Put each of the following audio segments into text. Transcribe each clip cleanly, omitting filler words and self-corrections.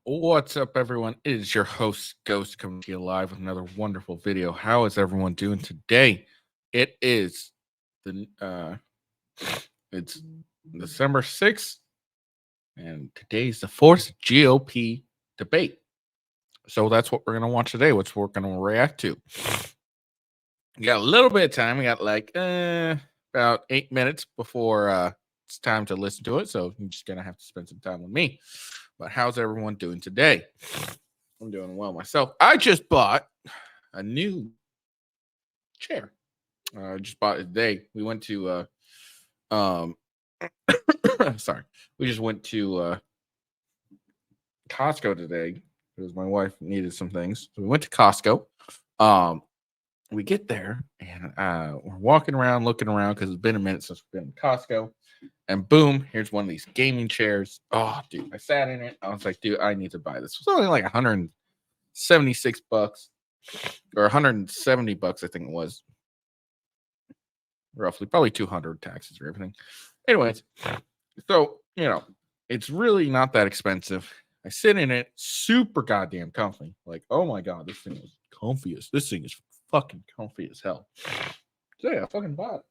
What's up, everyone? It is your host, Ghost, coming to you live with another wonderful video. How is everyone doing today? It is the it's December 6th, and today's the fourth GOP debate. So that's what we're gonna watch today. What's we're gonna react to. We got a little bit of time. We got like about 8 minutes before it's time to listen to it. So you're just gonna have to spend some time with me. But how's everyone doing today? I'm doing well myself. I just bought a new chair. I just bought it today. We went to um sorry. We just went to Costco today because my wife needed some things. So we went to Costco. Um we get there and we're walking around looking around because it's been a minute since we've been in Costco. And boom, here's one of these gaming chairs. Oh, dude, I sat in it. I was like, dude, I need to buy this. It was only like $176 or $170, I think it was. Roughly, probably 200 taxes or everything. Anyways, so it's really not that expensive. I sit in it, super goddamn comfy. Like, oh my god, this thing is comfiest. This thing is fucking comfy as hell. So yeah, I fucking bought it.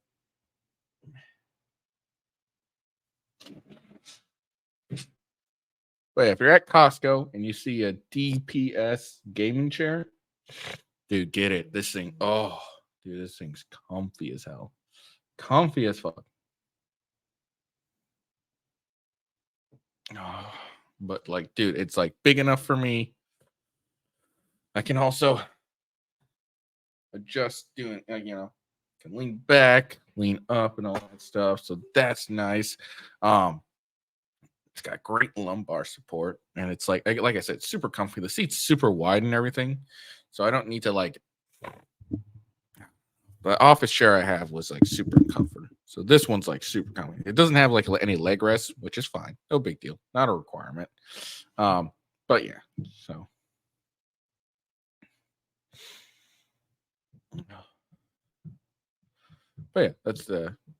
But yeah, if you're at Costco and you see a DPS gaming chair, dude, get it. This thing, oh, dude, this thing's comfy as hell. Comfy as fuck. Oh, but like, dude, it's like big enough for me. I can also adjust doing, can lean back, lean up, and all that stuff. So that's nice. Um, it's got great lumbar support, and it's like I said, super comfy. The seat's super wide and everything, so I don't need to like. The office chair I have was like super comfort. So this one's like super comfy. It doesn't have like any leg rest, which is fine. No big deal. Not a requirement. But yeah. So but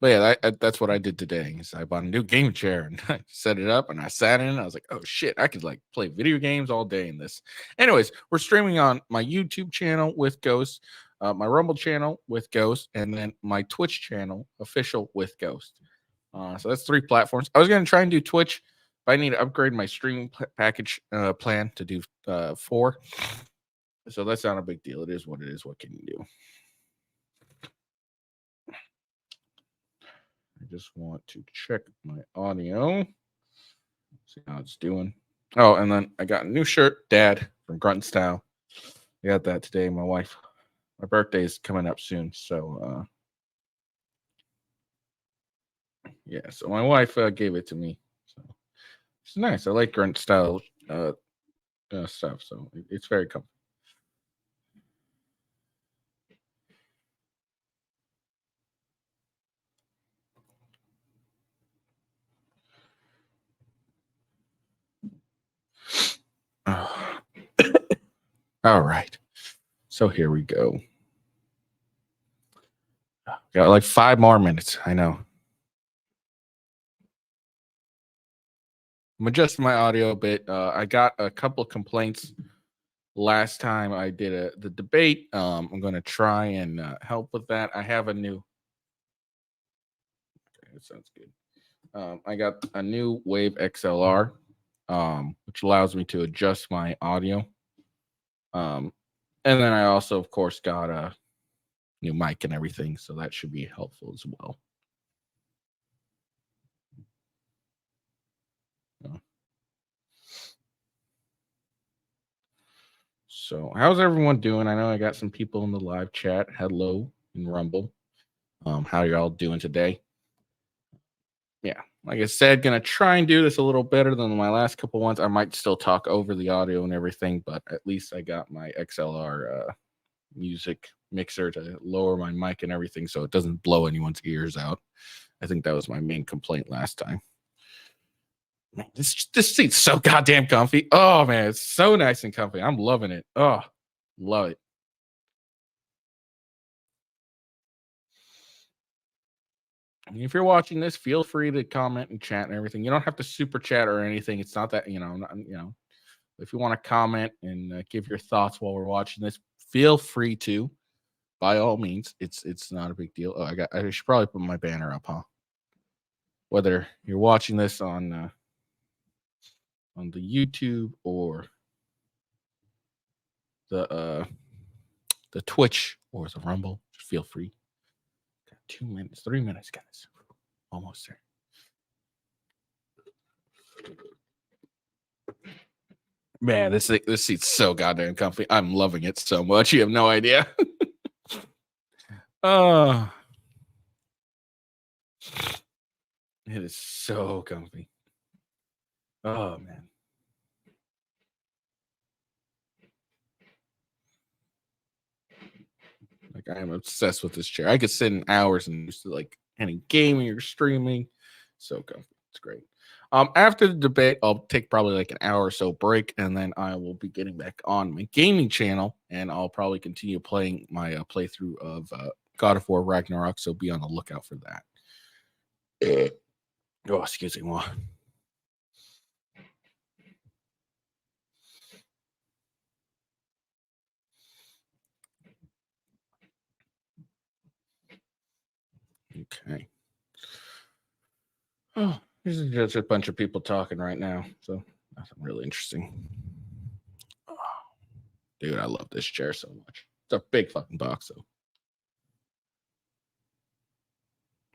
yeah, that's what I did today. Is I bought a new game chair and I set it up and I sat in it. I was like, oh shit, I could like play video games all day in this. Anyways, we're streaming on my YouTube channel with Ghost, my Rumble channel with Ghost, and then my Twitch channel official with Ghost. So that's 3 platforms. I was gonna try and do Twitch, but I need to upgrade my streaming package plan to do 4. So that's not a big deal. It is what it is. What can you do? I just want to check my audio. See how it's doing. Oh, and then I got a new shirt, Dad, from Grunt Style. I got that today. My birthday is coming up soon. So, yeah. So my wife gave it to me. So it's nice. I like Grunt Style stuff. So it's very comfortable. All right. So here we go. Got like 5 more minutes. I know. I'm adjusting my audio a bit. I got a couple of complaints last time I did the debate. I'm going to try and help with that. I have a new. Okay, that sounds good. I got a new Wave XLR, which allows me to adjust my audio. And then I also, of course, got a new mic and everything, so that should be helpful as well. So, how's everyone doing? I know I got some people in the live chat. Hello in Rumble. How y'all doing today? Yeah, like I said, gonna try and do this a little better than my last couple ones. I might still talk over the audio and everything, but at least I got my XLR music mixer to lower my mic and everything so it doesn't blow anyone's ears out. I think that was my main complaint last time. Man, this seat's so goddamn comfy. Oh man, it's so nice and comfy. I'm loving it. Oh, love it. And if you're watching this, feel free to comment and chat and everything. You don't have to super chat or anything. It's not that If you want to comment and give your thoughts while we're watching this, feel free to. By all means, it's not a big deal. Oh, I should probably put my banner up, huh? Whether you're watching this on the YouTube or the Twitch or the Rumble, just feel free. Got 2 minutes, 3 minutes, guys. Almost there. Man, this seat's so goddamn comfy. I'm loving it so much. You have no idea. Oh, it is so comfy. Oh man. Like I am obsessed with this chair. I could sit in hours and used to like any gaming or streaming. So comfy. It's great. After the debate, I'll take probably like an hour or so break, and then I will be getting back on my gaming channel, and I'll probably continue playing my playthrough of God of War Ragnarok. So be on the lookout for that. Oh, excuse me. Okay. Oh, this is just a bunch of people talking right now, so nothing really interesting. Oh, dude, I love this chair so much. It's a big fucking box, though.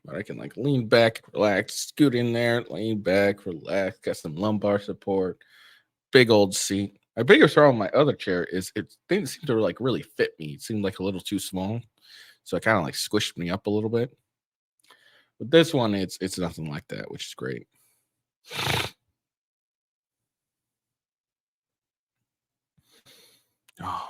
But I can like lean back, relax, scoot in there, lean back, relax, got some lumbar support, big old seat. My biggest problem with my other chair is it didn't seem to like really fit me. It seemed like a little too small. So it kind of like squished me up a little bit. But this one, it's nothing like that, which is great. Oh man.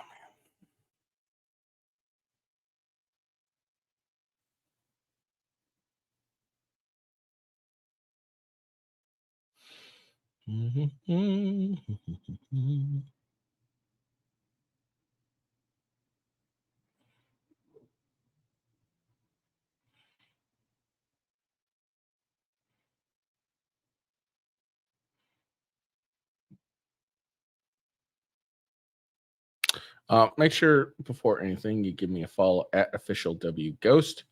Make sure before anything you give me a follow at official W Ghost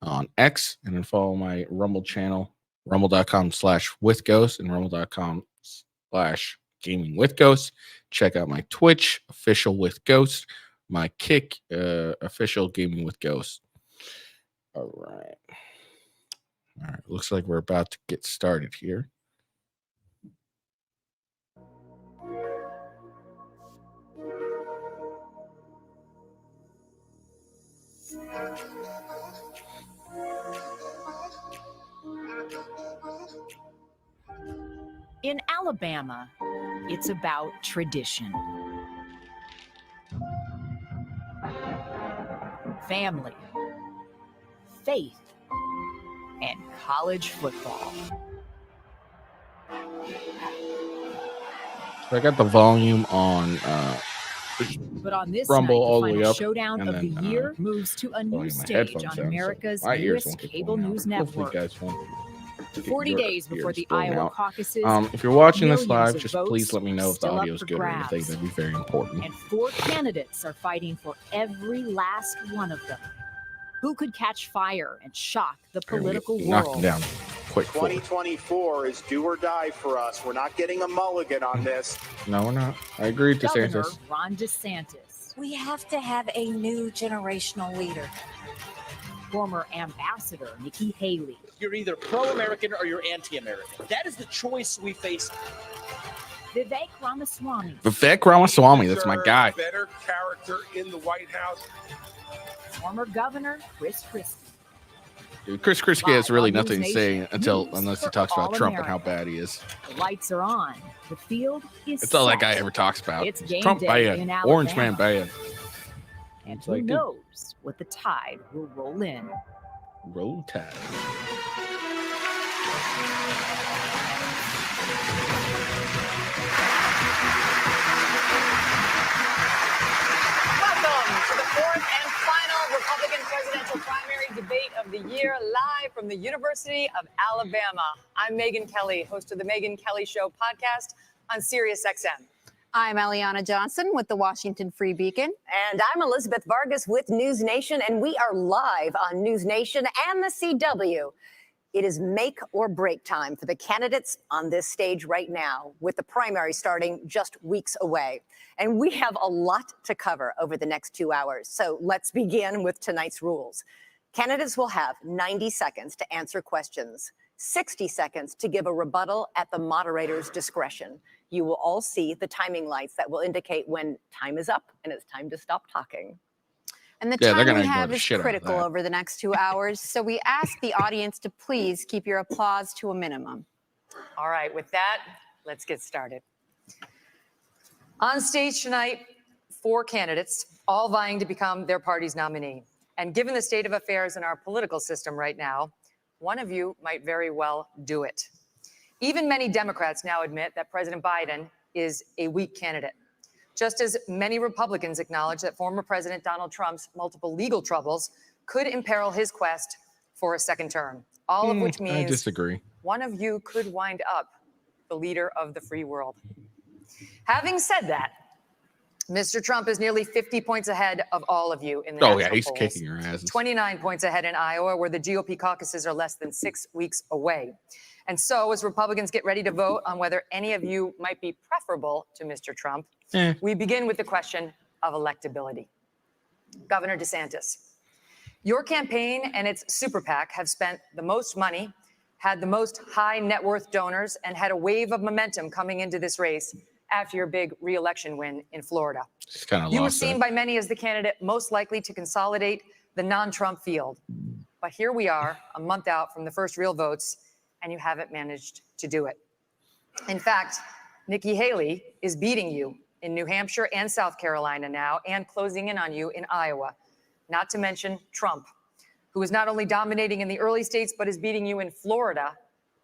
on X, and then follow my Rumble channel, rumble.com/withghost and rumble.com/gamingwithghost. Check out my Twitch, official with Ghost, my Kick, official gaming with Ghost. All right. Looks like we're about to get started here. In Alabama, it's about tradition, family, faith, and college football. So I got the volume on but on this Rumble night, all the the way final up, showdown and of then, the year moves to a new stage on America's newest cable news network. 40 days before the Iowa caucuses, if you're watching this live, millions of just please votes let me know if the still up audio is for good or anything. grabs. That'd be very important. And 4 candidates are fighting for every last one of them. Who could catch fire and shock the political Knock them world? down quick. 2024 is do or die for us. We're not getting a mulligan on this. No, we're not. I agree, Governor DeSantis. Ron DeSantis. We have to have a new generational leader. Former Ambassador Nikki Haley. You're either pro-American or you're anti-American. That is the choice we face. Vivek Ramaswamy. Vivek Ramaswamy, that's my guy. Better character in the White House. Former Governor Chris Christie. Dude, Chris Christie has really nothing to say News unless he for talks about all Trump and how Americans. bad he is. The lights are on. The field is That's all that set. guy ever talks about. It's game Trump day bad, in Orange Man Alabama. bad. And It's who like, dude, knows what the tide will roll in. roll tide. Welcome to the fourth and final Republican presidential primary debate of the year, live from the University of Alabama. I'm Megyn Kelly, host of the Megyn Kelly Show podcast on SiriusXM. I'm Eliana Johnson with the Washington Free Beacon. And I'm Elizabeth Vargas with News Nation, and we are live on News Nation and the CW. It is make or break time for the candidates on this stage right now, with the primary starting just weeks away. And we have a lot to cover over the next 2 hours. So let's begin with tonight's rules. Candidates will have 90 seconds to answer questions, 60 seconds to give a rebuttal at the moderator's discretion. You will all see the timing lights that will indicate when time is up and it's time to stop talking. And the time we have is critical over the next 2 hours, so we ask the audience to please keep your applause to a minimum. All right, with that, let's get started. On stage tonight, 4 candidates, all vying to become their party's nominee. And given the state of affairs in our political system right now, one of you might very well do it. Even many Democrats now admit that President Biden is a weak candidate, just as many Republicans acknowledge that former President Donald Trump's multiple legal troubles could imperil his quest for a second term, all of which means I disagree. One of you could wind up the leader of the free world. Having said that, Mr. Trump is nearly 50 points ahead of all of you in the national he's polls. kicking your asses. 29 points ahead in Iowa, where the GOP caucuses are less than 6 weeks away. And so as Republicans get ready to vote on whether any of you might be preferable to Mr. Trump, we begin with the question of electability. Governor DeSantis, your campaign and its super PAC have spent the most money, had the most high net worth donors, and had a wave of momentum coming into this race after your big re-election win in Florida. You were seen by many as the candidate most likely to consolidate the non-Trump field. But here we are, a month out from the first real votes, and you haven't managed to do it. In fact, Nikki Haley is beating you in New Hampshire and South Carolina now, and closing in on you in Iowa, not to mention Trump, who is not only dominating in the early states, but is beating you in Florida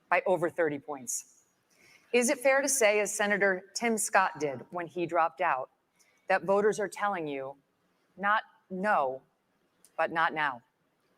by over 30 points. Is it fair to say, as Senator Tim Scott did when he dropped out, that voters are telling you, not no, but not now?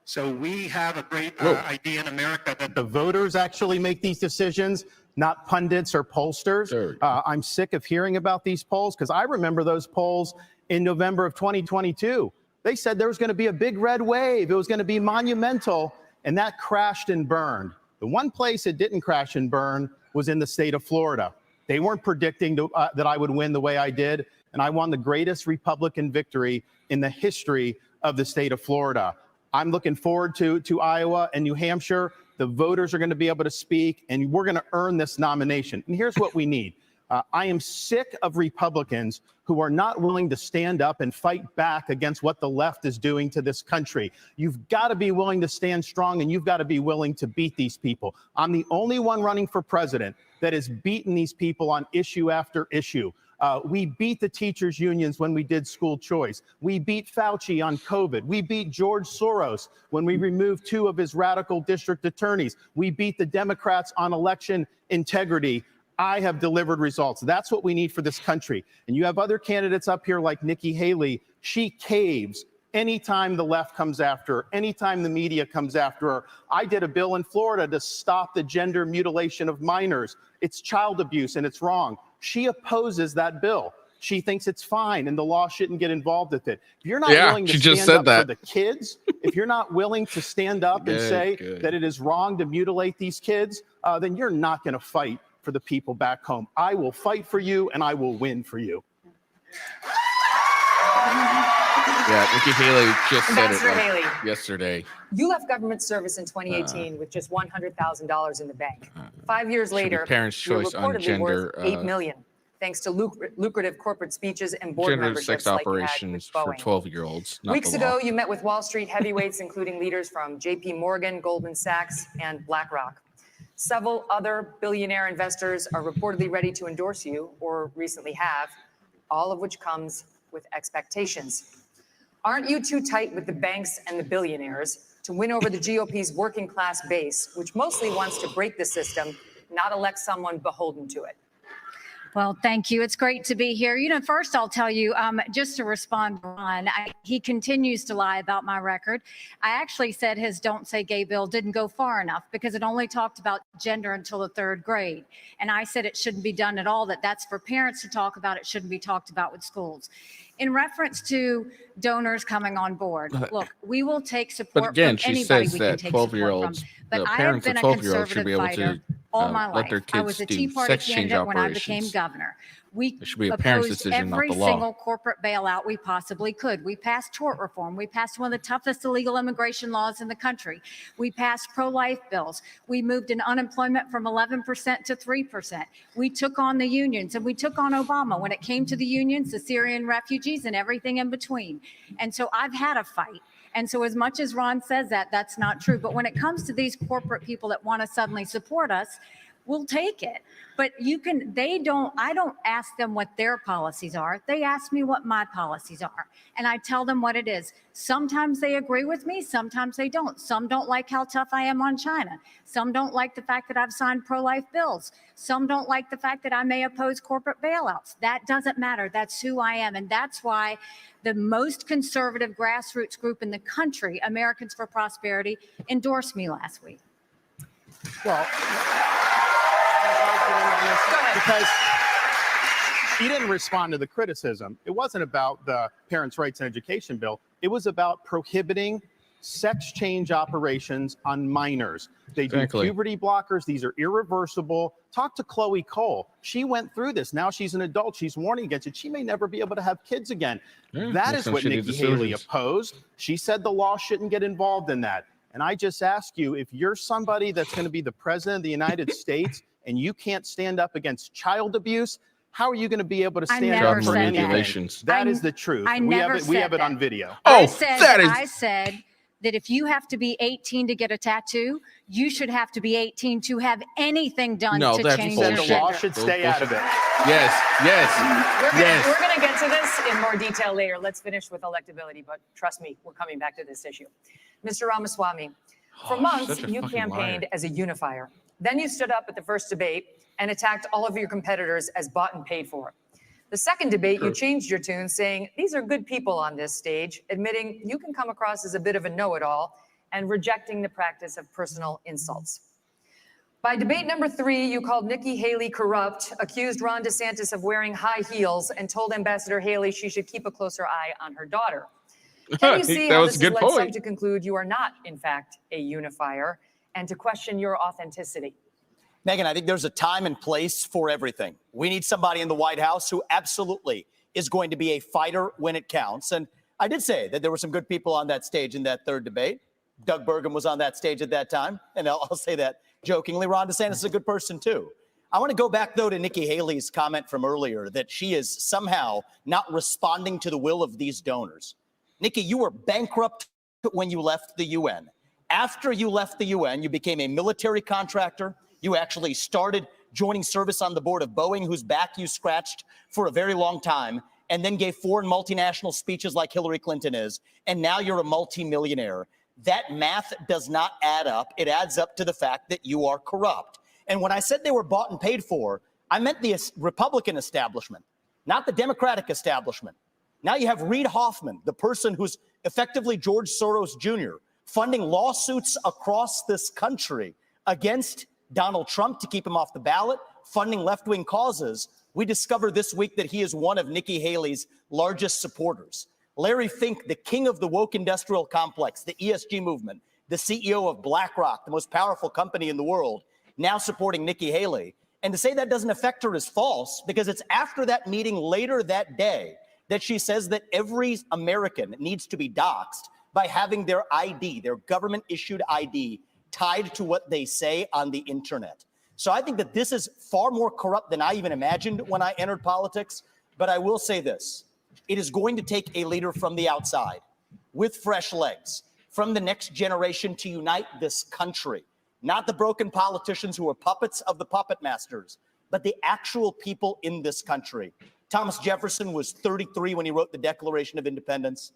So we have a great idea in America that the voters actually make these decisions, not pundits or pollsters. I'm sick of hearing about these polls because I remember those polls in November of 2022. They said there was going to be a big red wave. It was going to be monumental, and that crashed and burned. The one place it didn't crash and burn was in the state of Florida. They weren't predicting that I would win the way I did, and I won the greatest Republican victory in the history of the state of Florida. I'm looking forward to Iowa and New Hampshire. The voters are going to be able to speak, and we're going to earn this nomination. And here's what we need. I am sick of Republicans who are not willing to stand up and fight back against what the left is doing to this country. You've got to be willing to stand strong, and you've got to be willing to beat these people. I'm the only one running for president that has beaten these people on issue after issue. We beat the teachers' unions when we did school choice. We beat Fauci on COVID. We beat George Soros when we removed 2 of his radical district attorneys. We beat the Democrats on election integrity. I have delivered results. That's what we need for this country. And you have other candidates up here like Nikki Haley. She caves anytime the left comes after her, anytime the media comes after her. I did a bill in Florida to stop the gender mutilation of minors. It's child abuse and it's wrong. She opposes that bill. She thinks it's fine and the law shouldn't get involved with it. If you're not willing to stand up for the kids, if you're not willing to stand up and say that it is wrong to mutilate these kids, then you're not going to fight for the people back home. I will fight for you and I will win for you. Yeah, Nikki Haley just said it yesterday. You left government service in 2018 with just $100,000 in the bank. 5 years later, parents' choice you're on reportedly gender, worth $8 million, thanks to lucrative corporate speeches and board memberships sex like operations for 12-year-olds. Weeks ago, you met with Wall Street heavyweights, including leaders from J.P. Morgan, Goldman Sachs, and BlackRock. Several other billionaire investors are reportedly ready to endorse you, or recently have, all of which comes with expectations. Aren't you too tight with the banks and the billionaires to win over the GOP's working class base, which mostly wants to break the system, not elect someone beholden to it? Well, thank you. It's great to be here. First I'll tell you, just to respond to Ron, he continues to lie about my record. I actually said his Don't Say Gay bill didn't go far enough because it only talked about gender until the 3rd grade. And I said it shouldn't be done at all, that's for parents to talk about. It shouldn't be talked about with schools. In reference to donors coming on board, look, we will take support but again, from she anybody says we that can take support from. But I have been a conservative fighter all my life. I was a Tea Party candidate when I became governor. We It should be a parent's opposed decision, not every the law. single corporate bailout we possibly could. We passed tort reform. We passed one of the toughest illegal immigration laws in the country. We passed pro-life bills. We moved in unemployment from 11% to 3%. We took on the unions and we took on Obama when it came to the unions, the Syrian refugees, and everything in between. And so I've had a fight. And so as much as Ron says that, that's not true. But when it comes to these corporate people that want to suddenly support us, we'll take it. But I don't ask them what their policies are. They ask me what my policies are. And I tell them what it is. Sometimes they agree with me, sometimes they don't. Some don't like how tough I am on China. Some don't like the fact that I've signed pro-life bills. Some don't like the fact that I may oppose corporate bailouts. That doesn't matter. That's who I am. And that's why the most conservative grassroots group in the country, Americans for Prosperity, endorsed me last week. Well, because he didn't respond to the criticism. It wasn't about the Parents' Rights and Education bill. It was about prohibiting sex change operations on minors. They do puberty blockers. These are irreversible. Talk to Chloe Cole. She went through this. Now she's an adult. She's warning against it. She may never be able to have kids again. That is what Nikki Haley opposed. She said the law shouldn't get involved in that. And I just ask you, if you're somebody that's going to be the president of the United States and you can't stand up against child abuse, how are you going to be able to stand up for anything? That is the truth. We have it on video. Oh, I said that if you have to be 18 to get a tattoo, you should have to be 18 to have anything done to change your gender. The law should stay out of it. Yes. We're going to get to this in more detail later. Let's finish with electability, but trust me, we're coming back to this issue. Mr. Ramaswamy, for months, you campaigned as a unifier. Then you stood up at the first debate and attacked all of your competitors as bought and paid for. The second debate, you changed your tune, saying these are good people on this stage, admitting you can come across as a bit of a know-it-all and rejecting the practice of personal insults. By debate number 3, you called Nikki Haley corrupt, accused Ron DeSantis of wearing high heels, and told Ambassador Haley she should keep a closer eye on her daughter. Can you see how this has led some to conclude you are not, in fact, a unifier and to question your authenticity? Megyn, I think there's a time and place for everything. We need somebody in the White House who absolutely is going to be a fighter when it counts. And I did say that there were some good people on that stage in that third debate. Doug Burgum was on that stage at that time. And I'll say that jokingly. Ron DeSantis is a good person, too. I want to go back, though, to Nikki Haley's comment from earlier that she is somehow not responding to the will of these donors. Nikki, you were bankrupt when you left the UN. After you left the UN, you became a military contractor. You actually started joining service on the board of Boeing, whose back you scratched for a very long time, and then gave foreign multinational speeches like Hillary Clinton is. And now you're a multimillionaire. That math does not add up. It adds up to the fact that you are corrupt. And when I said they were bought and paid for, I meant the Republican establishment, not the Democratic establishment. Now you have Reid Hoffman, the person who's effectively George Soros Jr., funding lawsuits across this country against Donald Trump to keep him off the ballot, funding left-wing causes. We discovered this week that he is one of Nikki Haley's largest supporters. Larry Fink, the king of the woke industrial complex, the ESG movement, the CEO of BlackRock, the most powerful company in the world, now supporting Nikki Haley. And to say that doesn't affect her is false, because it's after that meeting later that day that she says that every American needs to be doxxed by having their ID, their government-issued ID, tied to what they say on the internet. So I think that this is far more corrupt than I even imagined when I entered politics. But I will say this. It is going to take a leader from the outside with fresh legs from the next generation to unite this country. Not the broken politicians who are puppets of the puppet masters, but the actual people in this country. Thomas Jefferson was 33 when he wrote the Declaration of Independence.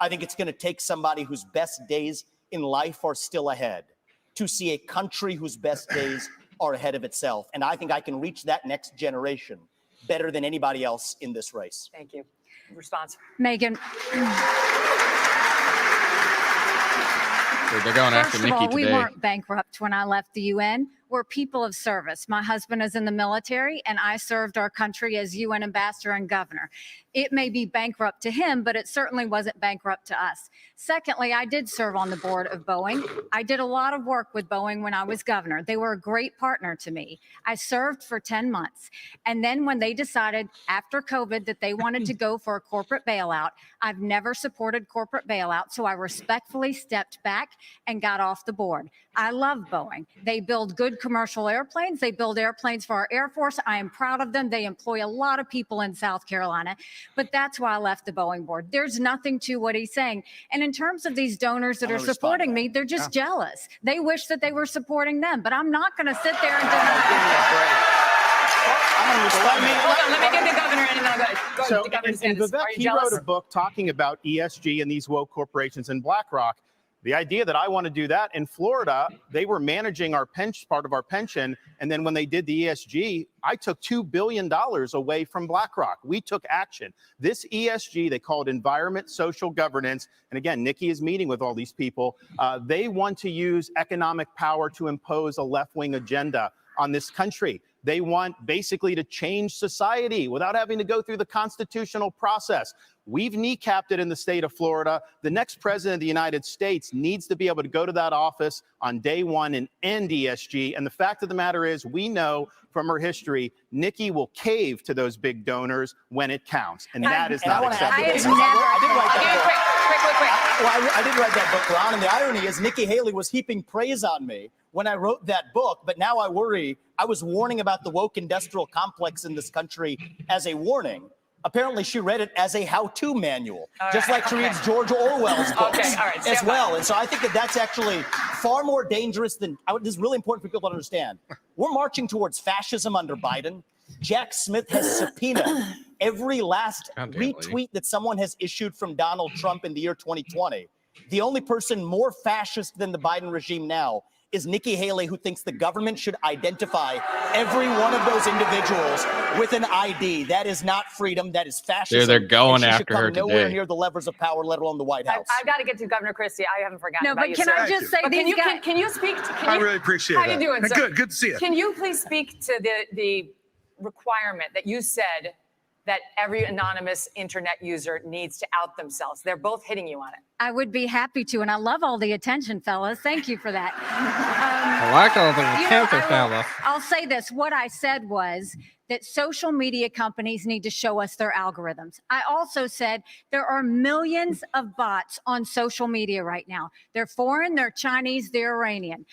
I think it's going to take somebody whose best days in life are still ahead to see a country whose best days are ahead of itself. And I think I can reach that next generation better than anybody else in this race. Thank you. Response. Megan. They're going after First of Nikki all, we today. weren't bankrupt when I left the UN. We're people of service. My husband is in the military, and I served our country as UN ambassador and governor. It may be bankrupt to him, but it certainly wasn't bankrupt to us. Secondly, I did serve on the board of Boeing. I did a lot of work with Boeing when I was governor. They were a great partner to me. I served for 10 months. And then when they decided after COVID that they wanted to go for a corporate bailout, I've never supported corporate bailout, so I respectfully stepped back and got off the board. I love Boeing. They build good commercial airplanes. They build airplanes for our Air Force. I am proud of them. They employ a lot of people in South Carolina, but that's why I left the Boeing board. There's nothing to what he's saying. And in terms of these donors that are supporting me, they're just jealous. They wish that they were supporting them, but I'm not going to sit there and deny. Let me get the governor in and then I'll go. So, the governor's and hands. Vivek, Are you he jealous? wrote a book talking about ESG and these woke corporations and BlackRock. The idea that I want to do that in Florida, they were managing our part of our pension. And then when they did the ESG, I took $2 billion away from BlackRock. We took action. This ESG, they call it environment, social governance. And again, Nikki is meeting with all these people. They want to use economic power to impose a left-wing agenda on this country. They want basically to change society without having to go through the constitutional process. We've kneecapped it in the state of Florida. The next president of the United States needs to be able to go to that office on day one and end ESG. And the fact of the matter is, we know from her history, Nikki will cave to those big donors when it counts. And that is not acceptable. I did write that book, Ron, and the irony is Nikki Haley was heaping praise on me when I wrote that book, but now I worry. I was warning about the woke industrial complex in this country as a warning. Apparently, she read it as a how-to manual, just like she reads George Orwell's books as well. And so I think that that's actually far more dangerous than, this is really important for people to understand. We're marching towards fascism under Biden. Jack Smith has subpoenaed every last retweet that someone has issued from Donald Trump in the year 2020. The only person more fascist than the Biden regime now is Nikki Haley, who thinks the government should identify every one of those individuals with an ID. That is not freedom. That is fascism. They're going and she after should come her nowhere today. near the levers of power, let alone the White House. I've got to get to Governor Christie. I haven't forgotten No, about but you, can sir. I just say, Can you speak? I really appreciate How that. you doing, sir? Good to see you. Can you please speak to the requirement that you said that every anonymous internet user needs to out themselves? They're both hitting you on it. I would be happy to, and I love all the attention, fellas. Thank you for that. I like all the attention, fellas. I'll say this. What I said was that social media companies need to show us their algorithms. I also said there are millions of bots on social media right now. They're foreign, they're Chinese, they're Iranian.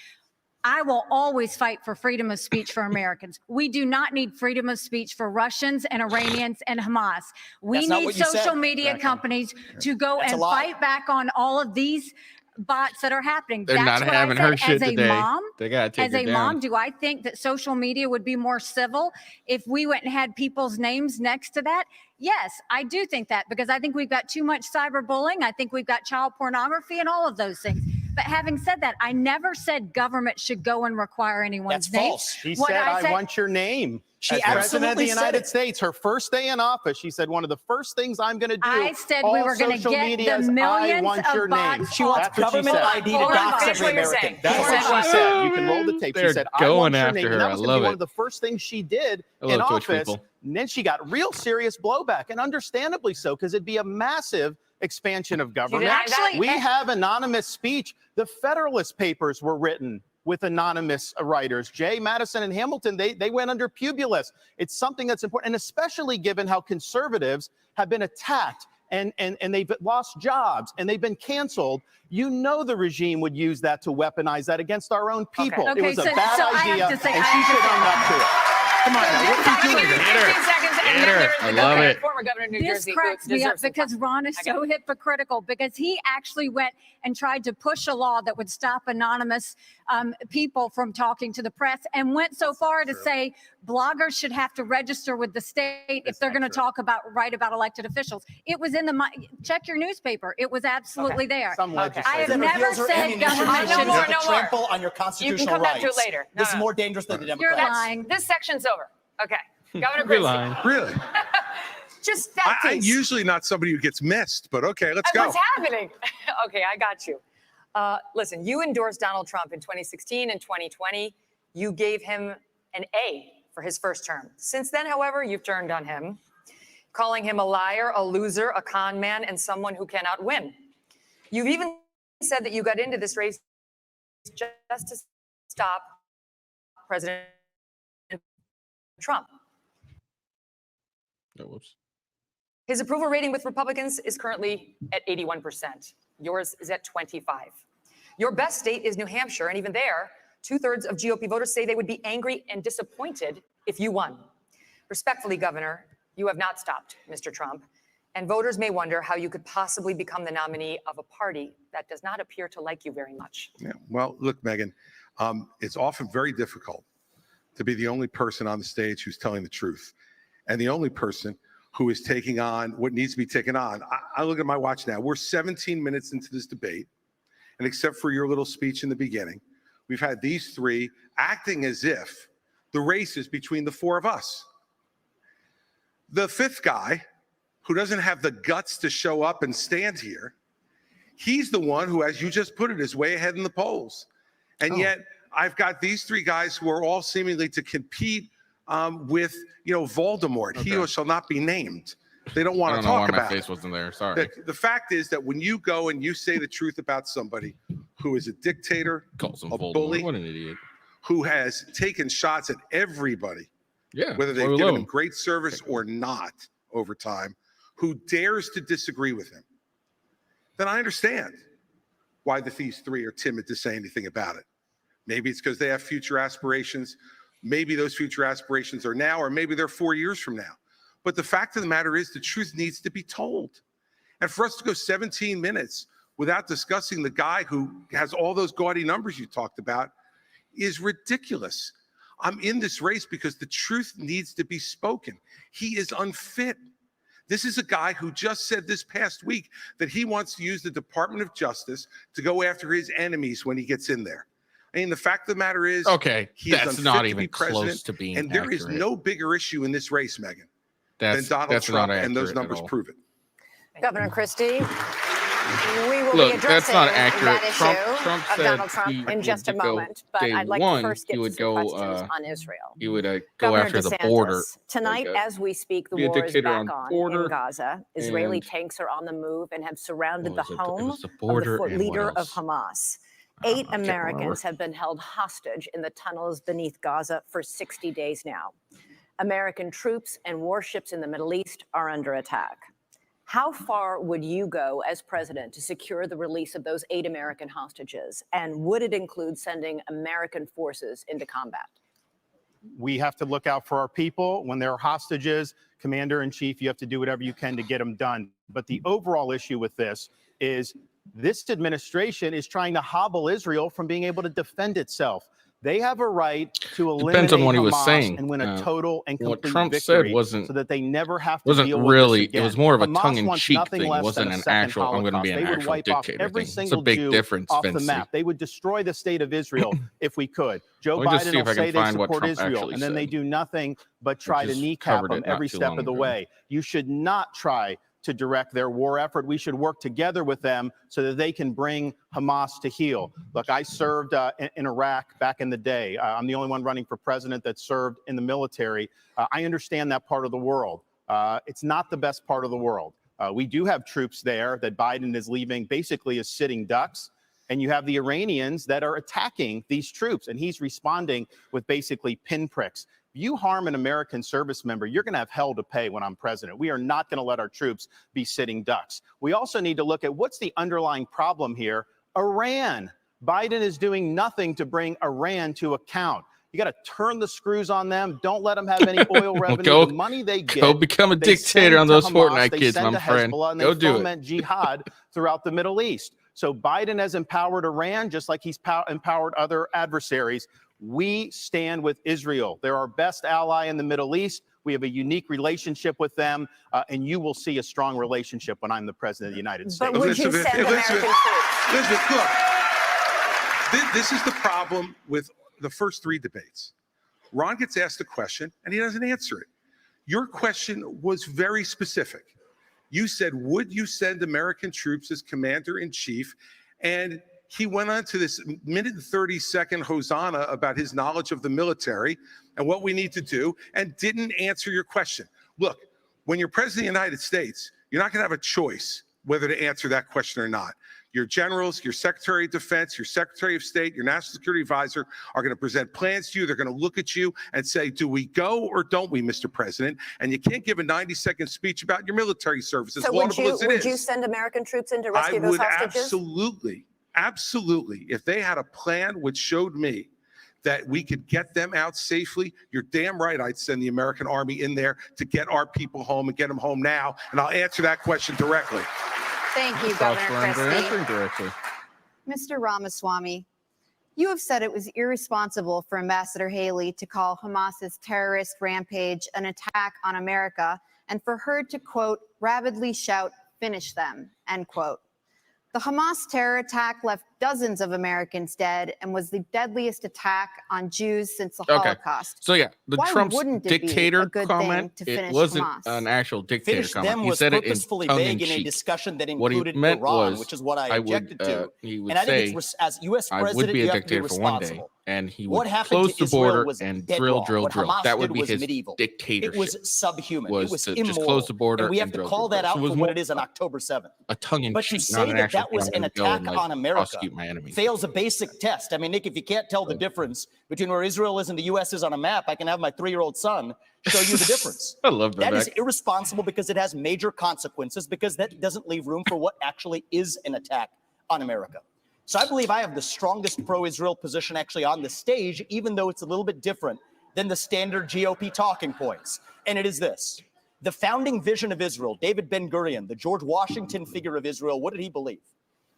I will always fight for freedom of speech for Americans. We do not need freedom of speech for Russians and Iranians and Hamas. We need social media companies to go and fight back on all of these bots that are happening. They're not having her shit today. They gotta take her down. As a mom, do I think that social media would be more civil if we went and had people's names next to that? Yes, I do think that, because I think we've got too much cyberbullying. I think we've got child pornography and all of those things. But having said that, I never said government should go and require anyone's name. That's false. She said, I want your name. She As President of the absolutely said United it. States, her first day in office, she said, one of the first things I'm going to do. I said we were going to social get media the is, I millions want your of name. bots. She wants That's what she government said. ID to dox Finish every what you're American. saying. That's what she said. You can roll the tape. They're She said, I going want your after name. her. And that I was going love to be one it. of the first things she did I in love Twitch office. people. And then she got real serious blowback, and understandably so, because it'd be a massive expansion of government. Actually, We have anonymous speech. The Federalist Papers were written with anonymous writers. Jay, Madison, and Hamilton, they went under Publius. It's something that's important, and especially given how conservatives have been attacked and they've lost jobs and they've been canceled. You know the regime would use that to weaponize that against our own people. Okay, It was a so bad I have idea, to say- and she should own up to it. Come on now, what are you doing? Hit her. 15 seconds, and Hit then her. there's I the love governor, it. former governor of New This Jersey. who cracks me up deserves some because fun. Ron is so hypocritical, because he actually went and tried to push a law that would stop anonymous people from talking to the press, and went so far to say bloggers should have to register with the state if they're going to write about elected officials. It was in the, check your newspaper. It was absolutely there. Some I legislators. have never said government No should. more. Trample on your You can constitutional come back rights. to it later. No, This is no. more dangerous than the You're Democrats. lying. This section's over. Okay. Governor Good Christie. line. Really? Just that I'm usually not somebody who gets missed, but okay, let's go. What's happening? Okay, I got you. Listen, you endorsed Donald Trump in 2016 and 2020. You gave him an A for his first term. Since then, however, you've turned on him, calling him a liar, a loser, a con man, and someone who cannot win. You've even said that you got into this race just to stop President Trump. Oh, whoops. His approval rating with Republicans is currently at 81%. Yours is at 25. Your best state is New Hampshire, and even there, 2/3 of GOP voters say they would be angry and disappointed if you won. Respectfully, Governor, you have not stopped Mr. Trump, and voters may wonder how you could possibly become the nominee of a party that does not appear to like you very much. Yeah. Well, look, Megan, it's often very difficult to be the only person on the stage who's telling the truth, and the only person who is taking on what needs to be taken on. I look at my watch now. We're 17 minutes into this debate, and except for your little speech in the beginning, we've had these three acting as if the race is between the four of us. The fifth guy, who doesn't have the guts to show up and stand here, he's the one who, as you just put it, is way ahead in the polls. And yet I've got these three guys who are all seemingly to compete with, Voldemort. He who shall not be named. They don't want to talk about it. My face wasn't there. Sorry. The fact is that when you go and you say the truth about somebody who is a dictator, a bully, what an idiot, who has taken shots at everybody, whether they've given him great service or not over time, who dares to disagree with him, then I understand why these three are timid to say anything about it. Maybe it's because they have future aspirations. Maybe those future aspirations are now, or maybe they're 4 years from now. But the fact of the matter is the truth needs to be told. And for us to go 17 minutes without discussing the guy who has all those gaudy numbers you talked about is ridiculous. I'm in this race because the truth needs to be spoken. He is unfit. This is a guy who just said this past week that he wants to use the Department of Justice to go after his enemies when he gets in there. I mean, the fact of the matter is, that's not even close to being and there is no bigger issue in this race, Megan, than Donald Trump, and those numbers prove it. Governor Christie, we will Look, be that's addressing not accurate. that Trump issue of said Donald Trump in just a moment, but I'd like to first get to some questions on Israel. He would go Governor after the DeSantis, border. Tonight, as we speak, the war is back on in Gaza. Israeli tanks are on the move and have surrounded the home of the leader of Hamas. 8 Americans have been held hostage in the tunnels beneath Gaza for 60 days now. American troops and warships in the Middle East are under attack. How far would you go as president to secure the release of those 8 American hostages? And would it include sending American forces into combat? We have to look out for our people. When there are hostages, Commander in Chief, you have to do whatever you can to get them done. But the overall issue with this is this administration is trying to hobble Israel from being able to defend itself. They have a right to eliminate Hamas and win a total and complete what Trump victory said wasn't, so that they never have to wasn't deal really, with this again. it was more of a Hamas tongue-in-cheek wants thing. It wasn't an actual, I'm going to be an They would actual wipe off dictator every thing. It's a single big Jew difference, off the Vince. map. They would destroy the state of Israel if we could. Joe Let me just Biden see if will I can say they find what support Trump Israel, actually and then they said. do nothing but try to just kneecap covered them it not every too step long of the ago. way. You should not try to direct their war effort. We should work together with them so that they can bring Hamas to heel. Look, I served in Iraq back in the day. I'm the only one running for president that served in the military. I understand that part of the world. It's not the best part of the world. We do have troops there that Biden is leaving basically as sitting ducks. And you have the Iranians that are attacking these troops, and he's responding with basically pinpricks. If you harm an American service member, you're going to have hell to pay when I'm president. We are not going to let our troops be sitting ducks. We also need to look at what's the underlying problem here. Iran. Biden is doing nothing to bring Iran to account. You got to turn the screws on them. Don't let them have any oil revenue. The money they get, go become a dictator on those Fortnite kids, my friend. Go do it. Foment jihad throughout the Middle East. So Biden has empowered Iran just like he's empowered other adversaries. We stand with Israel. They're our best ally in the Middle East. We have a unique relationship with them, and you will see a strong relationship when I'm the president of the United States. But would you send American troops? Elizabeth, look, this is the problem with the first 3 debates. Ron gets asked a question, and he doesn't answer it. Your question was very specific. You said, would you send American troops as commander-in-chief? And he went on to this minute and 30-second hosanna about his knowledge of the military and what we need to do, and didn't answer your question. Look, when you're president of the United States, you're not going to have a choice whether to answer that question or not. Your generals, your Secretary of Defense, your Secretary of State, your National Security Advisor are going to present plans to you. They're going to look at you and say, do we go or don't we, Mr. President? And you can't give a 90-second speech about your military service, as laudable as it is. Would you send American troops in to rescue those hostages? Absolutely. If they had a plan which showed me that we could get them out safely, you're damn right I'd send the American Army in there to get our people home and get them home now. And I'll answer that question directly. Thank you, Governor Christie. Mr. Ramaswamy, you have said it was irresponsible for Ambassador Haley to call Hamas's terrorist rampage an attack on America and for her to, quote, rabidly shout, finish them, end quote. The Hamas terror attack left dozens of Americans dead and was the deadliest attack on Jews since the Holocaust. So yeah, the Trump's dictator comment, it wasn't an actual dictator comment. He said it in vague in a discussion that included Iran, which is what I objected to. He would and I say, think it's, as U.S. I president, would be a dictator for one day, and he would close the border and drill. That would be his dictatorship. It was subhuman. It was immoral. Just close the border. And we have to call that out for what it is on October 7th. A tongue-in-cheek, but to say that that was an attack on America fails a basic test. I mean, Nick, if you can't tell the difference between where Israel is and the U.S. is on a map, I can have my 3-year-old son show you the difference. I love that. That is irresponsible because it has major consequences, because that doesn't leave room for what actually is an attack on America. So I believe I have the strongest pro-Israel position actually on the stage, even though it's a little bit different than the standard GOP talking points. And it is this. The founding vision of Israel, David Ben-Gurion, the George Washington figure of Israel, what did he believe?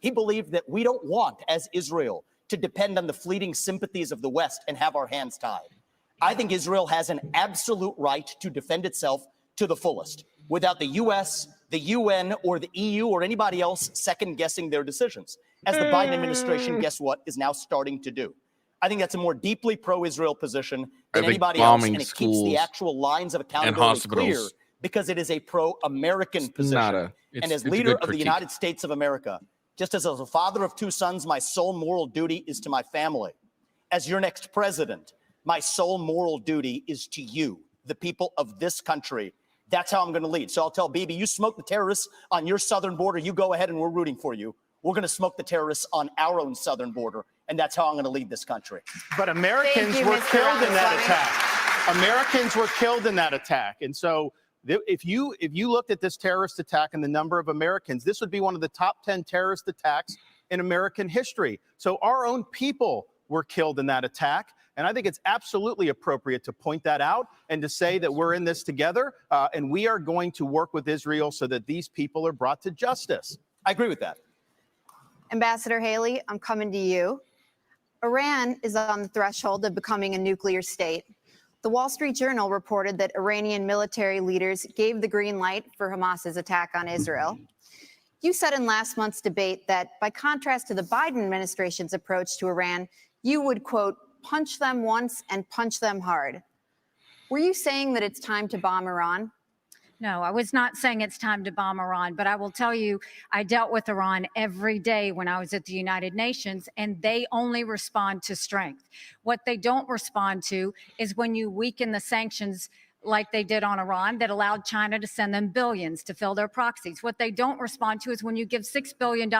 He believed that we don't want, as Israel, to depend on the fleeting sympathies of the West and have our hands tied. I think Israel has an absolute right to defend itself to the fullest, without the U.S., the UN, or the EU, or anybody else second-guessing their decisions, as the Biden administration, guess what, is now starting to do. I think that's a more deeply pro-Israel position than anybody else, and it keeps the actual lines of accountability clear, because it is a pro-American position. And as leader of the United States of America, just as a father of 2 sons, my sole moral duty is to my family. As your next president, my sole moral duty is to you, the people of this country. That's how I'm going to lead. So I'll tell Bibi, you smoke the terrorists on your southern border, you go ahead and we're rooting for you. We're going to smoke the terrorists on our own southern border, and that's how I'm going to lead this country. But Americans were killed in that attack. Americans were killed in that attack. And so if you looked at this terrorist attack and the number of Americans, this would be one of the top 10 terrorist attacks in American history. So our own people were killed in that attack. And I think it's absolutely appropriate to point that out and to say that we're in this together, and we are going to work with Israel so that these people are brought to justice. I agree with that. Ambassador Haley, I'm coming to you. Iran is on the threshold of becoming a nuclear state. The Wall Street Journal reported that Iranian military leaders gave the green light for Hamas's attack on Israel. You said in last month's debate that, by contrast to the Biden administration's approach to Iran, you would, quote, punch them once and punch them hard. Were you saying that it's time to bomb Iran? No, I was not saying it's time to bomb Iran, but I will tell you, I dealt with Iran every day when I was at the United Nations, and they only respond to strength. What they don't respond to is when you weaken the sanctions like they did on Iran that allowed China to send them billions to fill their proxies. What they don't respond to is when you give $6 billion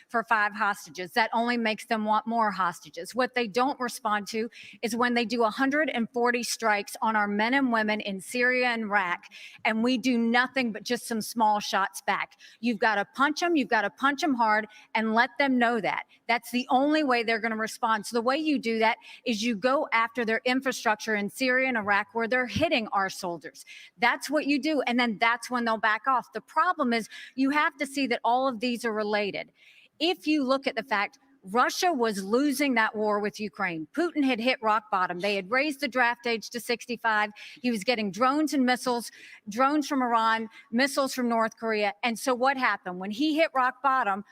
for 5 hostages. That only makes them want more hostages. What they don't respond to is when they do 140 strikes on our men and women in Syria and Iraq, and we do nothing but just some small shots back. You've got to punch them. You've got to punch them hard and let them know that. That's the only way they're going to respond. So the way you do that is you go after their infrastructure in Syria and Iraq where they're hitting our soldiers. That's what you do. And then that's when they'll back off. The problem is you have to see that all of these are related. If you look at the fact Russia was losing that war with Ukraine. Putin had hit rock bottom. They had raised the draft age to 65. He was getting drones and missiles, drones from Iran, missiles from North Korea. And so what happened? When he hit rock bottom,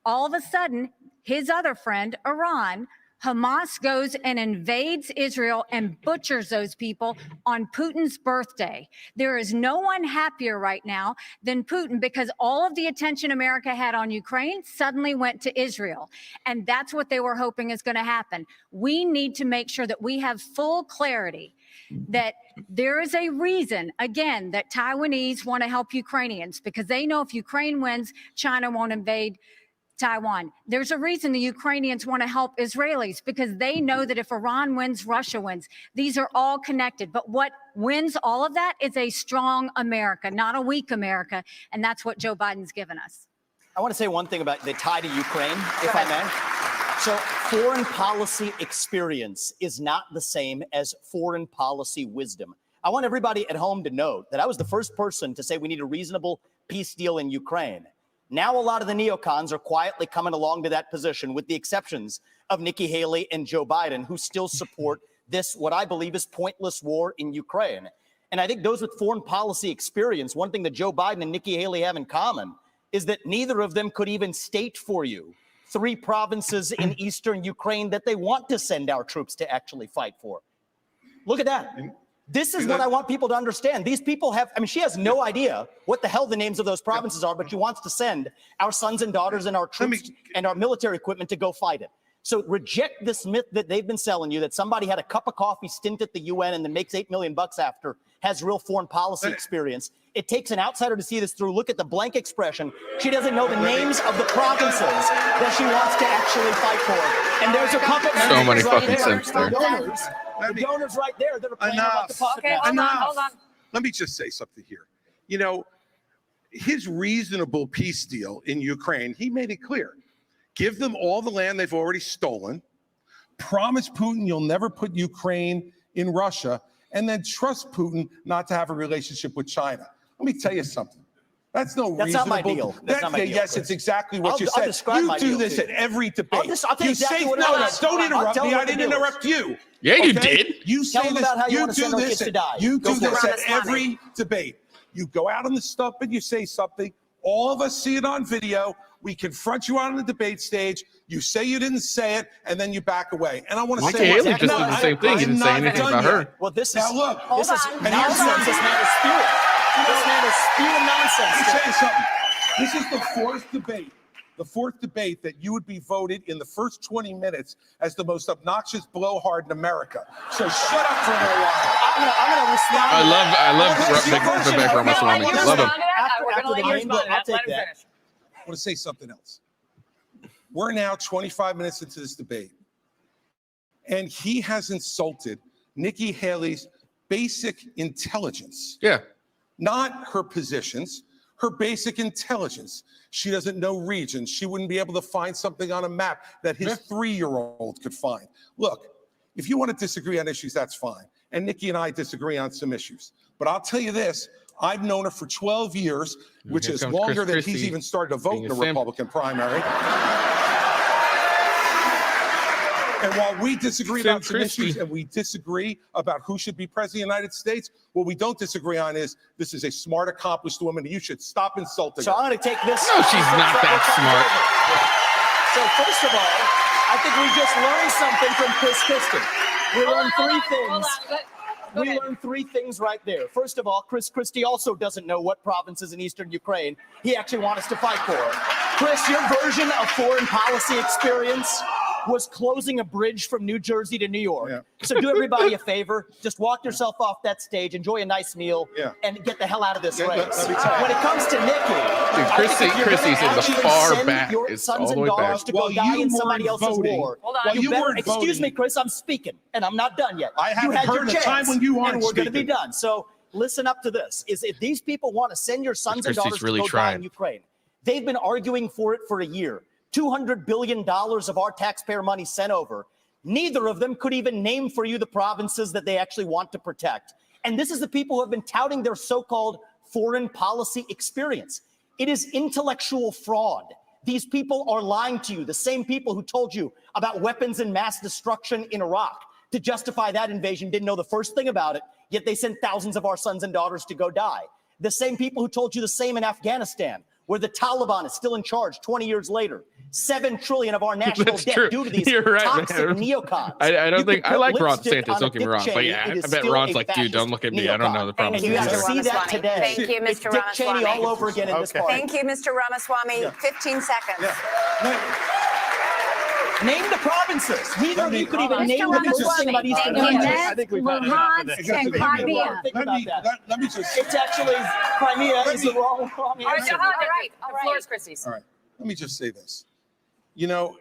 all of a sudden, his other friend, Iran, Hamas goes and invades Israel and butchers those people on Putin's birthday. There is no one happier right now than Putin because all of the attention America had on Ukraine suddenly went to Israel. And that's what they were hoping is going to happen. We need to make sure that we have full clarity that there is a reason, again, that Taiwanese want to help Ukrainians because they know if Ukraine wins, China won't invade Taiwan. There's a reason the Ukrainians want to help Israelis because they know that if Iran wins, Russia wins. These are all connected. But what wins all of that is a strong America, not a weak America. And that's what Joe Biden's given us. I want to say one thing about the tie to Ukraine, if I may. So foreign policy experience is not the same as foreign policy wisdom. I want everybody at home to note that I was the first person to say we need a reasonable peace deal in Ukraine. Now a lot of the neocons are quietly coming along to that position, with the exceptions of Nikki Haley and Joe Biden, who still support this, what I believe is pointless war in Ukraine. And I think those with foreign policy experience, one thing that Joe Biden and Nikki Haley have in common is that neither of them could even state for you 3 provinces in eastern Ukraine that they want to send our troops to actually fight for. Look at that. This is what I want people to understand. These people have, I mean, she has no idea what the hell the names of those provinces are, but she wants to send our sons and daughters and our troops and our military equipment to go fight it. So reject this myth that they've been selling you, that somebody had a cup of coffee stint at the UN and then makes $8 million after, has real foreign policy experience. It takes an outsider to see this through. Look at the blank expression. She doesn't know the names of the provinces that she wants to actually fight for. And there's a puppet. So many fucking simps there. The donors right there that are playing about the puppet. Okay, hold on. Let me just say something here. You know, his reasonable peace deal in Ukraine, he made it clear. Give them all the land they've already stolen. Promise Putin you'll never put Ukraine in Russia, and then trust Putin not to have a relationship with China. Let me tell you something. That's no reasonable. That's not my deal. That's not my deal. Yes, it's exactly what you said. You do this at every debate. I'll tell you exactly what no, don't interrupt me. I didn't interrupt you. Yeah, you did. You say this. You do this. You do this at every debate. You go out on the stump and you say something. All of us see it on video. We confront you on the debate stage. You say you didn't say it, and then you back away. And I want to say, Haley just did the same thing. He didn't say anything about her. Well, this is now look. This is nonsense. This man is spewing. This man is spewing nonsense. Let me tell you something. This is the fourth debate. The fourth debate that you would be voted in the first 20 minutes as the most obnoxious blowhard in America. So shut up for a little while. I'm going to respond. I love Vivek Ramaswamy. I love him. We're going to let you respond. I'll take that. I want to say something else. We're now 25 minutes into this debate, and he has insulted Nikki Haley's basic intelligence. Yeah. Not her positions, her basic intelligence. She doesn't know regions. She wouldn't be able to find something on a map that his 3-year-old could find. Look, if you want to disagree on issues, that's fine. And Nikki and I disagree on some issues. But I'll tell you this, I've known her for 12 years, which is longer than he's even started to vote in the Republican primary. And while we disagree about some issues and we disagree about who should be president of the United States, what we don't disagree on is this is a smart, accomplished woman. You should stop insulting her. So I'm going to take this. No, she's not that smart. So first of all, I think we just learned something from Chris Christie. We learned 3 things. We learned 3 things right there. First of all, Chris Christie also doesn't know what provinces in eastern Ukraine he actually wants us to fight for. Chris, your version of foreign policy experience was closing a bridge from New Jersey to New York. Yeah. So do everybody a favor, just walk yourself off that stage, enjoy a nice meal, and get the hell out of this race. When it comes to Nikki, Chrissy's in the far back. Your sons and daughters to go die in somebody else's war. Hold on. Excuse me, Chris, I'm speaking, and I'm not done yet. I haven't heard the time when you aren't and we're going to be speaking. done. So listen up to this. Is if these people want to send your sons and daughters to go die in Ukraine, they've been arguing for it for a year. $200 billion of our taxpayer money sent over. Neither of them could even name for you the provinces that they actually want to protect. And this is the people who have been touting their so-called foreign policy experience. It is intellectual fraud. These people are lying to you, the same people who told you about weapons and mass destruction in Iraq to justify that invasion, didn't know the first thing about it, yet they sent thousands of our sons and daughters to go die. The same people who told you the same in Afghanistan, where the Taliban is still in charge 20 years later. $7 trillion of our national debt true. due to these Right, toxic man. I don't think I like Ron lipstick DeSantis. on Don't get me wrong, but yeah, I bet Ron's like, dude, don't look at me. I don't know the problem. You got to see that today. Thank you, It's Mr. Dick Cheney all Ramaswamy. over again in this party. Thank you, Mr. Ramaswamy. 15 seconds. Name the provinces. Neither of you could even name the first thing about Eastern Donetsk, Russia. Luhansk, and Crimea. Let me just. It's actually Crimea is the wrong All right, answer. all right. The floor is Christie's. All right. Let me just say this. You know,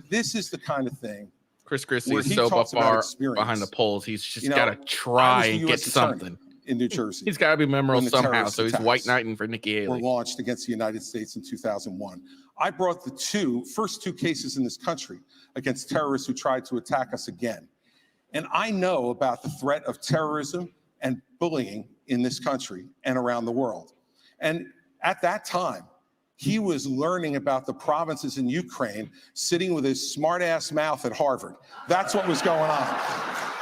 this is the kind of thing. Chris Christie where is he so talks about far experience. behind the polls. He's just You know, got to try I was the and get US attorney something in New Jersey. He's got to be memorable when the somehow. terrorist So he's attacks white knighting for Nikki were Haley. launched against the United States in 2001. I brought the first two cases in this country against terrorists who tried to attack us again. And I know about the threat of terrorism and bullying in this country and around the world. And at that time, he was learning about the provinces in Ukraine, sitting with his smart-ass mouth at Harvard. That's what was going on.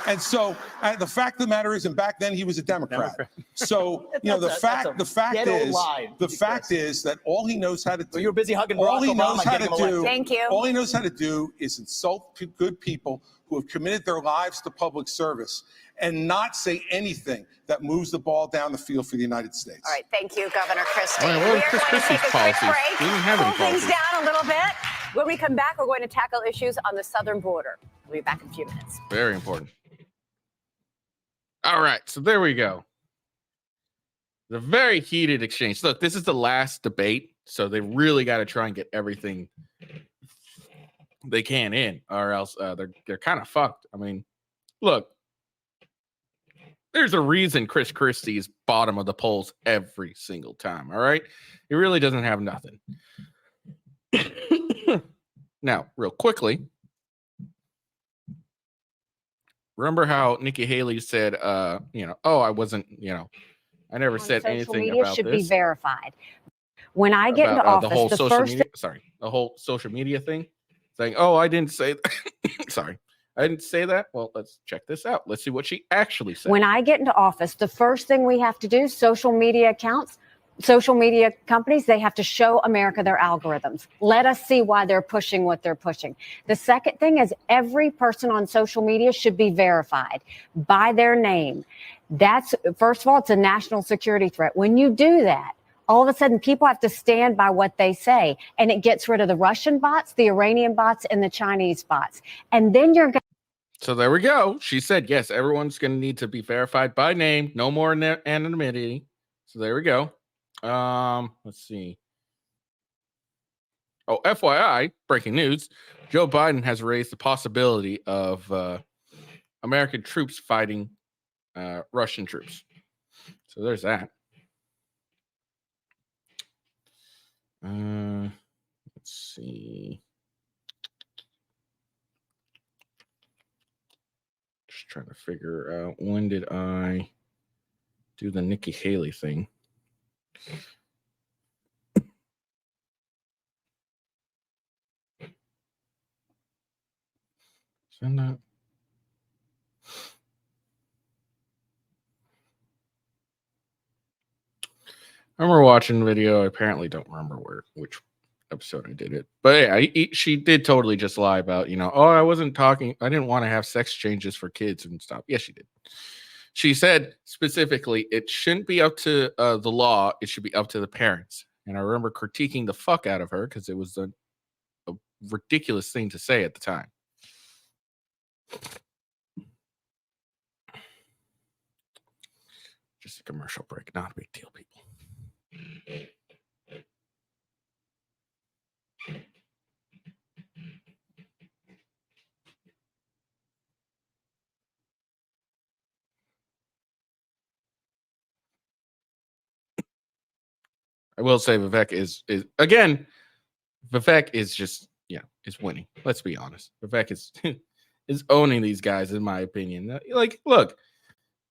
And so the fact of the matter is, and back then he was a Democrat. So, you know, the fact is that all he knows how to do. You're busy hugging all Barack he knows Obama how getting to him do. Thank you. All he knows how to do is insult good people who have committed their lives to public service and not say anything that moves the ball down the field for the United States. All right, thank you, Governor Christie. All right, what we are are Chris going to take Christie's a quick policies? break, He doesn't have any cool things policies. down a little bit. When we come back, we're going to tackle issues on the southern border. We'll be back in a few minutes. Very important. All right, so there we go. The very heated exchange. Look, this is the last debate, so they really got to try and get everything they can in, or else they're kind of fucked. I mean, look, there's a reason Chris Christie is bottom of the polls every single time. All right, he really doesn't have nothing. Now, real quickly. Remember how Nikki Haley said, oh, I wasn't, I never said anything about should this. Be verified. When I get into office, the whole social first media, the whole social media thing, saying, oh, I didn't say that. Sorry, I didn't say that. Well, let's check this out. Let's see what she actually said. When I get into office, the first thing we have to do, social media accounts, social media companies, they have to show America their algorithms. Let us see why they're pushing what they're pushing. The second thing is every person on social media should be verified by their name. That's, first of all, it's a national security threat. When you do that, all of a sudden people have to stand by what they say, and it gets rid of the Russian bots, the Iranian bots, and the Chinese bots. And then you're going. So there we go. She said, yes, everyone's going to need to be verified by name. No more anonymity. So there we go. Let's see. Oh, FYI, breaking news. Joe Biden has raised the possibility of American troops fighting Russian troops. So there's that. Let's see. Just trying to figure out when did I do the Nikki Haley thing. Send that. I remember watching the video. I apparently don't remember which episode I did it. But yeah, she did totally just lie about, oh, I wasn't talking. I didn't want to have sex changes for kids and stuff. Yes, she did. She said specifically, it shouldn't be up to the law. It should be up to the parents. And I remember critiquing the fuck out of her because it was a ridiculous thing to say at the time. Just a commercial break. Not a big deal, people. I will say Vivek is again, Vivek is just, is winning. Let's be honest. Vivek is owning these guys, in my opinion. Like, look,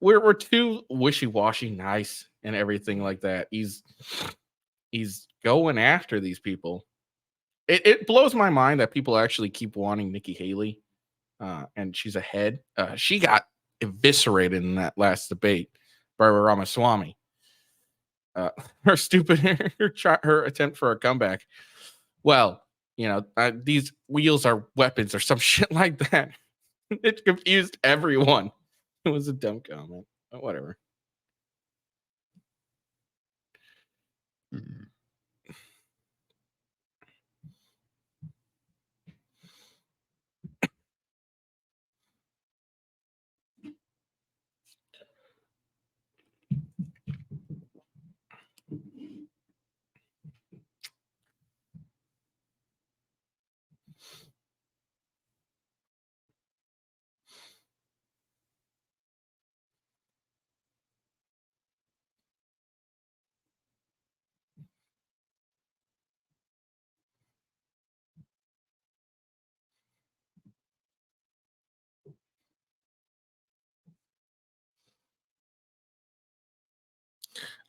we're too wishy-washy nice and everything like that. He's going after these people. It blows my mind that people actually keep wanting Nikki Haley, and she's ahead. She got eviscerated in that last debate by Ramaswamy. her stupid her attempt for a comeback. Well, these wheels are weapons or some shit like that. It confused everyone. It was a dumb comment. But whatever.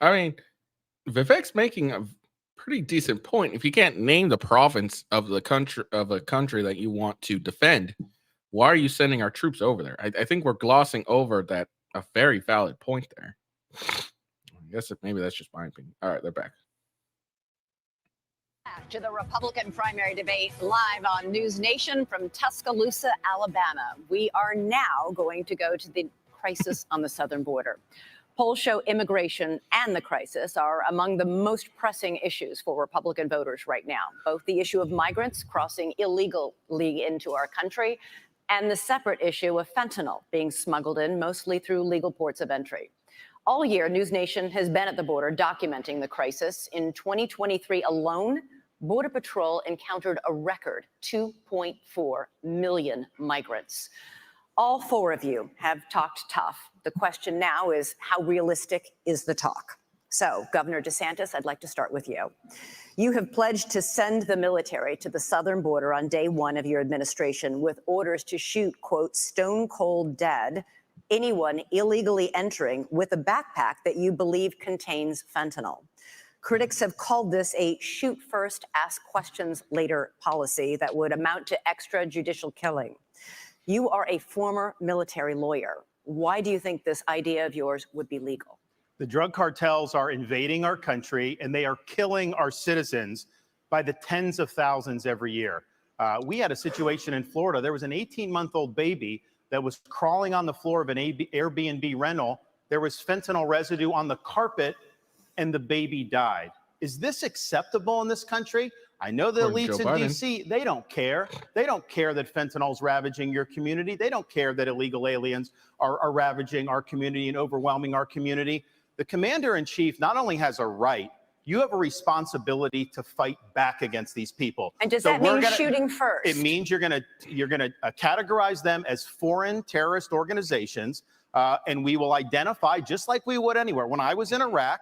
I mean, Vivek's making a pretty decent point. If you can't name the province of the country that you want to defend, why are you sending our troops over there? I think we're glossing over that a very valid point there. I guess maybe that's just my opinion. All right, they're back. To the Republican primary debate live on News Nation from Tuscaloosa, Alabama. We are now going to go to the crisis on the southern border. Polls show immigration and the crisis are among the most pressing issues for Republican voters right now. Both the issue of migrants crossing illegally into our country and the separate issue of fentanyl being smuggled in mostly through legal ports of entry. All year, News Nation has been at the border documenting the crisis. In 2023 alone, Border Patrol encountered a record 2.4 million migrants. All four of you have talked tough. The question now is, how realistic is the talk? So, Governor DeSantis, I'd like to start with you. You have pledged to send the military to the southern border on day one of your administration with orders to shoot, quote, stone cold dead anyone illegally entering with a backpack that you believe contains fentanyl. Critics have called this a shoot first, ask questions later policy that would amount to extrajudicial killing. You are a former military lawyer. Why do you think this idea of yours would be legal? The drug cartels are invading our country and they are killing our citizens by the tens of thousands every year. We had a situation in Florida. There was an 18-month-old baby that was crawling on the floor of an Airbnb rental. There was fentanyl residue on the carpet and the baby died. Is this acceptable in this country? I know the elites in DC, they don't care. They don't care that fentanyl is ravaging your community. They don't care that illegal aliens are ravaging our community and overwhelming our community. The commander-in-chief not only has a right, you have a responsibility to fight back against these people. And does that mean shooting first? It means you're gonna categorize them as foreign terrorist organizations, and we will identify just like we would anywhere. When I was in Iraq,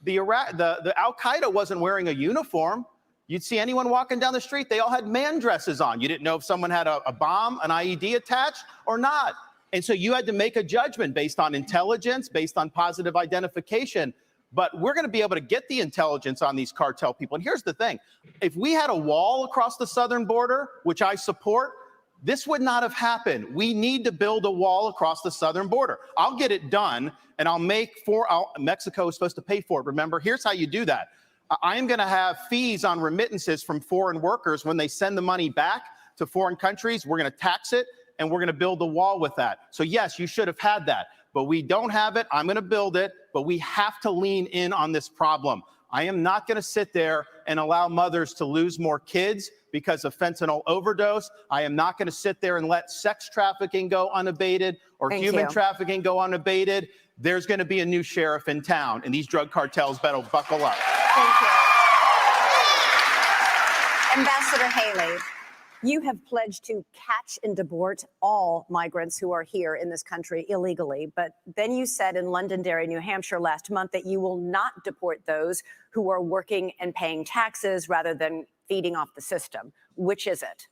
the Al-Qaeda wasn't wearing a uniform. You'd see anyone walking down the street, they all had man dresses on. You didn't know if someone had a bomb, an IED attached or not. And so you had to make a judgment based on intelligence, based on positive identification. But we're going to be able to get the intelligence on these cartel people. And here's the thing. If we had a wall across the southern border, which I support, this would not have happened. We need to build a wall across the southern border. I'll get it done, and Mexico is supposed to pay for it. Remember, here's how you do that. I am going to have fees on remittances from foreign workers when they send the money back to foreign countries. We're going to tax it, and we're going to build a wall with that. So yes, you should have had that, but we don't have it. I'm going to build it, but we have to lean in on this problem. I am not going to sit there and allow mothers to lose more kids because of fentanyl overdose. I am not going to sit there and let sex trafficking go unabated or human trafficking go unabated. There's going to be a new sheriff in town, and these drug cartels better buckle up. Thank you. Ambassador Haley, you have pledged to catch and deport all migrants who are here in this country illegally. But then you said in Londonderry, New Hampshire last month that you will not deport those who are working and paying taxes rather than feeding off the system. Which is it?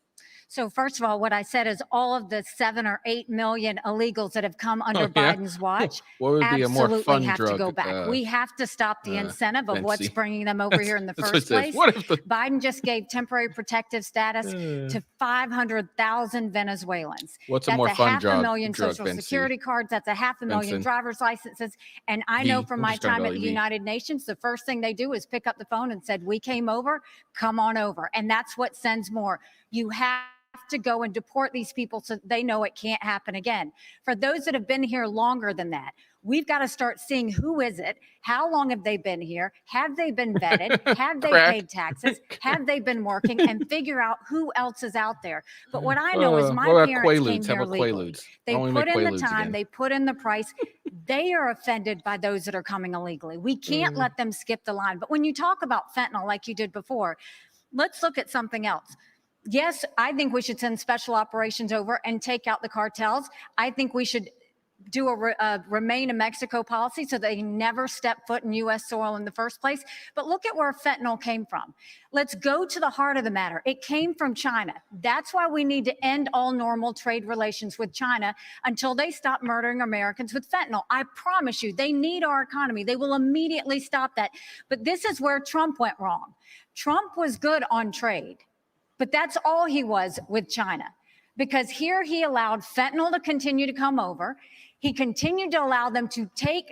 So first of all, what I said is all of the 7 or 8 million illegals that have come under Biden's watch What would be a more absolutely fun have to drug? go back. We have to stop the incentive of what's Fancy. bringing them over here in the That's first what it says. place. What if the Biden just gave temporary protective status to 500,000 Venezuelans. what's a That's more a fun half drug? a million Drug, social Fancy. security cards. That's a half a million Benson. driver's licenses. And I know from We'll my just start time at calling the V. United Nations, the first thing they do is pick up the phone and said, we came over, come on over. And that's what sends more. You have to go and deport these people so they know it can't happen again. For those that have been here longer than that, we've got to start seeing who is it, how long have they been here, have they been vetted, have they paid taxes, have they been working, and figure out who else is out there. But what I know is my parents came here legally. They put in the time, they put in the price. They are offended by those that are coming illegally. We can't let them skip the line. But when you talk about fentanyl like you did before, let's look at something else. Yes, I think we should send special operations over and take out the cartels. I think we should do a remain in Mexico policy so they never step foot in U.S. soil in the first place. But look at where fentanyl came from. Let's go to the heart of the matter. It came from China. That's why we need to end all normal trade relations with China until they stop murdering Americans with fentanyl. I promise you, they need our economy. They will immediately stop that. But this is where Trump went wrong. Trump was good on trade. But that's all he was with China, because here he allowed fentanyl to continue to come over. He continued to allow them to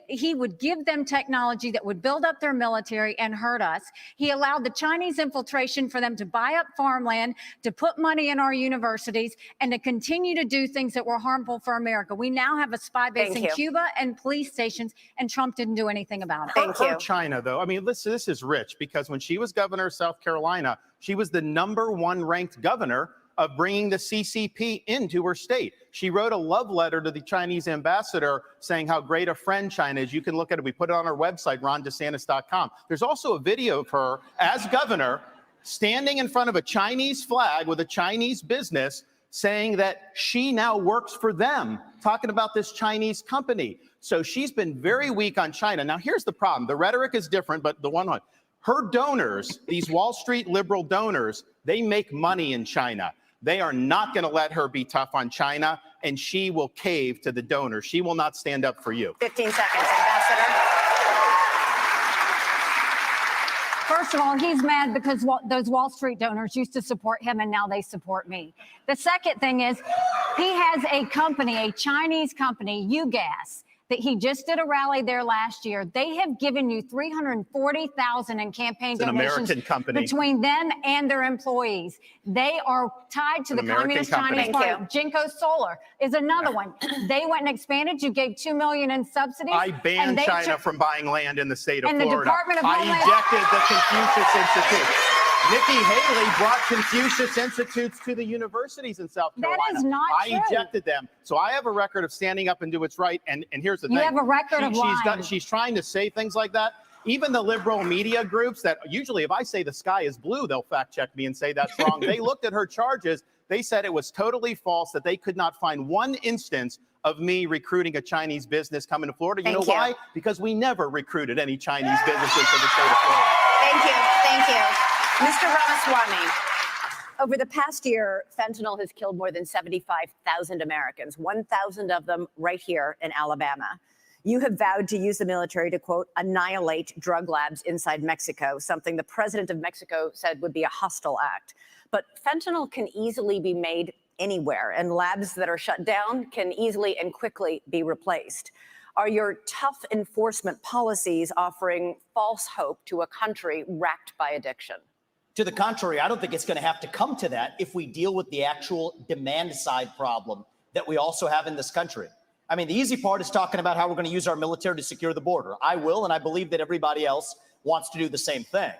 he would give them technology that would build up their military and hurt us. He allowed the Chinese infiltration for them to buy up farmland, to put money in our universities, and to continue to do things that were harmful for America. We now have a spy base in Cuba and police stations, and Trump didn't do anything about it. Thank you. China, though, I mean, listen, this is rich, because when she was governor of South Carolina, she was the #1 ranked governor of bringing the CCP into her state. She wrote a love letter to the Chinese ambassador saying how great a friend China is. You can look at it. We put it on our website, rondesantis.com. There's also a video of her as governor standing in front of a Chinese flag with a Chinese business saying that she now works for them, talking about this Chinese company. So she's been very weak on China. Now, here's the problem. The rhetoric is different, but her donors, these Wall Street liberal donors, they make money in China. They are not going to let her be tough on China, and she will cave to the donors. She will not stand up for you. 15 seconds, Ambassador. First of all, he's mad because those Wall Street donors used to support him, and now they support me. The second thing is he has a company, a Chinese company, UGAS, that he just did a rally there last year. They have given you $340,000 in campaign donations between them and their employees. They are tied to the Communist Chinese Party. Jinko Solar is another one. They went and expanded. You gave $2 million in subsidies. I banned China from buying land in the state of Florida. The Department of Homeland I ejected the Confucius Institute. Nikki Haley brought Confucius Institutes to the universities in South Carolina. That is not true. I ejected them. So I have a record of standing up and do what's right. And here's the thing. You have a record of lying. She's trying to say things like that. Even the liberal media groups that usually, if I say the sky is blue, they'll fact check me and say that's wrong. They looked at her charges. They said it was totally false, that they could not find one instance of me recruiting a Chinese business coming to Florida. You know why? Because we never recruited any Chinese businesses to the state of Florida. Thank you. Thank you. Mr. Ramaswamy, over the past year, fentanyl has killed more than 75,000 Americans, 1,000 of them right here in Alabama. You have vowed to use the military to, quote, annihilate drug labs inside Mexico, something the president of Mexico said would be a hostile act. But fentanyl can easily be made anywhere, and labs that are shut down can easily and quickly be replaced. Are your tough enforcement policies offering false hope to a country racked by addiction? To the contrary, I don't think it's going to have to come to that if we deal with the actual demand side problem that we also have in this country. I mean, the easy part is talking about how we're going to use our military to secure the border. I will, and I believe that everybody else wants to do the same thing.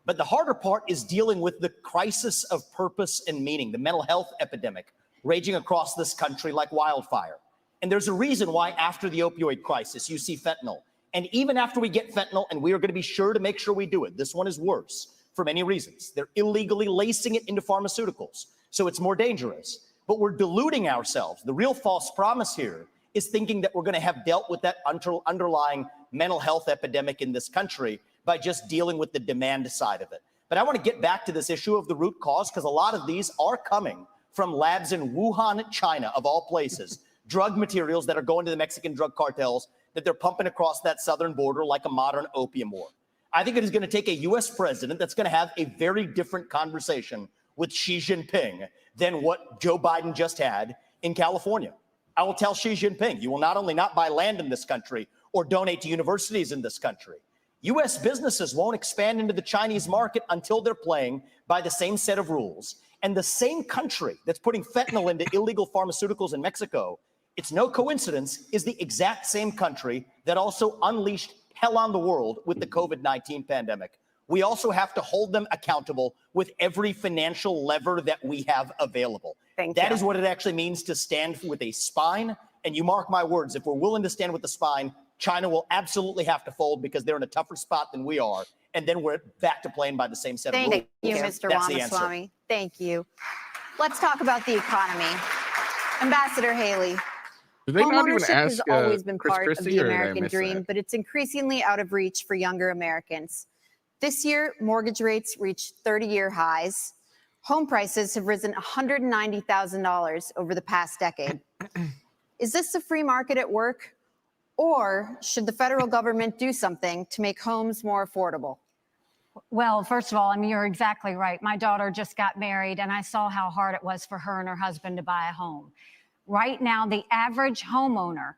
But the harder part is dealing with the crisis of purpose and meaning, the mental health epidemic raging across this country like wildfire. And there's a reason why after the opioid crisis, you see fentanyl. And even after we get fentanyl, and we are going to be sure to make sure we do it, this one is worse for many reasons. They're illegally lacing it into pharmaceuticals, so it's more dangerous. But we're deluding ourselves. The real false promise here is thinking that we're going to have dealt with that underlying mental health epidemic in this country by just dealing with the demand side of it. But I want to get back to this issue of the root cause, because a lot of these are coming from labs in Wuhan, China, of all places, drug materials that are going to the Mexican drug cartels that they're pumping across that southern border like a modern opium war. I think it is going to take a U.S. president that's going to have a very different conversation with Xi Jinping than what Joe Biden just had in California. I will tell Xi Jinping, you will not only not buy land in this country or donate to universities in this country, U.S. businesses won't expand into the Chinese market until they're playing by the same set of rules. And the same country that's putting fentanyl into illegal pharmaceuticals in Mexico, it's no coincidence, is the exact same country that also unleashed hell on the world with the COVID-19 pandemic. We also have to hold them accountable with every financial lever that we have available. That is what it actually means to stand with a spine. And you mark my words, if we're willing to stand with the spine, China will absolutely have to fold because they're in a tougher spot than we are. And then we're back to playing by the same set of rules. Thank you, Mr. Ramaswamy. Thank you. Let's talk about the economy. Ambassador Haley. Did they not even Homeownership ask has always been Chris part of Christie, the or did I American miss dream, that? but it's increasingly out of reach for younger Americans. This year, mortgage rates reached 30-year highs. Home prices have risen $190,000 over the past decade. Is this the free market at work? Or should the federal government do something to make homes more affordable? Well, first of all, I mean, you're exactly right. My daughter just got married, and I saw how hard it was for her and her husband to buy a home. Right now, the average homeowner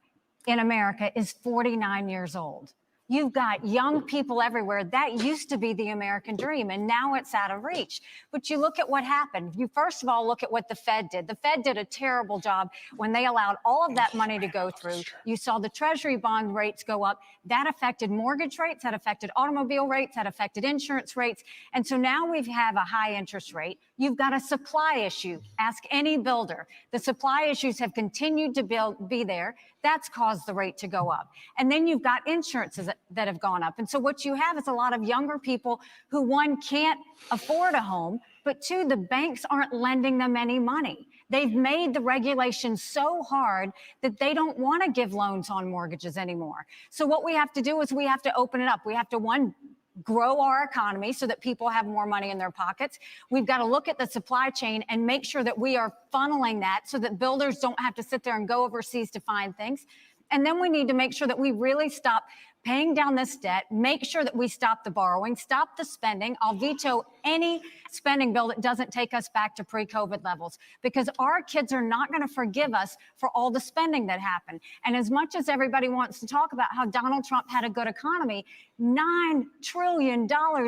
in America is 49 years old. You've got young people everywhere. That used to be the American dream, and now it's out of reach. But you look at what happened. You first of all look at what the Fed did. The Fed did a terrible job when they allowed all of that money to go through. You saw the Treasury bond rates go up. That affected mortgage rates, that affected automobile rates, that affected insurance rates. And so now we have a high interest rate. You've got a supply issue. Ask any builder. The supply issues have continued to be there. That's caused the rate to go up. And then you've got insurances that have gone up. And so what you have is a lot of younger people who, one, can't afford a home, but two, the banks aren't lending them any money. They've made the regulations so hard that they don't want to give loans on mortgages anymore. So what we have to do is we have to open it up. We have to, one, grow our economy so that people have more money in their pockets. We've got to look at the supply chain and make sure that we are funneling that so that builders don't have to sit there and go overseas to find things. And then we need to make sure that we really stop paying down this debt, make sure that we stop the borrowing, stop the spending. I'll veto any spending bill that doesn't take us back to pre-COVID levels, because our kids are not going to forgive us for all the spending that happened. And as much as everybody wants to talk about how Donald Trump had a good economy, $9 trillion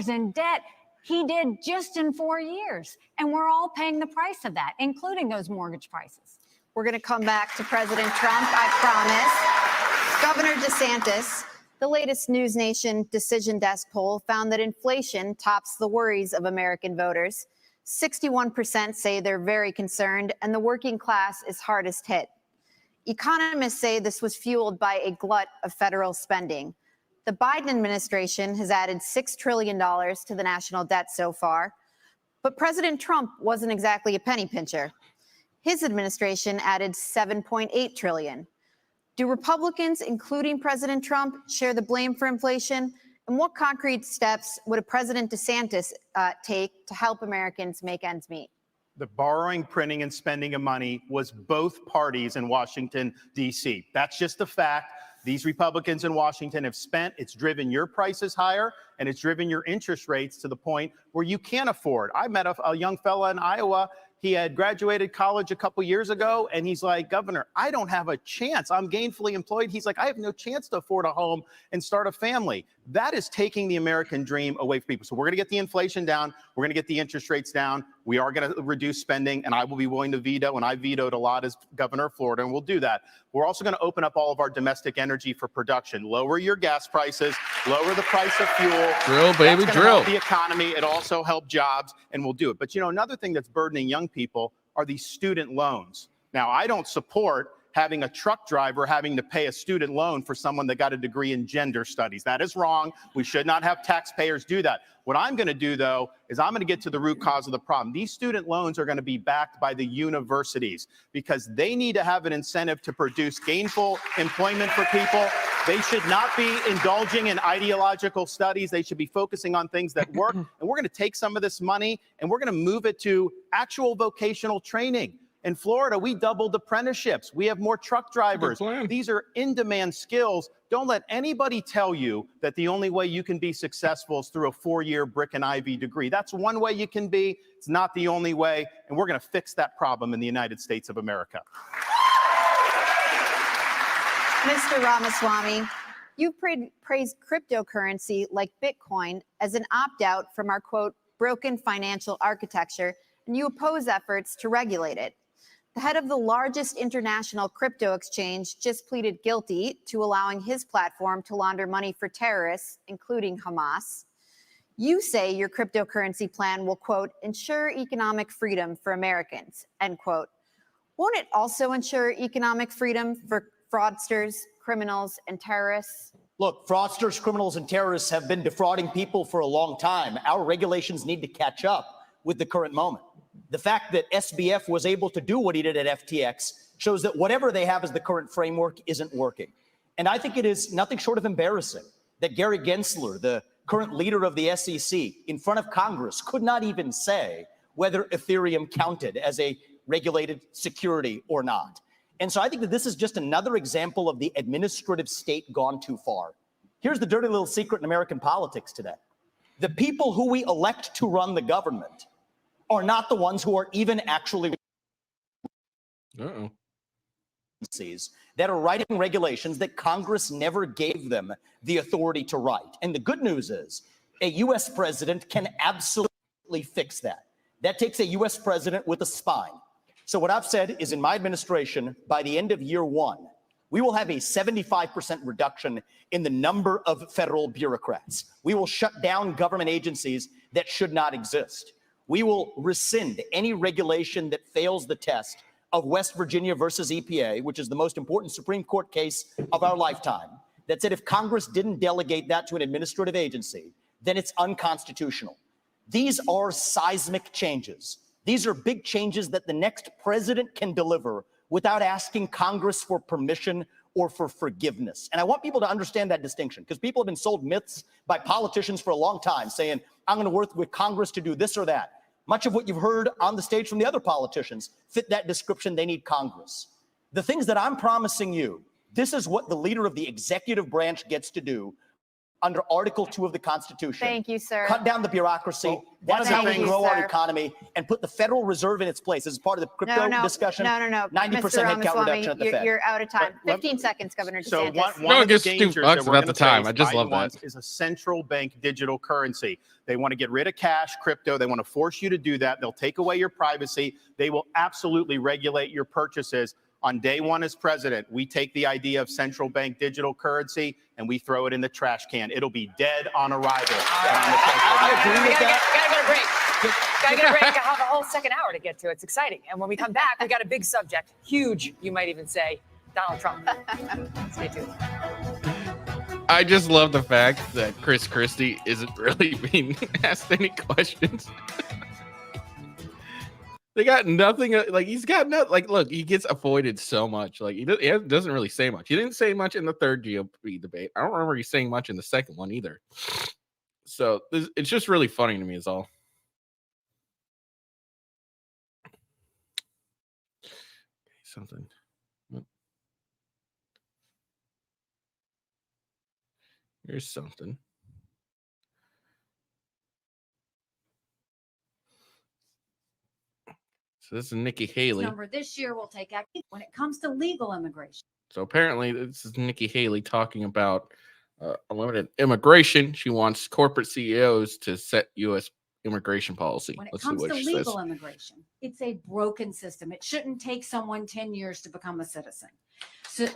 in debt, he did just in 4 years. And we're all paying the price of that, including those mortgage prices. We're going to come back to President Trump, I promise. Governor DeSantis, the latest News Nation Decision Desk poll found that inflation tops the worries of American voters. 61% say they're very concerned, and the working class is hardest hit. Economists say this was fueled by a glut of federal spending. The Biden administration has added $6 trillion to the national debt so far, but President Trump wasn't exactly a penny pincher. His administration added $7.8 trillion. Do Republicans, including President Trump, share the blame for inflation? And what concrete steps would a President DeSantis take to help Americans make ends meet? The borrowing, printing, and spending of money was both parties in Washington, D.C. That's just a fact. These Republicans in Washington have spent. It's driven your prices higher, and it's driven your interest rates to the point where you can't afford. I met a young fella in Iowa. He had graduated college a couple years ago, and he's like, Governor, I don't have a chance. I'm gainfully employed. He's like, I have no chance to afford a home and start a family. That is taking the American dream away from people. So we're going to get the inflation down. We're going to get the interest rates down. We are going to reduce spending, and I will be willing to veto, and I vetoed a lot as governor of Florida, and we'll do that. We're also going to open up all of our domestic energy for production. Lower your gas prices, lower the price of fuel. Drill, baby, that's drill. help the economy. It also help jobs, and we'll do it. But, you know, another thing that's burdening young people are these student loans. Now, I don't support having a truck driver having to pay a student loan for someone that got a degree in gender studies. That is wrong. We should not have taxpayers do that. What I'm going to do, though, is I'm going to get to the root cause of the problem. These student loans are going to be backed by the universities because they need to have an incentive to produce gainful employment for people. They should not be indulging in ideological studies. They should be focusing on things that work. And we're going to take some of this money and we're going to move it to actual vocational training. In Florida, we doubled apprenticeships. We have more truck drivers. These are in-demand skills. Don't let anybody tell you that the only way you can be successful is through a 4-year brick and ivy degree. That's one way you can be. It's not the only way. And we're going to fix that problem in the United States of America. Mr. Ramaswamy, you praised cryptocurrency like Bitcoin as an opt-out from our, quote, broken financial architecture, and you oppose efforts to regulate it. The head of the largest international crypto exchange just pleaded guilty to allowing his platform to launder money for terrorists, including Hamas. You say your cryptocurrency plan will, quote, ensure economic freedom for Americans, end quote. Won't it also ensure economic freedom for fraudsters, criminals, and terrorists? Look, fraudsters, criminals, and terrorists have been defrauding people for a long time. Our regulations need to catch up with the current moment. The fact that SBF was able to do what he did at FTX shows that whatever they have as the current framework isn't working. And I think it is nothing short of embarrassing that Gary Gensler, the current leader of the SEC, in front of Congress, could not even say whether Ethereum counted as a regulated security or not. And so I think that this is just another example of the administrative state gone too far. Here's the dirty little secret in American politics today. The people who we elect to run the government are not the ones who are even actually that are writing regulations that Congress never gave them the authority to write. And the good news is a U.S. president can absolutely fix that. That takes a U.S. president with a spine. So what I've said is in my administration, by the end of year one, we will have a 75% reduction in the number of federal bureaucrats. We will shut down government agencies that should not exist. We will rescind any regulation that fails the test of West Virginia versus EPA, which is the most important Supreme Court case of our lifetime, that said if Congress didn't delegate that to an administrative agency, then it's unconstitutional. These are seismic changes. These are big changes that the next president can deliver without asking Congress for permission or for forgiveness. And I want people to understand that distinction, because people have been sold myths by politicians for a long time saying, I'm going to work with Congress to do this or that. Much of what you've heard on the stage from the other politicians fit that description. They need Congress. The things that I'm promising you, this is what the leader of the executive branch gets to do under Article 2 of the Constitution. Thank you, sir. Cut down the bureaucracy. That's how we grow our economy and put the Federal Reserve in its place. This is part of the crypto discussion. No. 90% Mr. headcount reduction at the Fed. You're out of time. 15 seconds, Governor DeSantis. So one of the dangers that we're about the time. I just love that. Is a central bank digital currency. They want to get rid of cash, crypto. They want to force you to do that. They'll take away your privacy. They will absolutely regulate your purchases. On day one as president, we take the idea of central bank digital currency and we throw it in the trash can. It'll be dead on arrival. I agree with that. Gotta get a break. Gotta get a break. I have a whole second hour to get to. It's exciting. And when we come back, we got a big subject. Huge, you might even say, Donald Trump. Stay tuned. I just love the fact that Chris Christie isn't really being asked any questions. They got nothing. Like he's got no. Like, look, he gets avoided so much. Like he doesn't really say much. He didn't say much in the third GOP debate. I don't remember he saying much in the second one either. So it's just really funny to me, is all. Something. Here's something. So this is Nikki Haley. Number this year will take action when it comes to legal immigration. So apparently this is Nikki Haley talking about unlimited immigration. She wants corporate CEOs to set U.S. immigration policy. When it comes to legal immigration, it's a broken system. It shouldn't take someone 10 years to become a citizen. So,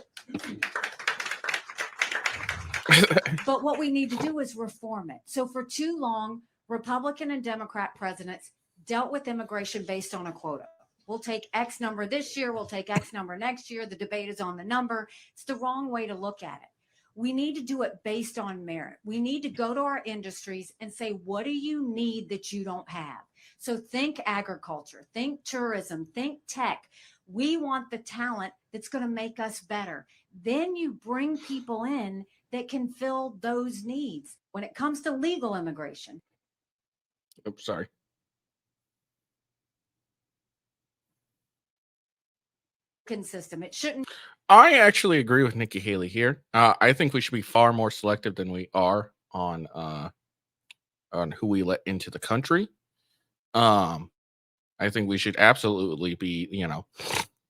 but what we need to do is reform it. So for too long, Republican and Democrat presidents dealt with immigration based on a quota. We'll take X number this year. We'll take X number next year. The debate is on the number. It's the wrong way to look at it. We need to do it based on merit. We need to go to our industries and say, what do you need that you don't have? So think agriculture, think tourism, think tech. We want the talent that's going to make us better. Then you bring people in that can fill those needs. When it comes to legal immigration. Oops, sorry. System. It shouldn't. I actually agree with Nikki Haley here. I think we should be far more selective than we are on who we let into the country. I think we should absolutely be, all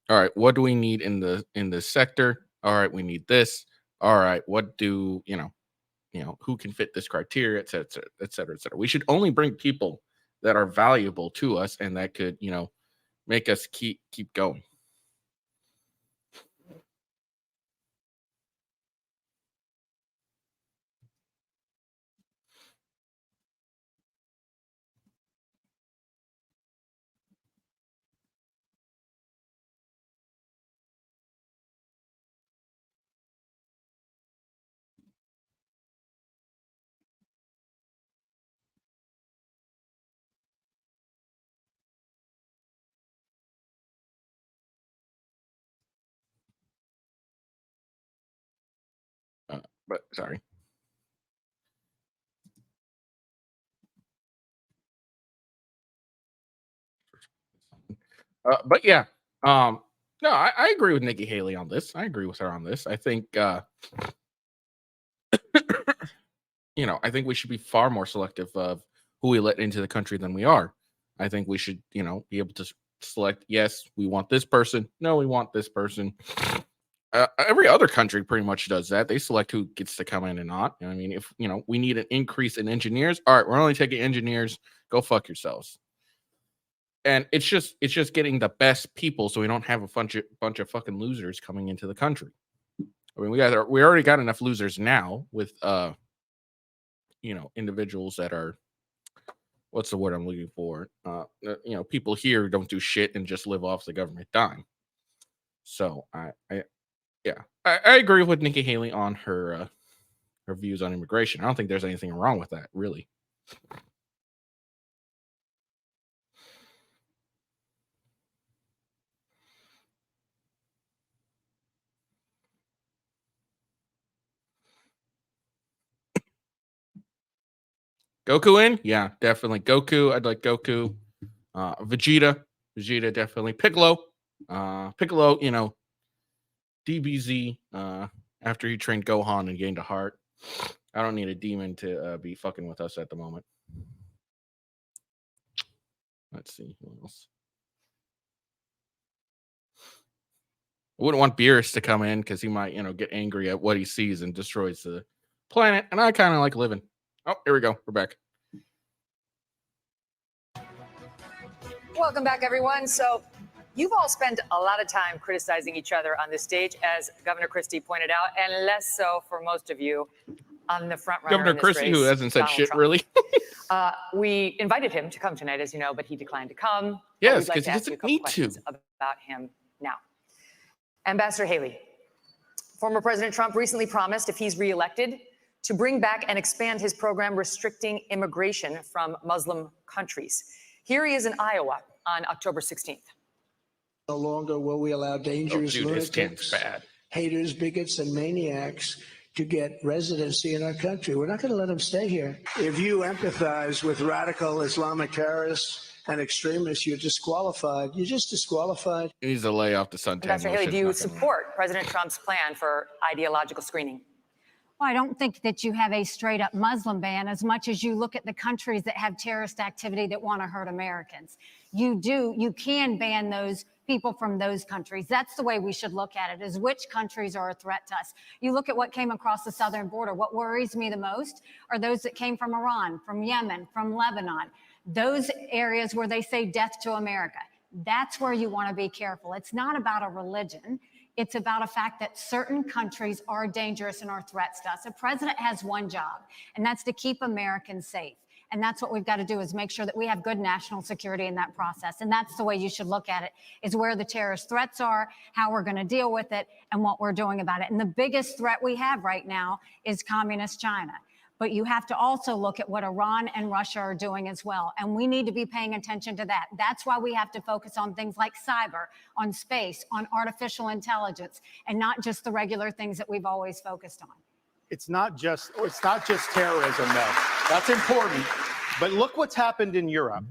right, what do we need in the sector? All right, we need this. All right, what do who can fit this criteria, et cetera, et cetera, et cetera. We should only bring people that are valuable to us and that could, make us keep going. But sorry. But yeah, no, I agree with Nikki Haley on this. I agree with her on this. I think, I think we should be far more selective of who we let into the country than we are. I think we should, be able to select, yes, we want this person. No, we want this person. Every other country pretty much does that. They select who gets to come in and not. I mean, if, we need an increase in engineers. All right, we're only taking engineers. Go fuck yourselves. And it's just getting the best people so we don't have a bunch of fucking losers coming into the country. I mean, we already got enough losers now with individuals that are, what's the word I'm looking for? People here don't do shit and just live off the government dime. So I agree with Nikki Haley on her views on immigration. I don't think there's anything wrong with that, really. Goku in? Yeah, definitely. Goku. I'd like Goku. Vegeta. Vegeta, definitely. Piccolo. Piccolo, DBZ. After he trained Gohan and gained a heart. I don't need a demon to be fucking with us at the moment. Let's see who else. I wouldn't want Beerus to come in because he might, get angry at what he sees and destroys the planet. And I kind of like living. Oh, here we go. We're back. Welcome back, everyone. So you've all spent a lot of time criticizing each other on this stage, as Governor Christie pointed out, and less so for most of you on the front runner. Governor Christie, who hasn't said shit, really. We invited him to come tonight, as you know, but he declined to come. Yes, because he doesn't need to. About him now. Ambassador Haley, former President Trump recently promised, if he's reelected, to bring back and expand his program restricting immigration from Muslim countries. Here he is in Iowa on October 16th. No longer will we allow dangerous lunatics, haters, bigots, and maniacs to get residency in our country. We're not going to let them stay here. If you empathize with radical Islamic terrorists and extremists, you're disqualified. You're just disqualified. He needs to lay off the suntan. Ambassador Haley, do you support President Trump's plan for ideological screening? Well, I don't think that you have a straight up Muslim ban as much as you look at the countries that have terrorist activity that want to hurt Americans. You can ban those people from those countries. That's the way we should look at it, is which countries are a threat to us. You look at what came across the southern border. What worries me the most are those that came from Iran, from Yemen, from Lebanon, those areas where they say death to America. That's where you want to be careful. It's not about a religion. It's about a fact that certain countries are dangerous and are threats to us. A president has one job, and that's to keep Americans safe. And that's what we've got to do, is make sure that we have good national security in that process. And that's the way you should look at it, is where the terrorist threats are, how we're going to deal with it, and what we're doing about it. And the biggest threat we have right now is communist China. But you have to also look at what Iran and Russia are doing as well. And we need to be paying attention to that. That's why we have to focus on things like cyber, on space, on artificial intelligence, and not just the regular things that we've always focused on. It's not just terrorism, though. That's important. But look what's happened in Europe.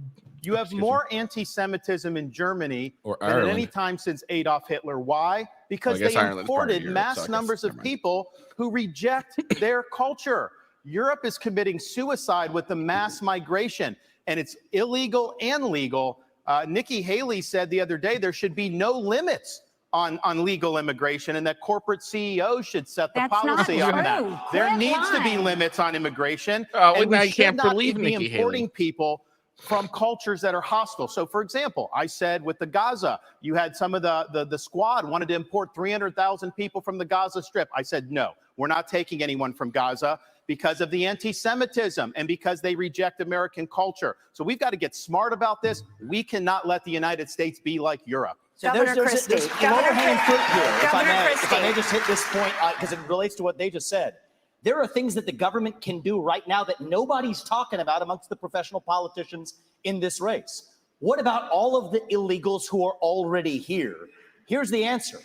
You have more anti-Semitism in Germany than at any time since Adolf Hitler. Why? Because they imported mass numbers of people who reject their culture. Europe is committing suicide with the mass migration, and it's illegal and legal. Nikki Haley said the other day there should be no limits on legal immigration, and that corporate CEOs should set the policy on that. There needs to be limits on immigration, and we should not be importing people from cultures that are hostile. So, for example, I said with the Gaza, you had some of the squad wanted to import 300,000 people from the Gaza Strip. I said, no, we're not taking anyone from Gaza because of the anti-Semitism and because they reject American culture. So we've got to get smart about this. We cannot let the United States be like Europe. So there's an overhanging fruit here, if I may just hit this point, because it relates to what they just said. There are things that the government can do right now that nobody's talking about amongst the professional politicians in this race. What about all of the illegals who are already here? Here's the answer.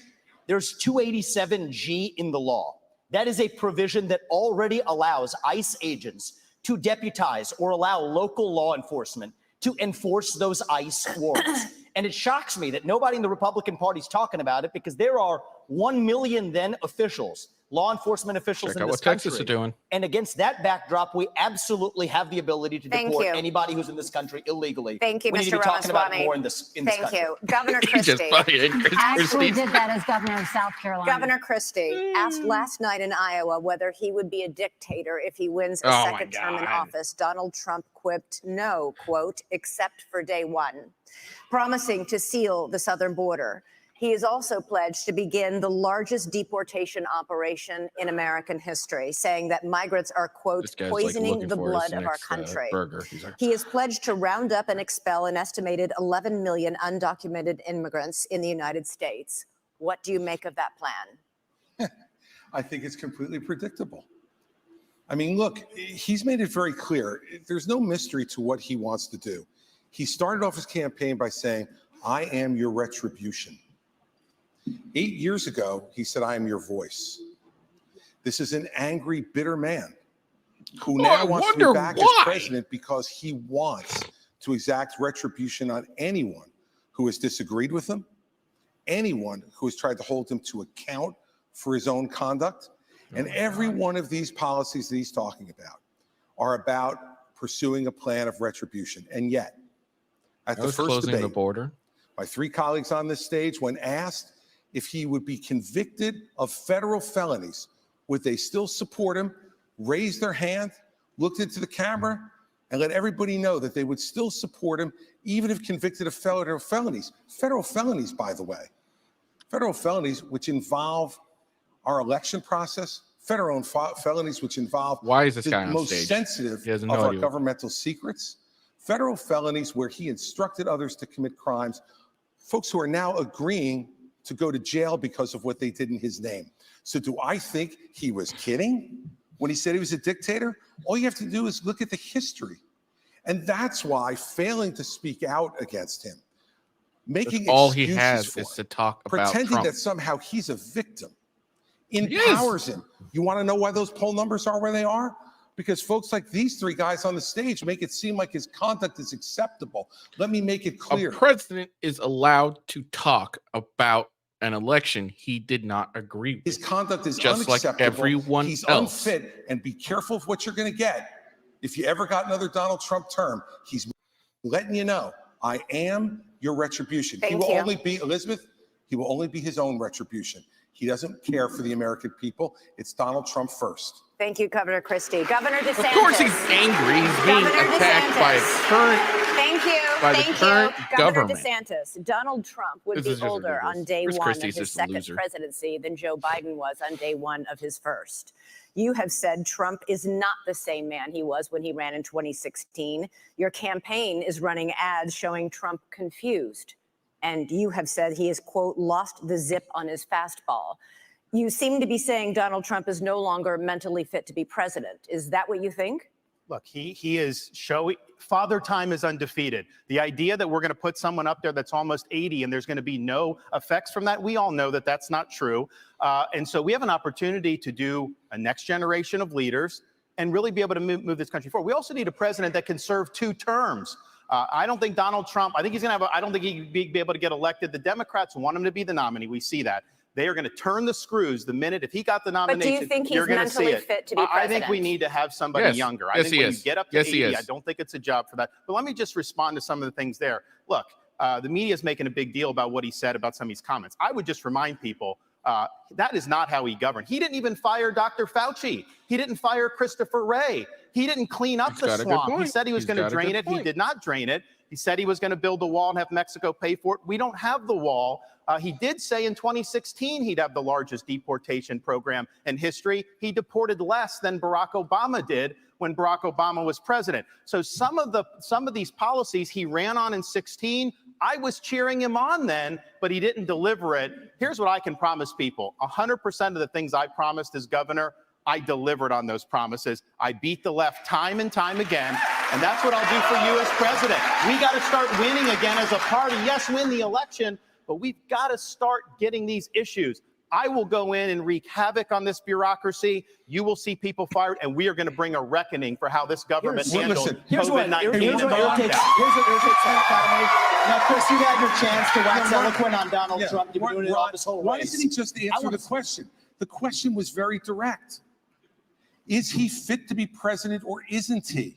There's 287G in the law. That is a provision that already allows ICE agents to deputize or allow local law enforcement to enforce those ICE warrants. And it shocks me that nobody in the Republican Party is talking about it, because there are 1 million then officials, law enforcement officials in this country. Texas is doing. And against that backdrop, we absolutely have the ability to deport anybody who's in this country illegally. Thank you, we need to be talking about it more in this country. Thank you. Governor Christie. Actually did that as governor of South Carolina. Governor Christie asked last night in Iowa whether he would be a dictator if he wins a second term in office. Donald Trump quipped, no, quote, except for day one, promising to seal the southern border. He has also pledged to begin the largest deportation operation in American history, saying that migrants are, quote, poisoning the blood of our country. He has pledged to round up and expel an estimated 11 million undocumented immigrants in the United States. What do you make of that plan? I think it's completely predictable. I mean, look, he's made it very clear. There's no mystery to what he wants to do. He started off his campaign by saying, I am your retribution. 8 years ago, he said, I am your voice. This is an angry, bitter man who now wants to be back as president because he wants to exact retribution on anyone who has disagreed with him, anyone who has tried to hold him to account for his own conduct. And every one of these policies that he's talking about are about pursuing a plan of retribution. And yet, at the first debate, the border. My three colleagues on this stage, when asked if he would be convicted of federal felonies, would they still support him, raise their hand, looked into the camera, and let everybody know that they would still support him, even if convicted of federal felonies. Federal felonies, by the way. Federal felonies which involve our election process, federal felonies which involve the most sensitive of our governmental secrets, federal felonies where he instructed others to commit crimes, folks who are now agreeing to go to jail because of what they did in his name. So do I think he was kidding when he said he was a dictator? All you have to do is look at the history. And that's why failing to speak out against him, making all he has is to talk about pretending Trump. That somehow he's a victim, empowers him. You want to know why those poll numbers are where they are? Because folks like these three guys on the stage make it seem like his conduct is acceptable. Let me make it clear. A president is allowed to talk about an election he did not agree with. His conduct is just unacceptable. Like everyone He's else. Unfit, and be careful of what you're going to get. If you ever got another Donald Trump term, he's letting you know, I am your retribution. He will only be, Elizabeth, he will only be his own retribution. He doesn't care for the American people. It's Donald Trump first. Thank you, Governor Christie. Governor DeSantis. Of course he's angry. He's being attacked by the current Governor government. DeSantis. Donald Trump would be older on day one of his second presidency than Joe Biden was on day one of his first. You have said Trump is not the same man he was when he ran in 2016. Your campaign is running ads showing Trump confused. And you have said he has, quote, lost the zip on his fastball. You seem to be saying Donald Trump is no longer mentally fit to be president. Is that what you think? Look, he is showing father time is undefeated. The idea that we're going to put someone up there that's almost 80 and there's going to be no effects from that, we all know that that's not true. And so we have an opportunity to do a next generation of leaders and really be able to move this country forward. We also need a president that can serve 2 terms. I don't think Donald Trump, I think he's going to have, I don't think he'd be able to get elected. The Democrats want him to be the nominee. We see that. They are going to turn the screws the minute if he got the nomination. But do you think he's mentally fit to be president? I think we need to have somebody younger. I think when you get up to 80, I don't think it's a job for that. But let me just respond to some of the things there. Look, the media is making a big deal about what he said about some of these comments. I would just remind people that is not how he governed. He didn't even fire Dr. Fauci. He didn't fire Christopher Wray. He didn't clean up the swamp. He said he was going to drain it. He did not drain it. He said he was going to build a wall and have Mexico pay for it. We don't have the wall. He did say in 2016 he'd have the largest deportation program in history. He deported less than Barack Obama did when Barack Obama was president. So some of these policies he ran on in 16, I was cheering him on then, but he didn't deliver it. Here's what I can promise people. 100% of the things I promised as governor, I delivered on those promises. I beat the left time and time again, and that's what I'll do for you as president. We got to start winning again as a party. Yes, win the election, but we've got to start getting these issues. I will go in and wreak havoc on this bureaucracy. You will see people fired, and we are going to bring a reckoning for how this government handled COVID-19. Here's what irritates Academy. Now, Chris, you had your chance to wax eloquent on Donald Trump. You've been doing it all this whole race. Why doesn't he just answer the question? The question was very direct. Is he fit to be president or isn't he?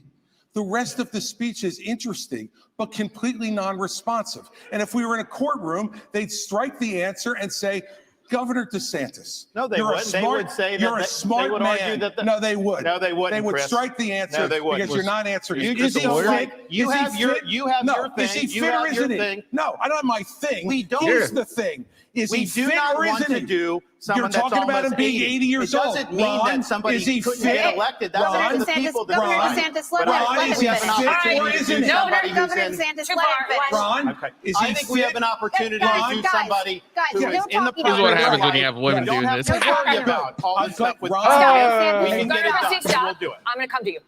The rest of the speech is interesting, but completely non-responsive. And if we were in a courtroom, they'd strike the answer and say, Governor DeSantis. No, they would. They would say that you're a smart man. No, they would. No, they wouldn't. They would Chris. Strike the answer because you're not answering. Is he fit? You have your thing. Is he fit or isn't he? No, I don't have my thing. We don't. Here's the thing. Is he fit or isn't he? Do you're talking about him being 80 years old. It doesn't mean that somebody couldn't get elected. That's Governor the people that Governor DeSantis, let him finish. Governor DeSantis, let him finish. Ron, I think we have an opportunity to do somebody who is in the This is what happens when you have women do this. Don't worry about all this stuff with Stop. we can get it done. We'll do it. I'm going to come to you.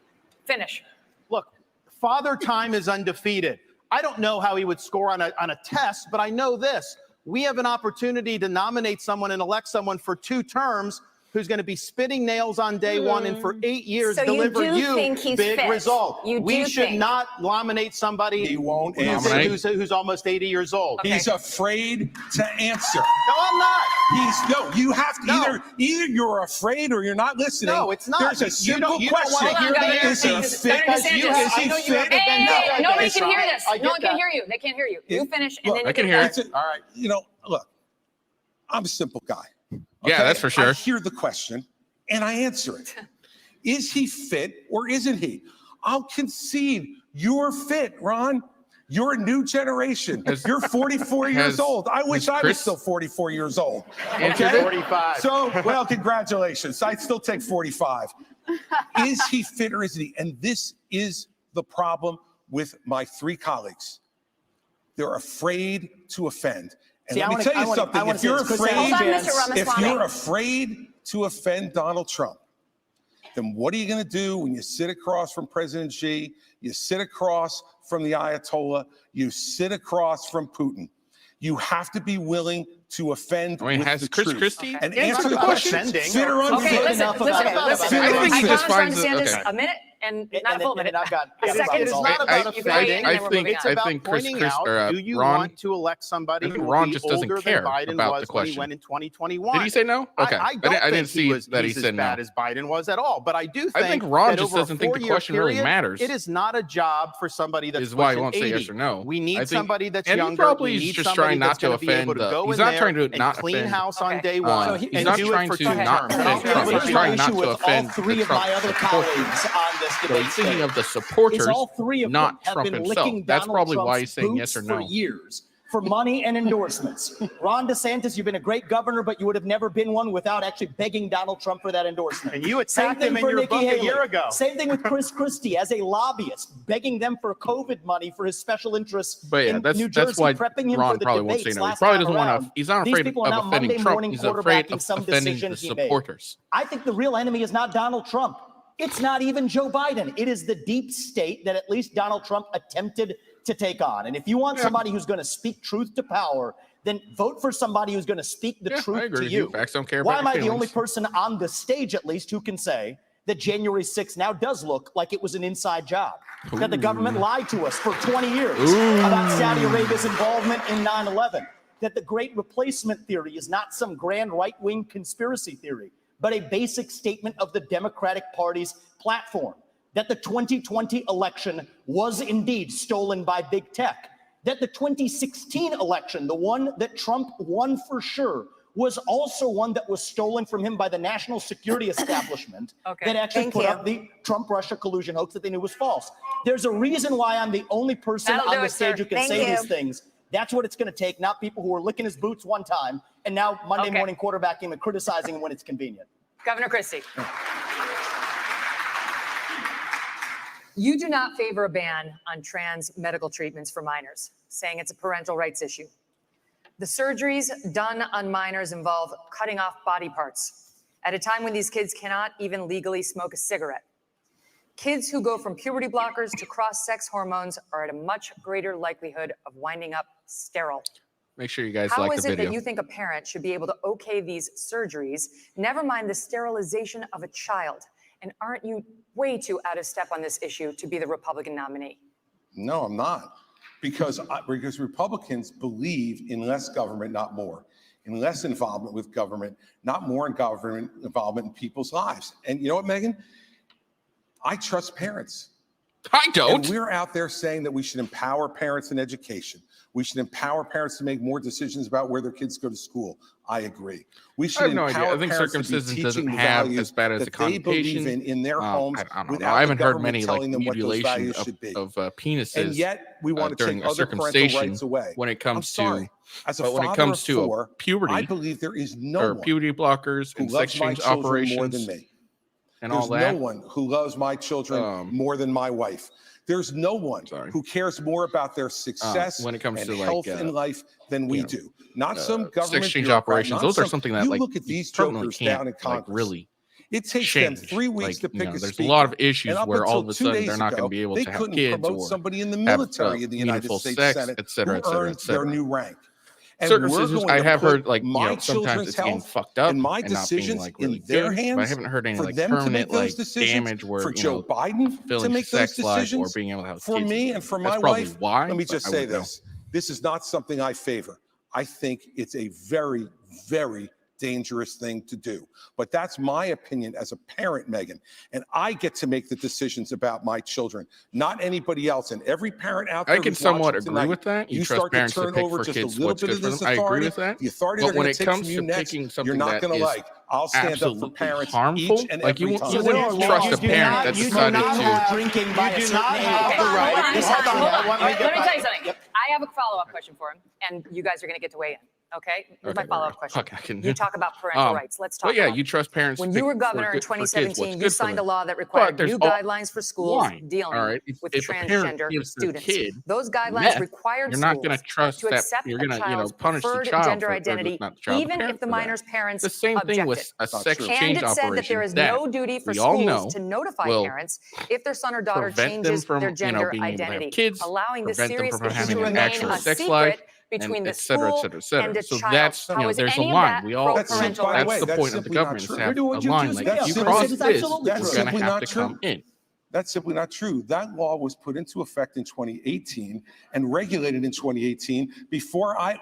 Finish. Look, father time is undefeated. I don't know how he would score on a test, but I know this. We have an opportunity to nominate someone and elect someone for 2 terms who's going to be spitting nails on day 1 and for 8 years so deliver you big fit. Result. We should not nominate somebody who's almost 80 years old. Okay. He's afraid to answer. No, I'm not. You have to either you're afraid or you're not listening. No, it's not. There's a simple question. Want to hear the answer. Is he fit? Nobody can hear this. No one can hear you. They can't hear you. You finish and then you can hear it. All right. Look, I'm a simple guy. Okay? Yeah, that's for sure. I hear the question and I answer it. Is he fit or isn't he? I'll concede you're fit, Ron. You're a new generation. You're 44 years old. I wish I was still 44 years old. Okay? 45. So, well, congratulations. I'd still take 45. Is he fit or isn't he? And this is the problem with my 3 colleagues. They're afraid to offend. And let me tell you something. If you're afraid to offend Donald Trump, then what are you going to do when you sit across from President Xi, you sit across from the Ayatollah, you sit across from Putin? You have to be willing to offend has with Chris the truth. Christie And answer the question. Fit or unfit? Okay, listen. I think he just finds it. A minute and not a full minute. I've got a second. It's not about offending. It's about pointing out, do you want to elect somebody who will be older than Biden was when he went in 2021? Did he say no? Okay. I didn't see that he said no. As bad as Biden was at all, but I do think I think Ron just doesn't think the question really matters. It is not a job for somebody that's is why he won't say yes or no. We need somebody that's younger. And probably he's just trying not to offend. He's not trying to not clean house on day 1. He's not trying to not offend Trump. He's trying not to offend all 3 of my other colleagues on this debate. He's thinking of the supporters, all 3 of not them Trump have been himself. licking That's Donald probably Trump's why he's saying yes or no. for years. for money and endorsements. Ron DeSantis, you've been a great governor, but you would have never been one without actually begging Donald Trump for that endorsement. And you attacked him in your book a year ago. Same thing with Chris Christie as a lobbyist, begging them for COVID money for his special interests in New Jersey, that's why prepping him Ron for the probably won't debates say no. He last probably time doesn't want around. to. He's not These afraid people of are now offending Monday Trump. morning He's afraid quarterbacking of some offending decision the he made. supporters. I think the real enemy is not Donald Trump. It's not even Joe Biden. It is the deep state that at least Donald Trump attempted to take on. And if you want somebody who's going to speak truth to power, then vote for somebody who's going to speak the truth to you. Facts don't care Why about am I your the only feelings. person on the stage, at least, who can say that January 6th now does look like it was an inside job? That the government lied to us for 20 years about Saudi Arabia's involvement in 9/11. That the Great Replacement theory is not some grand right-wing conspiracy theory, but a basic statement of the Democratic Party's platform. That the 2020 election was indeed stolen by big tech. That the 2016 election, the one that Trump won for sure, was also one that was stolen from him by the national security establishment that actually put up the Trump-Russia collusion hoax that they knew was false. There's a reason why I'm the only person on the stage who can say these things. That's what it's going to take, not people who are licking his boots one time and now Monday morning quarterbacking and criticizing him when it's convenient. Governor Christie. You do not favor a ban on trans medical treatments for minors, saying it's a parental rights issue. The surgeries done on minors involve cutting off body parts at a time when these kids cannot even legally smoke a cigarette. Kids who go from puberty blockers to cross-sex hormones are at a much greater likelihood of winding up sterile. Make sure you guys How like is the it video. that you think a parent should be able to okay these surgeries, never mind the sterilization of a child? And aren't you way too out of step on this issue to be the Republican nominee? No, I'm not. Because Republicans believe in less government, not more. In less involvement with government, not more in government involvement in people's lives. And you know what, Megan? I trust parents. I don't. And we're out there saying that we should empower parents in education. We should empower parents to make more decisions about where their kids go to school. I agree. We should I have no idea. empower I think parents to be circumcision doesn't teaching the have values as bad as that a they believe connotation in their homes. I don't know. Without I haven't the heard government many like telling them what those mutilation values should be. of penises. And yet we want to during take a other parental circumcision rights away. when it comes to As a but when it father comes of to four, puberty, I believe there is no or one puberty blockers who and sex loves my change children operations more than me. and There's all that. no one who loves my children more than my wife. There's no one who cares more about their success when it comes and to health like, in life than we do. Not some government sex change bureaucrat, operations. not Those are some- something that you like look at you these permanently jokers can't down in Congress. like really. It takes them change. 3 weeks Like, to pick a there's speaker. a lot of issues And up where all until of a 2 sudden days they're not going to ago, be able they to have couldn't kids promote or somebody in the have, military of the United meaningful States sex, Senate et cetera, who et cetera, earned et cetera. their new rank. And we're Circumcisions, going I to have put heard like my sometimes children's it's getting health fucked up and my and not being decisions like really in their good, hands. but I haven't heard any For like them to make permanent those like decisions, damage where for you Joe know, Biden to fulfilling make those sex life or decisions, being able to have for kids. me and for my That's probably wife. why, Let me but just I say wouldn't know. this: this is not something I favor. I think it's a very, very dangerous thing to do. But that's my opinion as a parent, Megan. And I get to make the decisions about my children, not anybody else. And every parent out there I can who's somewhat watching agree tonight, with that. You trust start to parents to turn pick over for just a kids little what's bit good of for this them. I agree authority, with that. the authority But they're when going it to take comes from you to next, picking you're something not that going to is like. I'll stand up for absolutely parents harmful, each and like you every won't time. you wouldn't trust a parent that decided to drinking by a You do certain not age. have the right. Hold on. Hold on. Let me get back- tell you something. I have a follow-up question for him, and you guys are going to get to weigh in. Okay? Here's my follow-up question. Okay, You talk about parental rights. Let's talk But yeah, about you trust parents. when to you pick were for governor in good- for kids what's 2017, you good for signed a them. law that required there's new all- guidelines for schools Why? dealing All right. with If a parent transgender gives their students. kid Those guidelines meth, required you're not schools going to trust to that accept you're a going to child's punish the preferred child gender for, or identity, not the child, the even parent if the for that. minor's parents The same thing with objected. a sex And change it said that operation there is no duty for we all schools know to notify will parents if their son or daughter prevent them changes from, their gender being able to have identity, kids, allowing this prevent them serious from issue having to an remain actual a sex life, secret between and the et cetera, et school cetera, et cetera. and a So child. that's, How is there's a any of line. that We all, pro-parental by the that's way, the that's point of the simply not government is true. to have We're doing what a you line. accused Like, me if of. you Chris. cross It's this, absolutely we're true. going to Simply have not to true. come in. That's simply not true. That law was put into effect in 2018 and regulated in 2018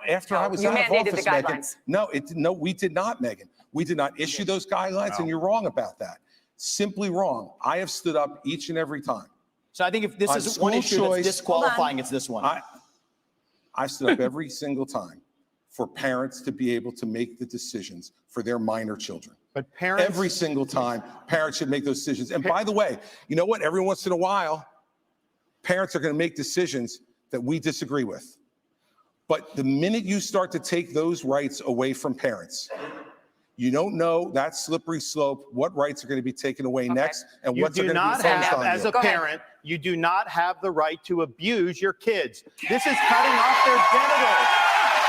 after I was you out of mandated office, the Megan. guidelines. No, we did not, Megan. We did not issue those guidelines, and you're wrong about that. Simply wrong. I have stood up each and every time. So I think if this On is one school issue choice- that's disqualifying, it's this one. I stood up every single time for parents to be able to make the decisions for their minor children. But parents, Every single time, parents should make those decisions. And by the way, you know what? Every once in a while, parents are going to make decisions that we disagree with. But the minute you start to take those rights away from parents, you don't know that slippery slope, what rights are going to be taken away next and what's going to be forced on you. As a parent, you do not have the right to abuse your kids. This is cutting off their genitals.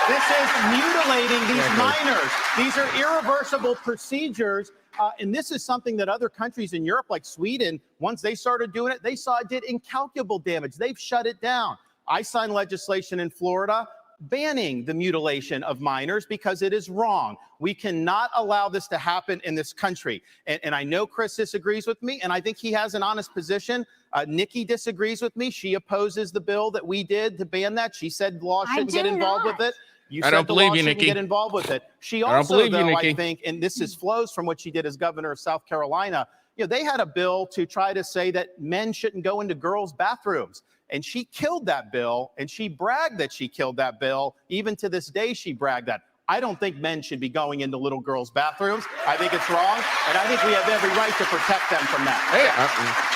This is mutilating these minors. These are irreversible procedures. And this is something that other countries in Europe, like Sweden, once they started doing it, they saw it did incalculable damage. They've shut it down. I signed legislation in Florida banning the mutilation of minors because it is wrong. We cannot allow this to happen in this country. And I know Chris disagrees with me, and I think he has an honest position. Nikki disagrees with me. She opposes the bill that we did to ban that. She said law shouldn't get involved with it. You said the law shouldn't get involved with it. She also, though, I think, and this flows from what she did as governor of South Carolina, they had a bill to try to say that men shouldn't go into girls' bathrooms. And she killed that bill, and she bragged that she killed that bill. Even to this day, she bragged that. I don't think men should be going into little girls' bathrooms. I think it's wrong, and I think we have every right to protect them from that.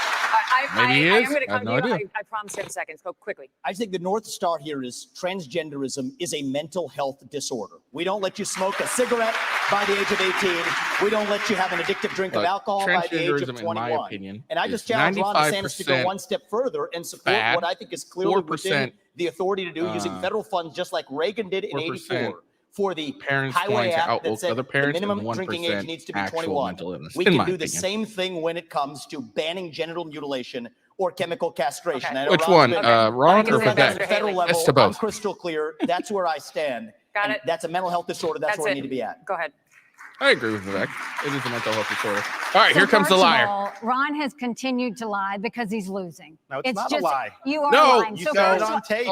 Maybe he is. I have no idea. I promise 10 seconds. Go quickly. I think the North Star here is transgenderism is a mental health disorder. We don't let you smoke a cigarette by the age of 18. We don't let you have an addictive drink of alcohol by the age of 21. In my opinion, and I just challenge Ron DeSantis to go one step further and support what I think is clearly within the authority to do using federal funds, just like Reagan did in '84. For the parents Highway Act that said other parents, the minimum drinking age needs to be 21. We can do the same thing when it comes to banning genital mutilation or chemical castration. Okay. Which one, Ron or Vivek? Federal level, it's to both. I'm crystal clear. That's where I stand. Got it. That's a mental health disorder. That's where I need to be at. Go ahead. I agree with Vivek. It is a mental health disorder. All right, here comes the liar. All, Ron has continued to lie because he's losing. No, it's not a lie. You are lying. You said it on tape.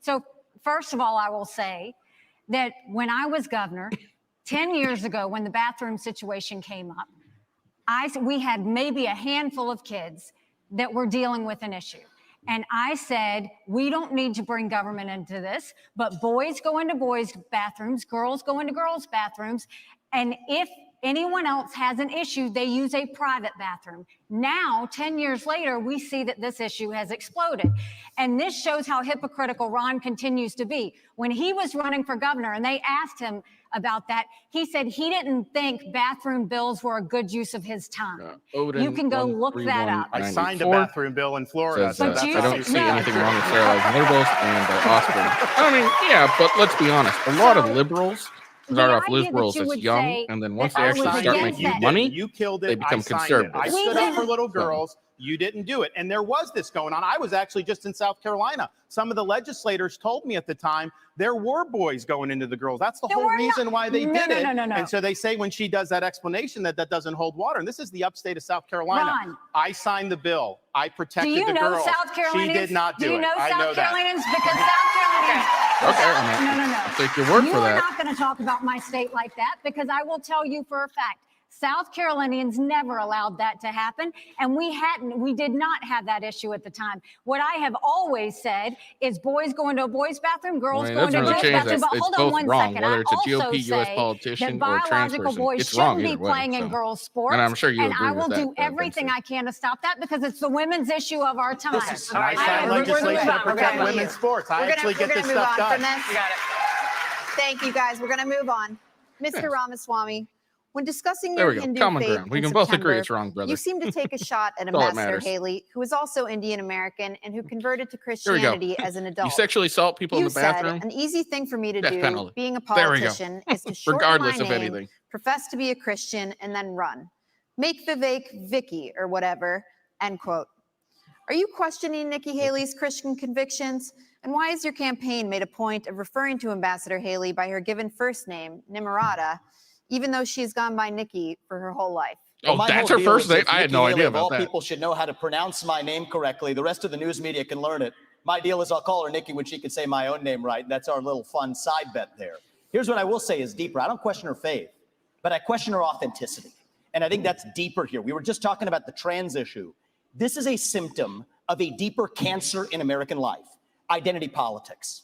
So first of all, I will say that when I was governor 10 years ago, when the bathroom situation came up, we had maybe a handful of kids that were dealing with an issue. And I said, we don't need to bring government into this, but boys go into boys' bathrooms, girls go into girls' bathrooms. And if anyone else has an issue, they use a private bathroom. Now, 10 years later, we see that this issue has exploded. And this shows how hypocritical Ron continues to be. When he was running for governor and they asked him about that, he said he didn't think bathroom bills were a good use of his time. You can go look that up. I signed a bathroom bill in Florida. Says, I don't see anything wrong with sterilizing liberals and offspring. I mean, yeah, but let's be honest. A lot of liberals start off liberals as young, and then once they actually start making money, they become conservative. I stood up for little girls. You didn't do it. And there was this going on. I was actually just in South Carolina. Some of the legislators told me at the time there were boys going into the girls. That's the whole reason why they did it. No. And so they say when she does that explanation that doesn't hold water. And this is the upstate of South Carolina. Ron, I signed the bill. I protected the girls. Do you know South Carolinians? She did not do it. Do you know South Carolinians? Because South Carolinians. Okay, I mean, No. I'll take your word for that. You are not going to talk about my state like that because I will tell you for a fact. South Carolinians never allowed that to happen, and we did not have that issue at the time. What I have always said is boys go into a boys' bathroom, girls go into a girls' bathroom. But hold on one second. Whether it's a I GOP, also U.S. say politician, that or trans biological person, boys it's wrong shouldn't be playing in girls' sports. And I'm sure you agree I will with that, do everything I can to stop that because it's the women's issue of our time. I signed legislation to protect women's sports. I actually get this stuff done. You got it. Thank you, guys. We're going to move on. Mr. Ramaswamy, when discussing your Hindu faith we can both agree it's wrong, brother. You seem to take a shot at Ambassador Haley, who is also Indian American and who converted to Christianity as an adult. You sexually assault people in the bathroom? Said, an easy thing for me to do, being a politician, is to shorten regardless my of name, anything. profess to be a Christian, and then run. Make Vivek Vicky or whatever, end quote. Are you questioning Nikki Haley's Christian convictions? And why has your campaign made a point of referring to Ambassador Haley by her given first name, Nimarata, even though she's gone by Nikki for her whole life? Oh, that's her first name? I had no idea about that. All people should know how to pronounce my name correctly. The rest of the news media can learn it. My deal is I'll call her Nikki when she can say my own name right. That's our little fun side bet there. Here's what I will say is deeper. I don't question her faith, but I question her authenticity. And I think that's deeper here. We were just talking about the trans issue. This is a symptom of a deeper cancer in American life, identity politics.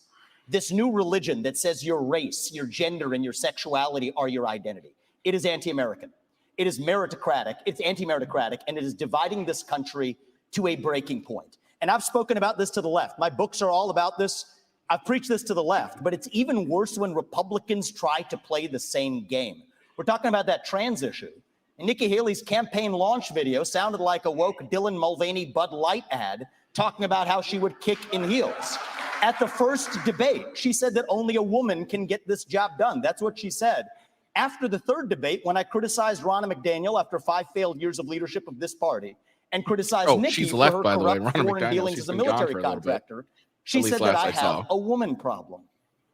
This new religion that says your race, your gender, and your sexuality are your identity. It is anti-American. It is meritocratic. It's anti-meritocratic, and it is dividing this country to a breaking point. And I've spoken about this to the left. My books are all about this. I've preached this to the left, but it's even worse when Republicans try to play the same game. We're talking about that trans issue. And Nikki Haley's campaign launch video sounded like a woke Dylan Mulvaney Bud Light ad talking about how she would kick in heels. At the first debate, she said that only a woman can get this job done. That's what she said. After the third debate, when I criticized Ronna McDaniel after 5 failed years of leadership of this party and criticized Nikki for her corrupt foreign dealings as a military contractor, she said that I have a woman problem.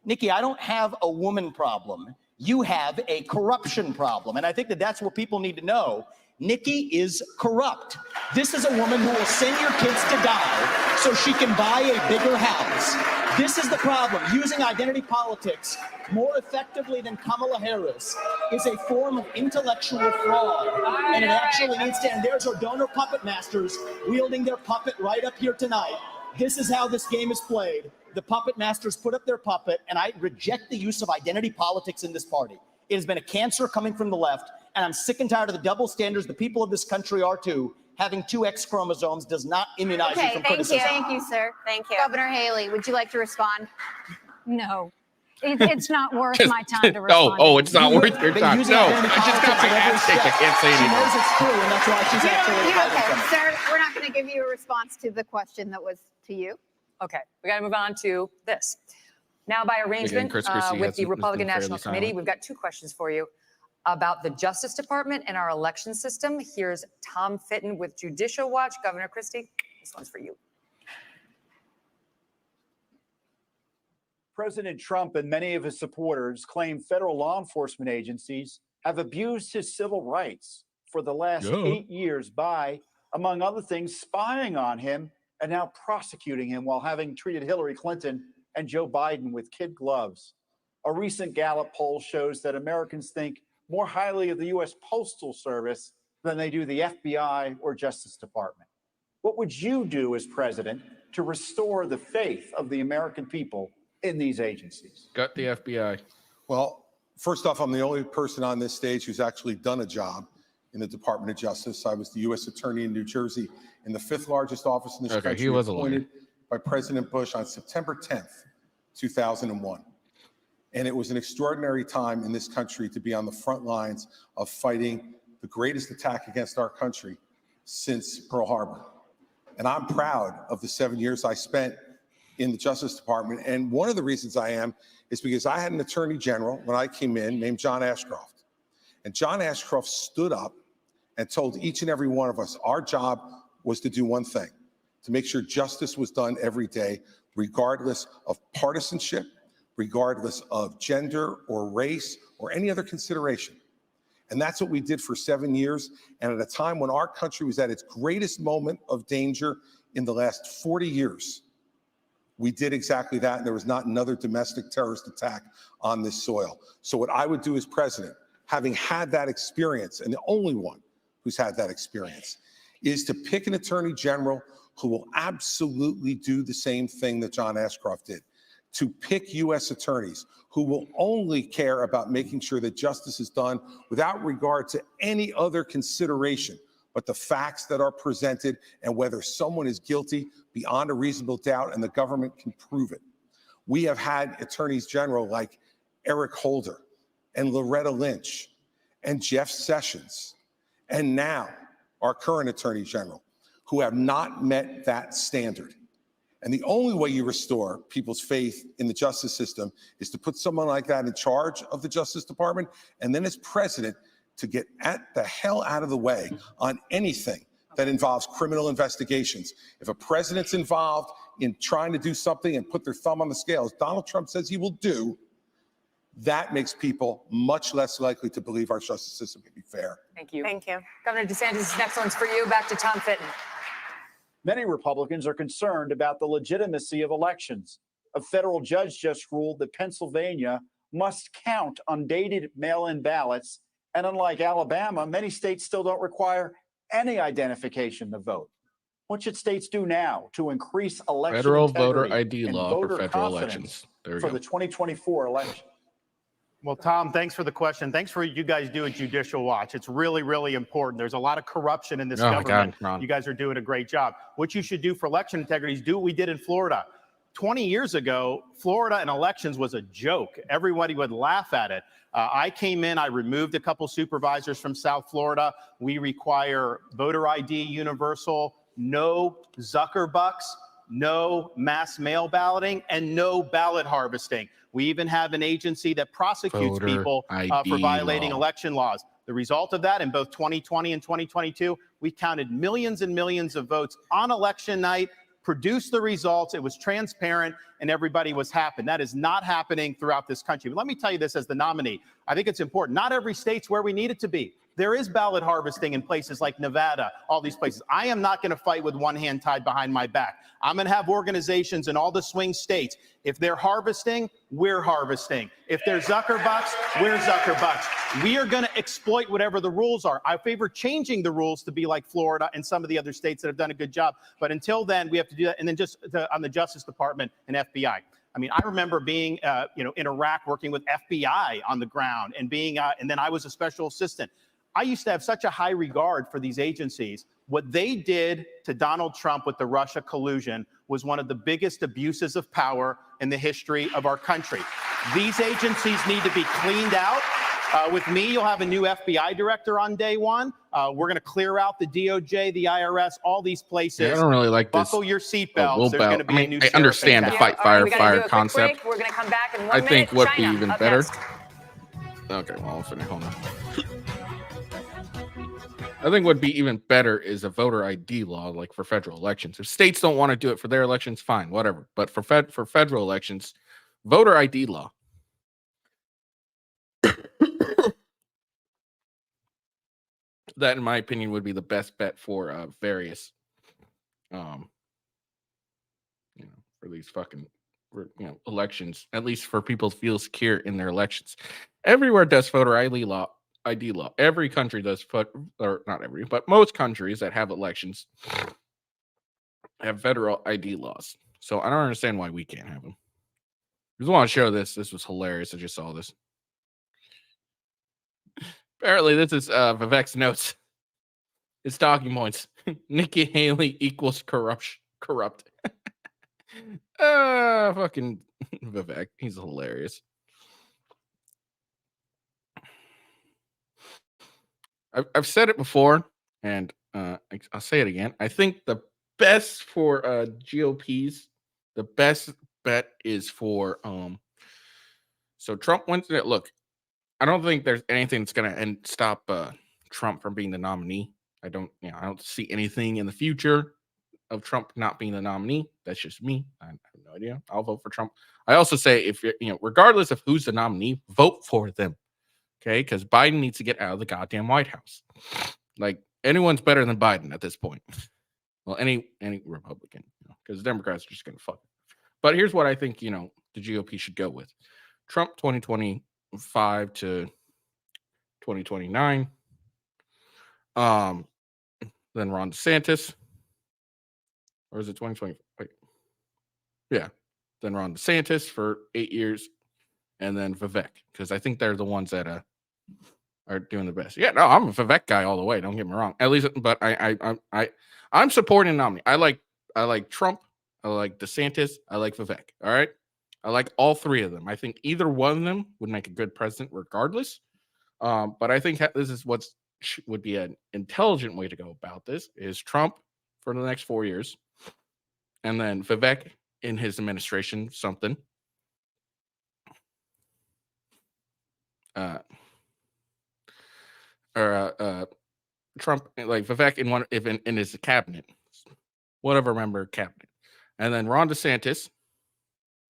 Nikki, I don't have a woman problem. You have a corruption problem. And I think that that's what people need to know. Nikki is corrupt. This is a woman who will send your kids to die so she can buy a bigger house. This is the problem. Using identity politics more effectively than Kamala Harris is a form of intellectual fraud. And it actually needs to end. There's our donor puppet masters wielding their puppet right up here tonight. This is how this game is played. The puppet masters put up their puppet, and I reject the use of identity politics in this party. It has been a cancer coming from the left, and I'm sick and tired of the double standards. The people of this country are too. Having 2 X chromosomes does not immunize you from criticism. Thank you, sir. Thank you. Governor Haley, would you like to respond? No. It's not worth my time to respond. It's not worth your time. No, I just got my ass kicked. I can't say anything. She knows it's true, and that's why she's actually Okay, sir, we're not going to give you a response to the question that was to you. Okay, we got to move on to this. Now, by arrangement with the Republican National Committee, we've got 2 questions for you about the Justice Department and our election system. Here's Tom Fitton with Judicial Watch. Governor Christie, this one's for you. President Trump and many of his supporters claim federal law enforcement agencies have abused his civil rights for the last 8 years by, among other things, spying on him and now prosecuting him while having treated Hillary Clinton and Joe Biden with kid gloves. A recent Gallup poll shows that Americans think more highly of the U.S. Postal Service than they do the FBI or Justice Department. What would you do as president to restore the faith of the American people in these agencies? Got the FBI. Well, first off, I'm the only person on this stage who's actually done a job in the Department of Justice. I was the U.S. Attorney in New Jersey in the 5th largest office in this country. He was appointed by President Bush on September 10th, 2001. And it was an extraordinary time in this country to be on the front lines of fighting the greatest attack against our country since Pearl Harbor. And I'm proud of the 7 years I spent in the Justice Department. And one of the reasons I am is because I had an attorney general when I came in named John Ashcroft. And John Ashcroft stood up and told each and every one of us our job was to do one thing, to make sure justice was done every day, regardless of partisanship, regardless of gender or race or any other consideration. And that's what we did for 7 years. And at a time when our country was at its greatest moment of danger in the last 40 years, we did exactly that. And there was not another domestic terrorist attack on this soil. So what I would do as president, having had that experience, and the only one who's had that experience, is to pick an attorney general who will absolutely do the same thing that John Ashcroft did, to pick U.S. attorneys who will only care about making sure that justice is done without regard to any other consideration but the facts that are presented and whether someone is guilty beyond a reasonable doubt and the government can prove it. We have had attorneys general like Eric Holder and Loretta Lynch and Jeff Sessions, and now our current attorney general, who have not met that standard. And the only way you restore people's faith in the justice system is to put someone like that in charge of the Justice Department, and then as president, to get the hell out of the way on anything that involves criminal investigations. If a president's involved in trying to do something and put their thumb on the scale, as Donald Trump says he will do, that makes people much less likely to believe our justice system can be fair. Thank you. Thank you. Governor DeSantis, next one's for you. Back to Tom Fitton. Many Republicans are concerned about the legitimacy of elections. A federal judge just ruled that Pennsylvania must count undated mail-in ballots. And unlike Alabama, many states still don't require any identification to vote. What should states do now to increase election federal integrity voter ID and law voter for federal confidence elections? There we for go. the 2024 election? Well, Tom, thanks for the question. Thanks for what you guys do at Judicial Watch. It's really, really important. There's a lot of corruption in this government. God, you guys are doing a great job. What you should do for election integrity is do what we did in Florida. 20 years ago, Florida and elections was a joke. Everybody would laugh at it. I came in, I removed a couple supervisors from South Florida. We require voter ID universal, no Zuckerbucks, no mass mail balloting, and no ballot harvesting. We even have an agency that prosecutes people for violating election laws. The result of that, in both 2020 and 2022, we counted millions and millions of votes on election night, produced the results, it was transparent, and everybody was happy. That is not happening throughout this country. But let me tell you this as the nominee. I think it's important. Not every state's where we need it to be. There is ballot harvesting in places like Nevada, all these places. I am not going to fight with one hand tied behind my back. I'm going to have organizations in all the swing states. If they're harvesting, we're harvesting. If they're Zuckerbucks, we're Zuckerbucks. We are going to exploit whatever the rules are. I favor changing the rules to be like Florida and some of the other states that have done a good job. But until then, we have to do that. And then just on the Justice Department and FBI. I mean, I remember being, in Iraq working with FBI on the ground and being, and then I was a special assistant. I used to have such a high regard for these agencies. What they did to Donald Trump with the Russia collusion was one of the biggest abuses of power in the history of our country. These agencies need to be cleaned out. With me, you'll have a new FBI director on day one. We're going to clear out the DOJ, the IRS, all these places. Yeah, I don't really like Buckle this. your seatbelts. There's going to be a new I understand the fight fire concept. We're going to come back in 1 I minute. think what'd be China, even up better. next. Okay, well, I'll finish. Hold on. I think what'd be even better is a voter ID law, like for federal elections. If states don't want to do it for their elections, fine, whatever. But for federal elections, voter ID law. That, in my opinion, would be the best bet for various, for these fucking, elections. At least for people to feel secure in their elections. Everywhere does voter ID law. Every country does, or not every, but most countries that have elections have federal ID laws. So I don't understand why we can't have them. I just want to show this. This was hilarious. I just saw this. Apparently, this is Vivek's notes. His talking points. Nikki Haley equals corrupt. Fucking Vivek. He's hilarious. I've said it before, and I'll say it again. I think the best for GOPs, the best bet is for so Trump went to it. Look, I don't think there's anything that's gonna stop Trump from being the nominee. I don't see anything in the future of Trump not being the nominee. That's just me. I have no idea. I'll vote for Trump. I also say if you're, regardless of who's the nominee, vote for them. Okay, because Biden needs to get out of the goddamn White House. Like, anyone's better than Biden at this point. Well, any Republican, because Democrats are just gonna fuck. But here's what I think, the GOP should go with: Trump 2025 to 2029. Then Ron DeSantis, or is it 2020? Wait, yeah. Then Ron DeSantis for 8 years, and then Vivek, because I think they're the ones that are doing the best. Yeah, no, I'm a Vivek guy all the way. Don't get me wrong. At least, but I'm supporting nominee. I like Trump. I like DeSantis. I like Vivek. All right, I like all three of them. I think either one of them would make a good president, regardless. But I think this is would be an intelligent way to go about this: is Trump for the next 4 years, and then Vivek in his administration, something. Trump, like Vivek in his cabinet, whatever member cabinet, and then Ron DeSantis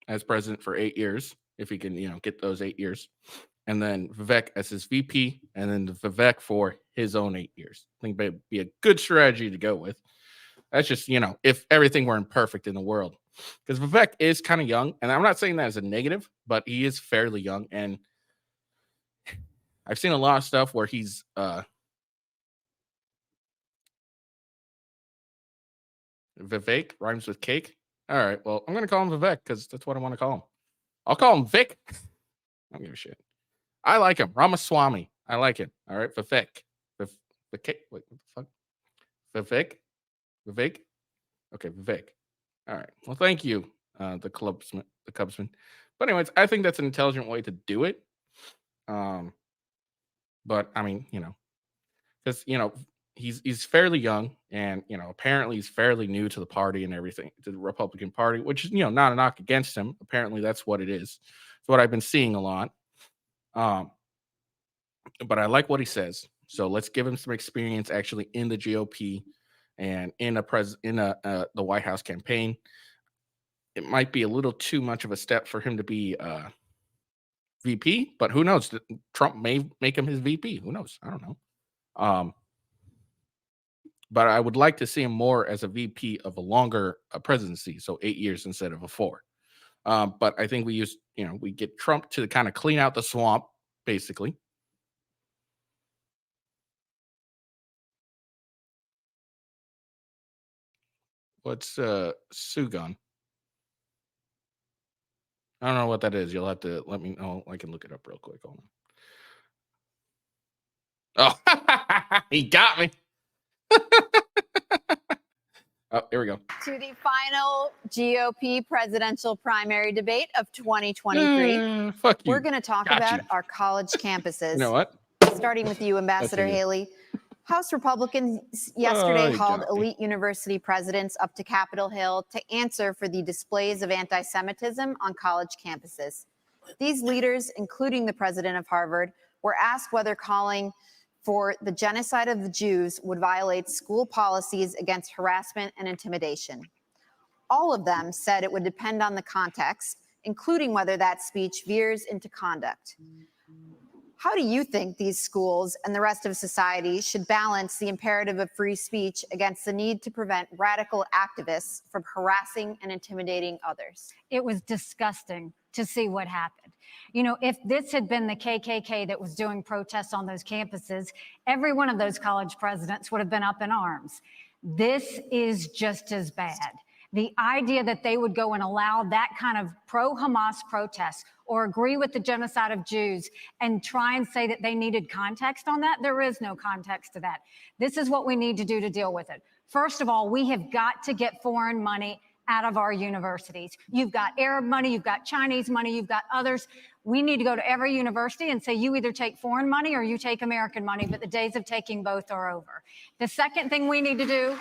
as president for 8 years, if he can, get those 8 years, and then Vivek as his VP, and then Vivek for his own 8 years. I think that'd be a good strategy to go with. That's just, if everything were imperfect in the world, because Vivek is kind of young, and I'm not saying that as a negative, but he is fairly young, and I've seen a lot of stuff where he's Vivek rhymes with cake. All right, well, I'm gonna call him Vivek because that's what I want to call him. I'll call him Vic. I don't give a shit. I like him. Ramaswamy. I like it. All right, Vivek. Vivek. Wait, what the fuck? Vivek. Okay, Vivek. All right. Well, thank you, the Cubsman. But anyways, I think that's an intelligent way to do it. But I mean, because he's fairly young, and apparently he's fairly new to the party and everything, to the Republican Party, which is not a knock against him. Apparently that's what it is. It's what I've been seeing a lot. But I like what he says. So let's give him some experience actually in the GOP and in the White House campaign. It might be a little too much of a step for him to be VP, but who knows? Trump may make him his VP. Who knows? I don't know. But I would like to see him more as a VP of a longer presidency, so 8 years instead of a 4. But I think we get Trump to kind of clean out the swamp, basically. What's Sugon? I don't know what that is. You'll have to let me know. I can look it up real quick. Hold on. Oh, he got me. Oh, here we go. To the final GOP presidential primary debate of 2023. Fuck you. We're going to talk about our college campuses. You know what? Starting with you, Ambassador Haley. House Republicans yesterday hauled elite university presidents up to Capitol Hill to answer for the displays of anti-Semitism on college campuses. These leaders, including the president of Harvard, were asked whether calling for the genocide of the Jews would violate school policies against harassment and intimidation. All of them said it would depend on the context, including whether that speech veers into conduct. How do you think these schools and the rest of society should balance the imperative of free speech against the need to prevent radical activists from harassing and intimidating others? It was disgusting to see what happened. If this had been the KKK that was doing protests on those campuses, every one of those college presidents would have been up in arms. This is just as bad. The idea that they would go and allow that kind of pro-Hamas protest or agree with the genocide of Jews and try and say that they needed context on that, there is no context to that. This is what we need to do to deal with it. First of all, we have got to get foreign money out of our universities. You've got Arab money, you've got Chinese money, you've got others. We need to go to every university and say, you either take foreign money or you take American money, but the days of taking both are over. The second thing we need to do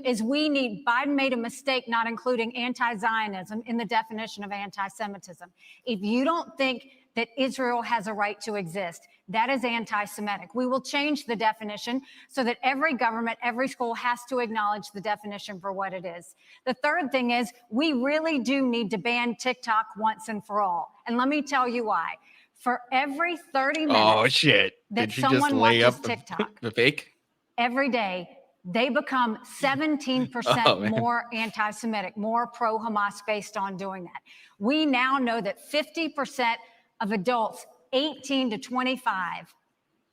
is Biden made a mistake not including anti-Zionism in the definition of anti-Semitism. If you don't think that Israel has a right to exist, that is anti-Semitic. We will change the definition so that every government, every school has to acknowledge the definition for what it is. The third thing is we really do need to ban TikTok once and for all. And let me tell you why. For every 30 minutes that someone watches TikTok, the fake? Every day, they become 17% more anti-Semitic, more pro-Hamas based on doing that. We now know that 50% of adults 18 to 25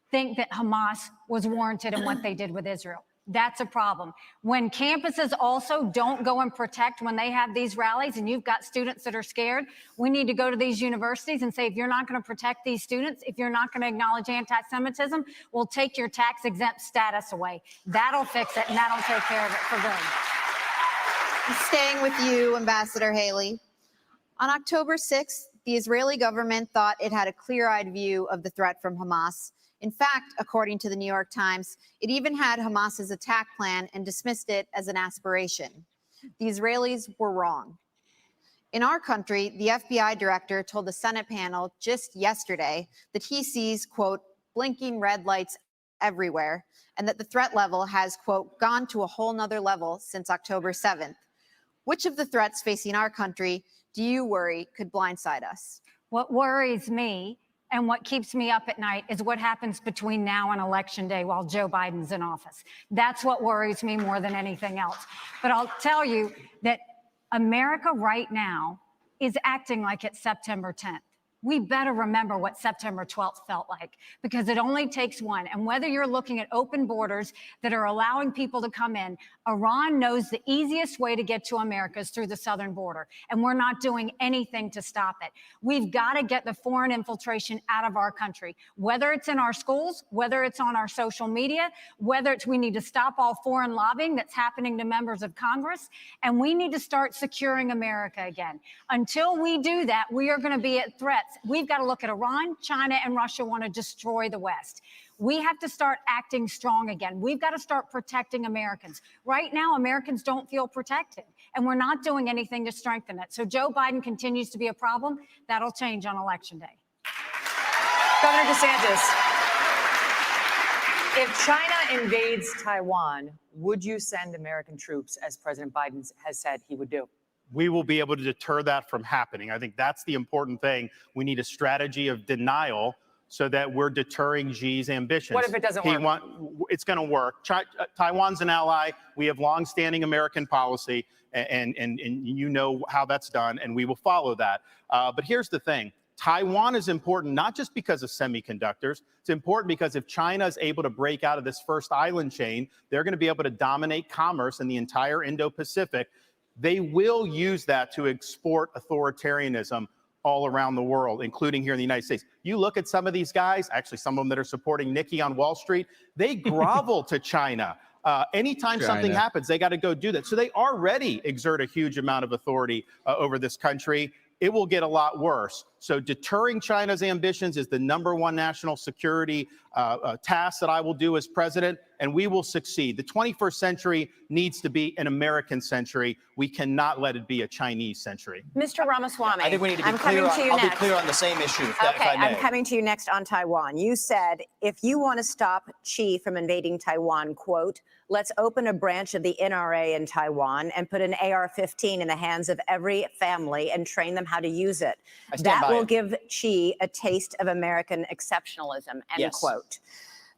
think that Hamas was warranted in what they did with Israel. That's a problem. When campuses also don't go and protect when they have these rallies and you've got students that are scared, we need to go to these universities and say, if you're not going to protect these students, if you're not going to acknowledge anti-Semitism, we'll take your tax-exempt status away. That'll fix it, and that'll take care of it for good. Staying with you, Ambassador Haley. On October 6th, the Israeli government thought it had a clear-eyed view of the threat from Hamas. In fact, according to the New York Times, it even had Hamas's attack plan and dismissed it as an aspiration. The Israelis were wrong. In our country, the FBI director told the Senate panel just yesterday that he sees, quote, blinking red lights everywhere, and that the threat level has, quote, gone to a whole nother level since October 7th. Which of the threats facing our country do you worry could blindside us? What worries me and what keeps me up at night is what happens between now and Election Day while Joe Biden's in office. That's what worries me more than anything else. But I'll tell you that America right now is acting like it's September 10th. we better remember what September 12th felt like, because it only takes one. And whether you're looking at open borders that are allowing people to come in, Iran knows the easiest way to get to America is through the southern border, and we're not doing anything to stop it. We've got to get the foreign infiltration out of our country, whether it's in our schools, whether it's on our social media, whether it's we need to stop all foreign lobbying that's happening to members of Congress, and we need to start securing America again. Until we do that, we are going to be at threats. We've got to look at Iran, China, and Russia want to destroy the West. We have to start acting strong again. We've got to start protecting Americans. Right now, Americans don't feel protected, and we're not doing anything to strengthen it. So Joe Biden continues to be a problem. That'll change on Election Day. Governor DeSantis, if China invades Taiwan, would you send American troops, as President Biden has said he would do? We will be able to deter that from happening. I think that's the important thing. We need a strategy of denial so that we're deterring Xi's ambitions. What if it doesn't work? It's going to work. Taiwan's an ally. We have longstanding American policy, and you know how that's done, and we will follow that. But here's the thing. Taiwan is important not just because of semiconductors. It's important because if China is able to break out of this first island chain, they're going to be able to dominate commerce in the entire Indo-Pacific. They will use that to export authoritarianism all around the world, including here in the United States. You look at some of these guys, actually some of them that are supporting Nikki on Wall Street, they grovel to China. Anytime something happens, they got to go do that. So they already exert a huge amount of authority over this country. It will get a lot worse. So deterring China's ambitions is the #1 national security task that I will do as president, and we will succeed. The 21st century needs to be an American century. We cannot let it be a Chinese century. Mr. Ramaswamy, I think we need to be I'll be clear on the same issue, if I may. I'm coming to you next on Taiwan. You said, if you want to stop Xi from invading Taiwan, quote, let's open a branch of the NRA in Taiwan and put an AR-15 in the hands of every family and train them how to use it. That will give Xi a taste of American exceptionalism, end quote.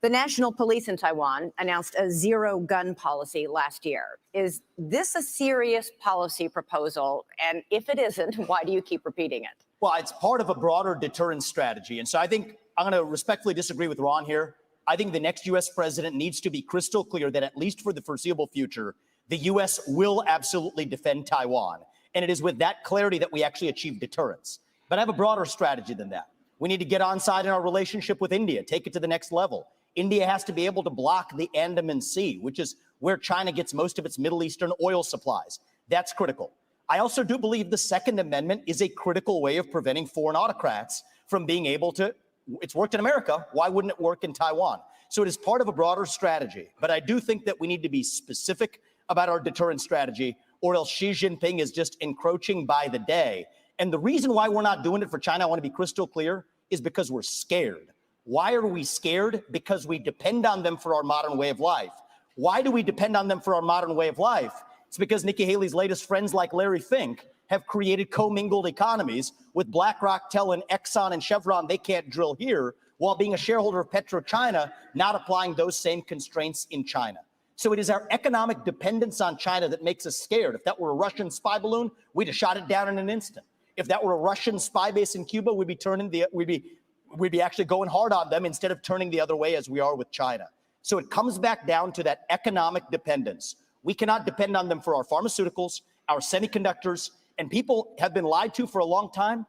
The National Police in Taiwan announced a zero-gun policy last year. Is this a serious policy proposal? And if it isn't, why do you keep repeating it? Well, it's part of a broader deterrence strategy. And so I think I'm going to respectfully disagree with Ron here. I think the next U.S. president needs to be crystal clear that at least for the foreseeable future, the U.S. will absolutely defend Taiwan. And it is with that clarity that we actually achieve deterrence. But I have a broader strategy than that. We need to get on side in our relationship with India, take it to the next level. India has to be able to block the Andaman Sea, which is where China gets most of its Middle Eastern oil supplies. That's critical. I also do believe the Second Amendment is a critical way of preventing foreign autocrats from being able to, it's worked in America, why wouldn't it work in Taiwan? So it is part of a broader strategy. But I do think that we need to be specific about our deterrence strategy, or else Xi Jinping is just encroaching by the day. And the reason why we're not doing it for China, I want to be crystal clear, is because we're scared. Why are we scared? Because we depend on them for our modern way of life. Why do we depend on them for our modern way of life? It's because Nikki Haley's latest friends like Larry Fink have created commingled economies with BlackRock telling Exxon and Chevron they can't drill here, while being a shareholder of PetroChina, not applying those same constraints in China. So it is our economic dependence on China that makes us scared. If that were a Russian spy balloon, we'd have shot it down in an instant. If that were a Russian spy base in Cuba, we'd be actually going hard on them instead of turning the other way as we are with China. So it comes back down to that economic dependence. We cannot depend on them for our pharmaceuticals, our semiconductors, and people have been lied to for a long time.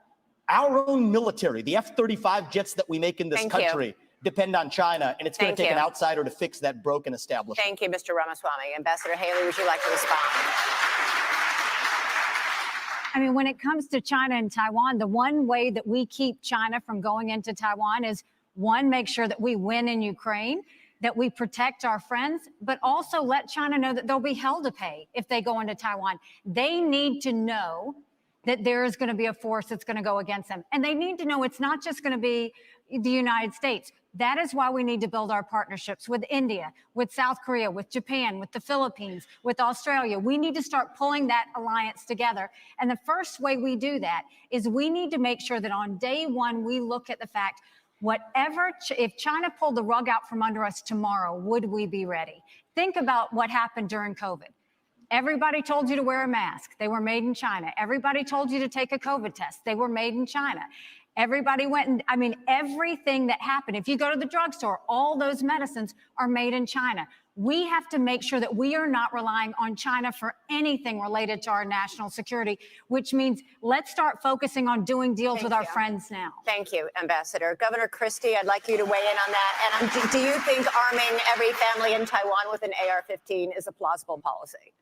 Our own military, the F-35 jets that we make in this country, depend on China, and it's going to take an outsider to fix that broken establishment. Thank you, Mr. Ramaswamy. Ambassador Haley, would you like to respond? I mean, when it comes to China and Taiwan, the one way that we keep China from going into Taiwan is, one, make sure that we win in Ukraine, that we protect our friends, but also let China know that they'll be hell to pay if they go into Taiwan. They need to know that there is going to be a force that's going to go against them. And they need to know it's not just going to be the United States. That is why we need to build our partnerships with India, with South Korea, with Japan, with the Philippines, with Australia. We need to start pulling that alliance together. And the first way we do that is we need to make sure that on day one, we look at the fact, if China pulled the rug out from under us tomorrow, would we be ready? Think about what happened during COVID. Everybody told you to wear a mask. They were made in China. Everybody told you to take a COVID test. They were made in China. Everybody went and, I mean, everything that happened, if you go to the drugstore, all those medicines are made in China. We have to make sure that we are not relying on China for anything related to our national security, which means let's start focusing on doing deals with our friends now. Thank you, Ambassador. Governor Christie, I'd like you to weigh in on that. And do you think arming every family in Taiwan with an AR-15 is a plausible policy?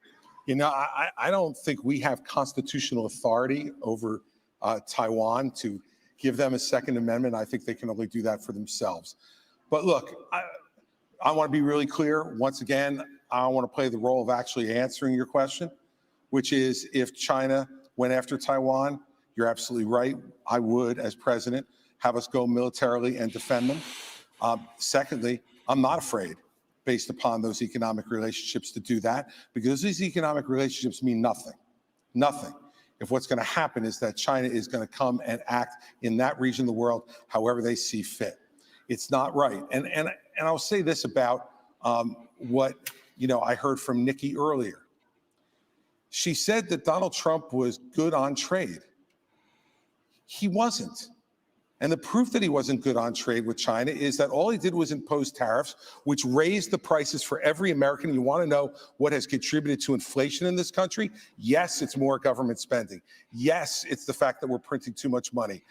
You know, I don't think we have constitutional authority over Taiwan to give them a Second Amendment. I think they can only do that for themselves. But look, I want to be really clear. Once again, I want to play the role of actually answering your question, which is if China went after Taiwan, you're absolutely right. I would, as president, have us go militarily and defend them. Secondly, I'm not afraid, based upon those economic relationships, to do that, because these economic relationships mean nothing, nothing. If what's going to happen is that China is going to come and act in that region of the world however they see fit. It's not right. And I'll say this about what I heard from Nikki earlier. She said that Donald Trump was good on trade. He wasn't. And the proof that he wasn't good on trade with China is that all he did was impose tariffs, which raised the prices for every American. You want to know what has contributed to inflation in this country? Yes, it's more government spending. Yes, it's the fact that we're printing too much money.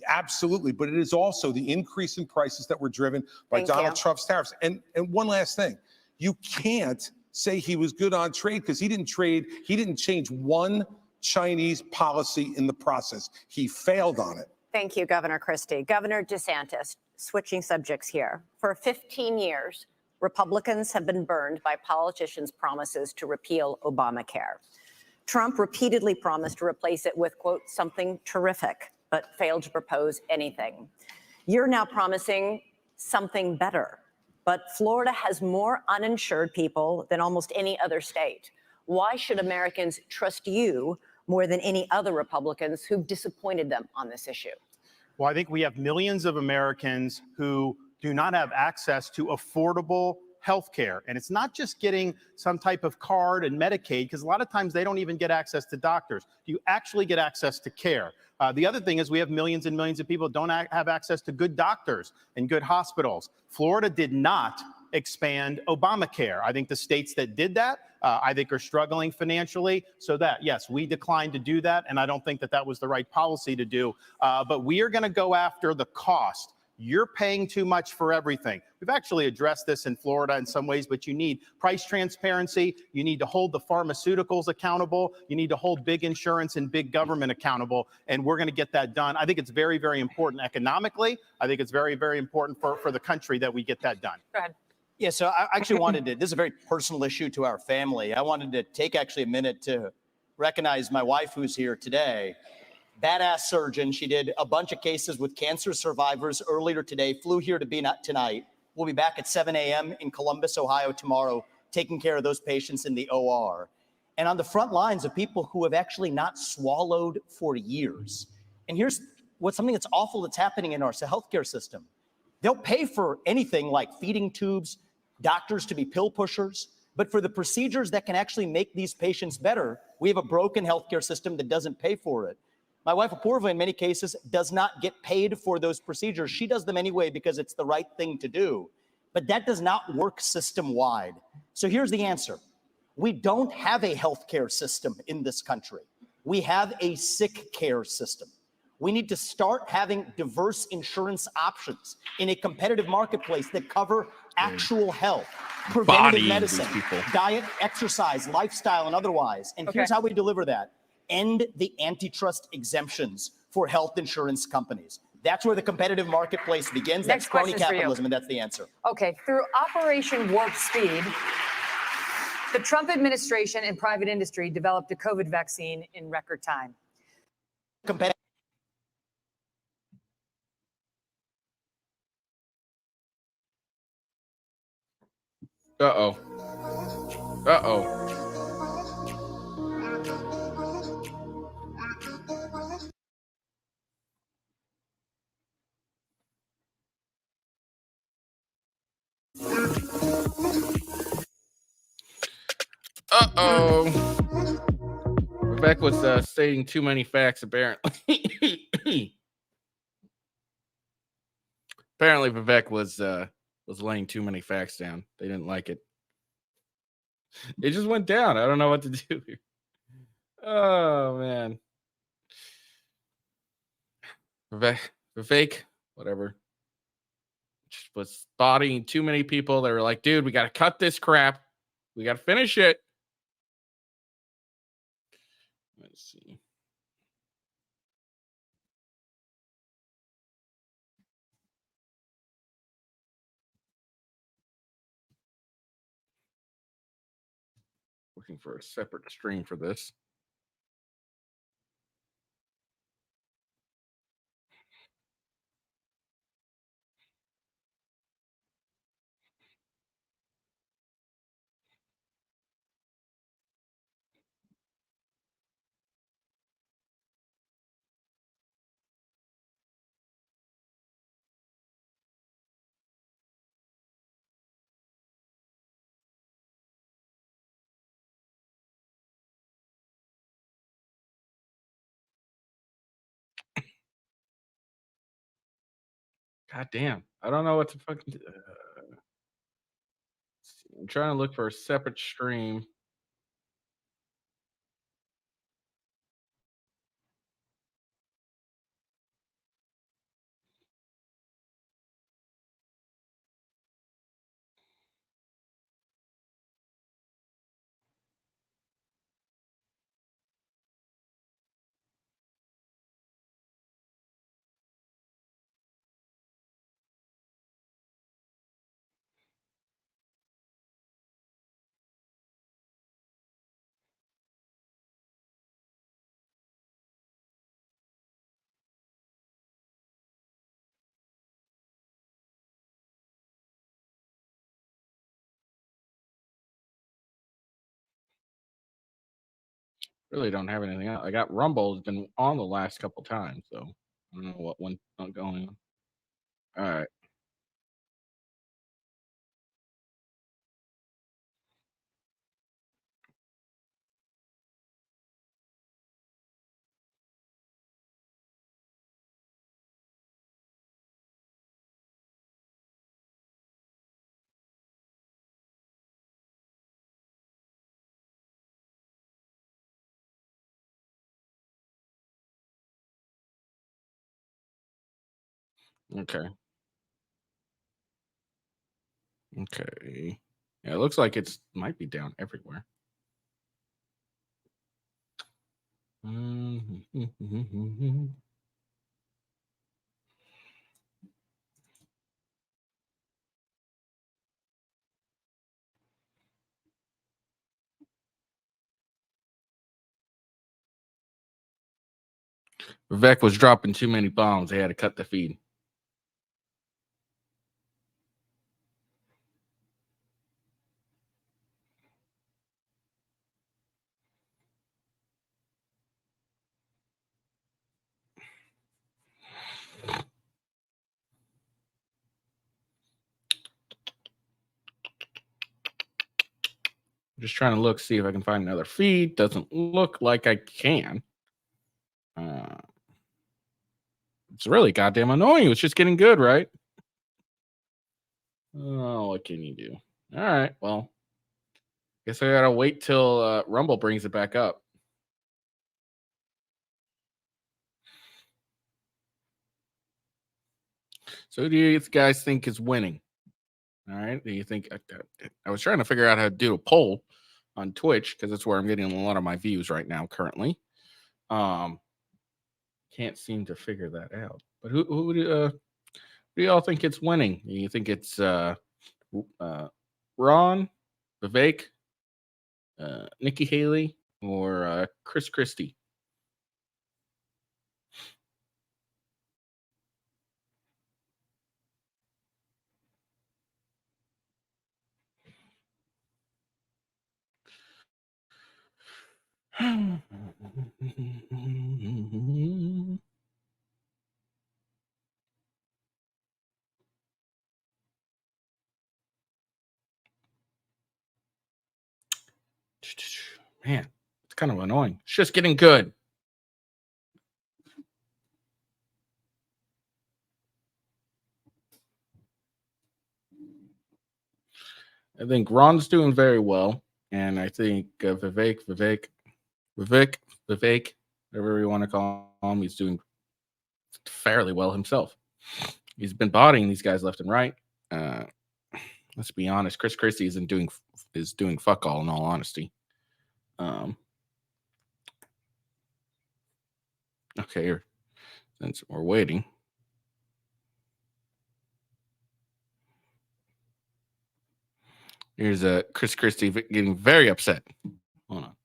Absolutely. But it is also the increase in prices that were driven by Donald Trump's tariffs. And one last thing, you can't say he was good on trade because he didn't change one Chinese policy in the process. He failed on it. Thank you, Governor Christie. Governor DeSantis, switching subjects here. For 15 years, Republicans have been burned by politicians' promises to repeal Obamacare. Trump repeatedly promised to replace it with, quote, something terrific, but failed to propose anything. You're now promising something better, but Florida has more uninsured people than almost any other state. Why should Americans trust you more than any other Republicans who've disappointed them on this issue? Well, I think we have millions of Americans who do not have access to affordable health care. And it's not just getting some type of card and Medicaid, because a lot of times they don't even get access to doctors. You actually get access to care. The other thing is we have millions and millions of people who don't have access to good doctors and good hospitals. Florida did not expand Obamacare. I think the states that did that, I think, are struggling financially. So that, yes, we declined to do that. And I don't think that that was the right policy to do. But we are going to go after the cost. You're paying too much for everything. We've actually addressed this in Florida in some ways, but you need price transparency. You need to hold the pharmaceuticals accountable. You need to hold big insurance and big government accountable. And we're going to get that done. I think it's very, very important economically. I think it's very, very important for the country that we get that done. Go ahead. Yeah, so I actually wanted to, this is a very personal issue to our family. I wanted to take actually a minute to recognize my wife who's here today. Badass surgeon. She did a bunch of cases with cancer survivors earlier today, flew here to be tonight. We'll be back at 7 a.m. in Columbus, Ohio tomorrow, taking care of those patients in the OR. And on the front lines of people who have actually not swallowed for years. And here's what's something that's awful that's happening in our healthcare system. They'll pay for anything like feeding tubes, doctors to be pill pushers, but for the procedures that can actually make these patients better, we have a broken healthcare system that doesn't pay for it. My wife, Apoorva, in many cases, does not get paid for those procedures. She does them anyway because it's the right thing to do. But that does not work system-wide. So here's the answer. We don't have a healthcare system in this country. We have a sick care system. We need to start having diverse insurance options in a competitive marketplace that cover actual health, preventative medicine, diet, exercise, lifestyle, and otherwise. And here's how we deliver that. End the antitrust exemptions for health insurance companies. That's where the competitive marketplace begins. That's crony capitalism, and that's the answer. Okay, through Operation Warp Speed, the Trump administration and private industry developed a COVID vaccine in record time. Uh-oh. Uh-oh. Uh-oh. Rebecca was stating too many facts, apparently. Apparently, Vivek was laying too many facts down. They didn't like it. It just went down. I don't know what to do here. Oh man, Vivek, whatever, just was bodying too many people. They were like, "Dude, we got to cut this crap. We got to finish it." Let's see. Looking for a separate stream for this. God damn. I don't know what to fucking do. I'm trying to look for a separate stream. Really don't have anything else. I got Rumble has been on the last couple times, so I don't know what one's not going on. All right. Okay. Okay. Yeah, it looks like it's might be down everywhere. Vivek was dropping too many bombs. They had to cut the feed. I'm just trying to look, see if I can find another feed. Doesn't look like I can. It's really goddamn annoying. It was just getting good, right? Oh, what can you do? All right, well, guess I gotta wait till Rumble brings it back up. So who do you guys think is winning? All right, do you think I was trying to figure out how to do a poll on Twitch because that's where I'm getting a lot of my views right now currently. Can't seem to figure that out. But who do y'all think it's winning? Do you think it's Ron, Vivek, Nikki Haley, or Chris Christie? Man, it's kind of annoying. It's just getting good. I think Ron's doing very well, and I think Vivek, whatever you want to call him, he's doing fairly well himself. He's been bodying these guys left and right. Let's be honest, Chris Christie is doing fuck all, in all honesty. Okay, since we're waiting. Here's Chris Christie getting very upset. Hold on.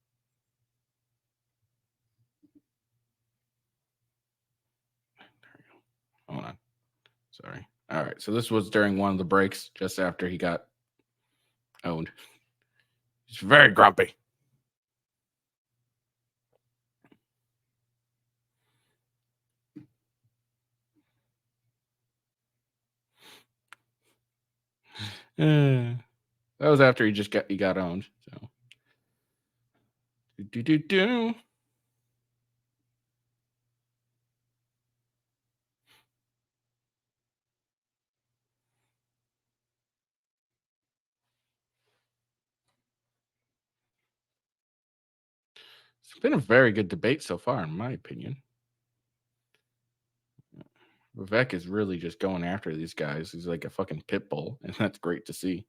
Hold on. Sorry. All right. So this was during one of the breaks, just after he got owned. He's very grumpy. That was after he got owned. So. Do. It's been a very good debate so far, in my opinion. Vivek is really just going after these guys. He's like a fucking pit bull, and that's great to see.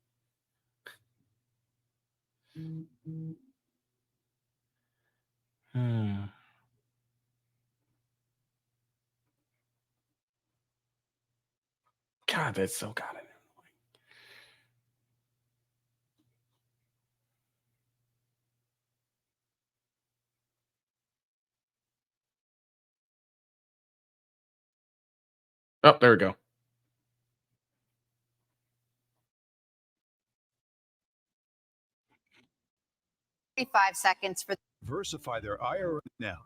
God, that's so goddamn annoying. Oh, there we go. Seconds for diversify their IRA now.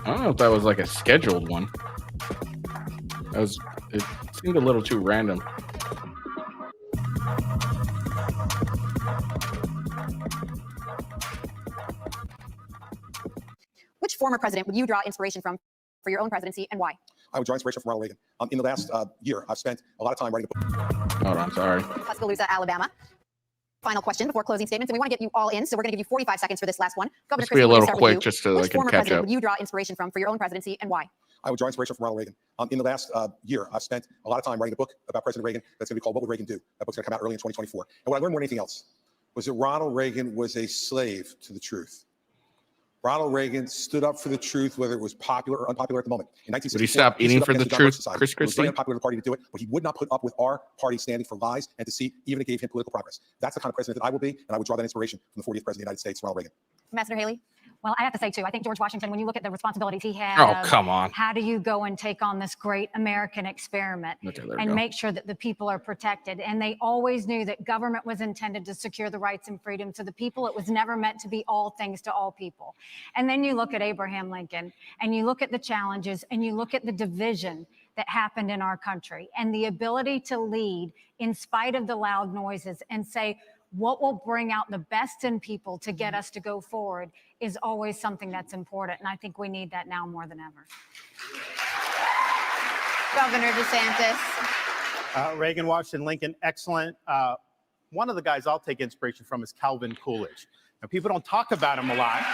I don't know if that was like a scheduled one. It seemed a little too random. which former president would you draw inspiration from for your own presidency and why? I would draw inspiration from Ronald Reagan. In the last year, I've spent a lot of time writing a book. Hold on, sorry. Tuscaloosa, Alabama. Final question before closing statements, and we want to get you all in, so we're going to give you 45 seconds for this last one. Governor Let's be a little quick just so I which can former catch president up. would you draw inspiration from for your own presidency and why? I would draw inspiration from Ronald Reagan. In the last year, I've spent a lot of time writing a book about President Reagan that's going to be called What Would Reagan Do? That book's going to come out early in 2024. And what I learned more than anything else was that Ronald Reagan was a slave to the truth. Ronald Reagan stood up for the truth, whether it was popular or unpopular at the moment. In 1964, would he stop eating for the truth, Chris Christie? It was very unpopular to the party to do it, but he would not put up with our party standing for lies and deceit, even if it gave him political progress. That's the kind of president that I will be, and I would draw that inspiration from the 40th president of the United States, Ronald Reagan. Ambassador Haley? Well, I have to say, too, I think George Washington, when you look at the responsibilities he had, Oh, come on. how do you go and take on this great American experiment and make sure that the people are protected? And they always knew that government was intended to secure the rights and freedoms of the people. It was never meant to be all things to all people. And then you look at Abraham Lincoln, and you look at the challenges, and you look at the division that happened in our country, and the ability to lead in spite of the loud noises and say, what will bring out the best in people to get us to go forward is always something that's important. And I think we need that now more than ever. Governor DeSantis. Reagan, Washington, Lincoln, excellent. One of the guys I'll take inspiration from is Calvin Coolidge. Now, people don't talk about him a lot.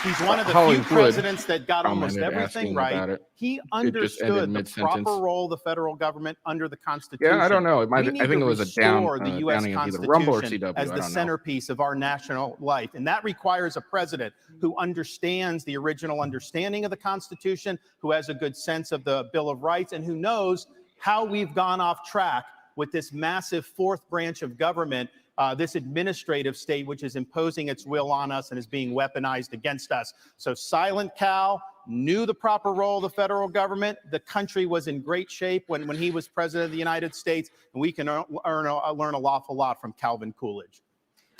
He's one of the few presidents that got almost everything right. He understood the proper role of the federal government under the Constitution. Yeah, I don't know. I think it was a down the U.S. Constitution as the centerpiece of our national life. And that requires a president who understands the original understanding of the Constitution, who has a good sense of the Bill of Rights, and who knows how we've gone off track with this massive fourth branch of government, this administrative state, which is imposing its will on us and is being weaponized against us. So Silent Cal knew the proper role of the federal government. The country was in great shape when he was president of the United States, and we can learn an awful lot from Calvin Coolidge.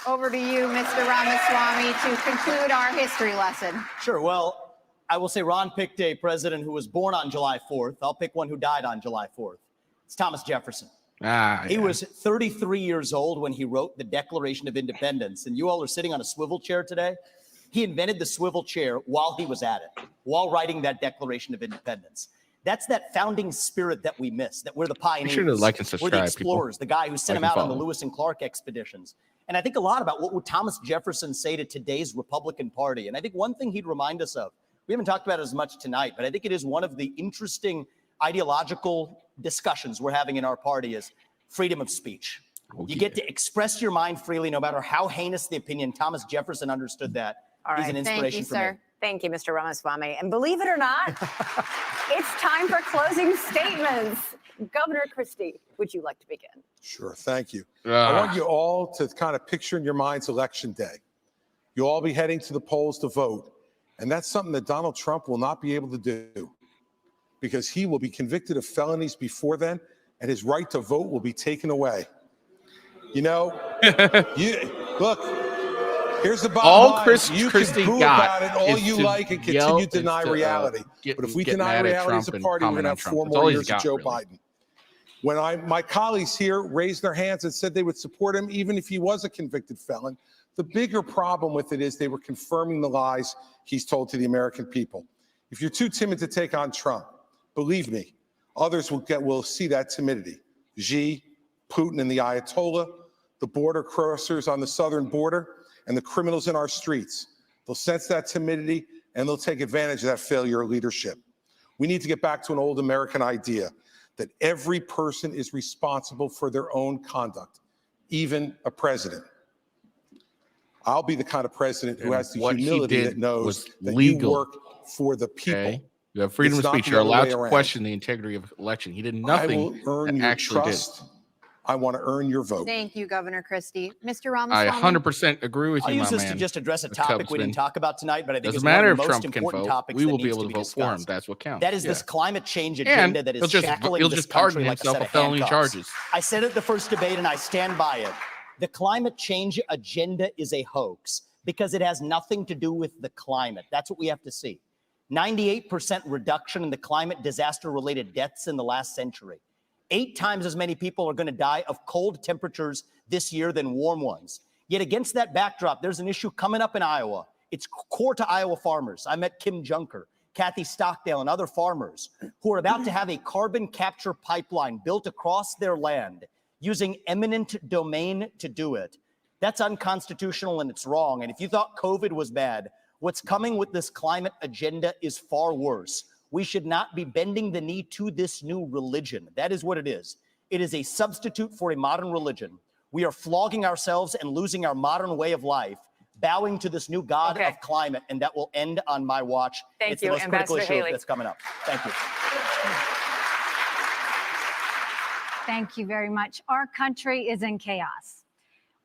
Over to you, Mr. Ramaswamy, to conclude our history lesson. Sure. Well, I will say Ron picked a president who was born on July 4th. I'll pick one who died on July 4th. It's Thomas Jefferson. He was 33 years old when he wrote the Declaration of Independence. And you all are sitting on a swivel chair today. He invented the swivel chair while he was at it, while writing that Declaration of Independence. That's that founding spirit that we miss, that we're the pioneers. Make sure to like and We're subscribe, the explorers, the guy who sent him out on the follow. Lewis and Clark expeditions. And I think a lot about what would Thomas Jefferson say to today's Republican Party. And I think one thing he'd remind us of, we haven't talked about it as much tonight, but I think it is one of the interesting ideological discussions we're having in our party is freedom of speech. You get to express your mind freely, no matter how heinous the opinion. Thomas Jefferson understood that. All He's right. an inspiration for me. Thank you, Mr. Ramaswamy. And believe it or not, it's time for closing statements. Governor Christie, would you like to begin? Sure, thank you. I want you all to kind of picture in your minds Election Day. You'll all be heading to the polls to vote, and that's something that Donald Trump will not be able to do because he will be convicted of felonies before then, and his right to vote will be taken away. You know, look, here's the bottom line. You can boo about it all you like and continue to deny reality. But if we deny reality as a party, we're going to have 4 more years of Joe Biden. When my colleagues here raised their hands and said they would support him, even if he was a convicted felon, the bigger problem with it is they were confirming the lies he's told to the American people. If you're too timid to take on Trump, believe me, others will see that timidity. Xi, Putin, and the Ayatollah, the border crossers on the southern border, and the criminals in our streets. They'll sense that timidity, and they'll take advantage of that failure of leadership. We need to get back to an old American idea that every person is responsible for their own conduct, even a president. I'll be the kind of president who has the humility that knows that you work for the people. Okay. You have freedom of speech. You're allowed to question the integrity of election. He did nothing. I will earn your trust. I want to earn your vote. Thank you, Governor Christie. Mr. Ramaswamy. I 100% agree with you, I'll use my this man. to just address a topic we didn't talk about tonight, but I think doesn't it's one matter of the if most Trump can important vote. topics We that will be needs able to to be vote for him. discussed. That's what counts. That is this climate change agenda that is shackling he'll this just pardon country like a himself set of of felony handcuffs. charges. I said it at the first debate, and I stand by it. The climate change agenda is a hoax because it has nothing to do with the climate. That's what we have to see. 98% reduction in the climate disaster-related deaths in the last century. 8 times as many people are going to die of cold temperatures this year than warm ones. Yet against that backdrop, there's an issue coming up in Iowa. It's core to Iowa farmers. I met Kim Junker, Kathy Stockdale, and other farmers who are about to have a carbon capture pipeline built across their land using eminent domain to do it. That's unconstitutional and it's wrong. And if you thought COVID was bad, what's coming with this climate agenda is far worse. We should not be bending the knee to this new religion. That is what it is. It is a substitute for a modern religion. We are flogging ourselves and losing our modern way of life, bowing to this new god of climate, and that will end on my watch. Thank it's you, the most critical Ambassador issue Haley. that's coming up. Thank you. Thank you very much. Our country is in chaos.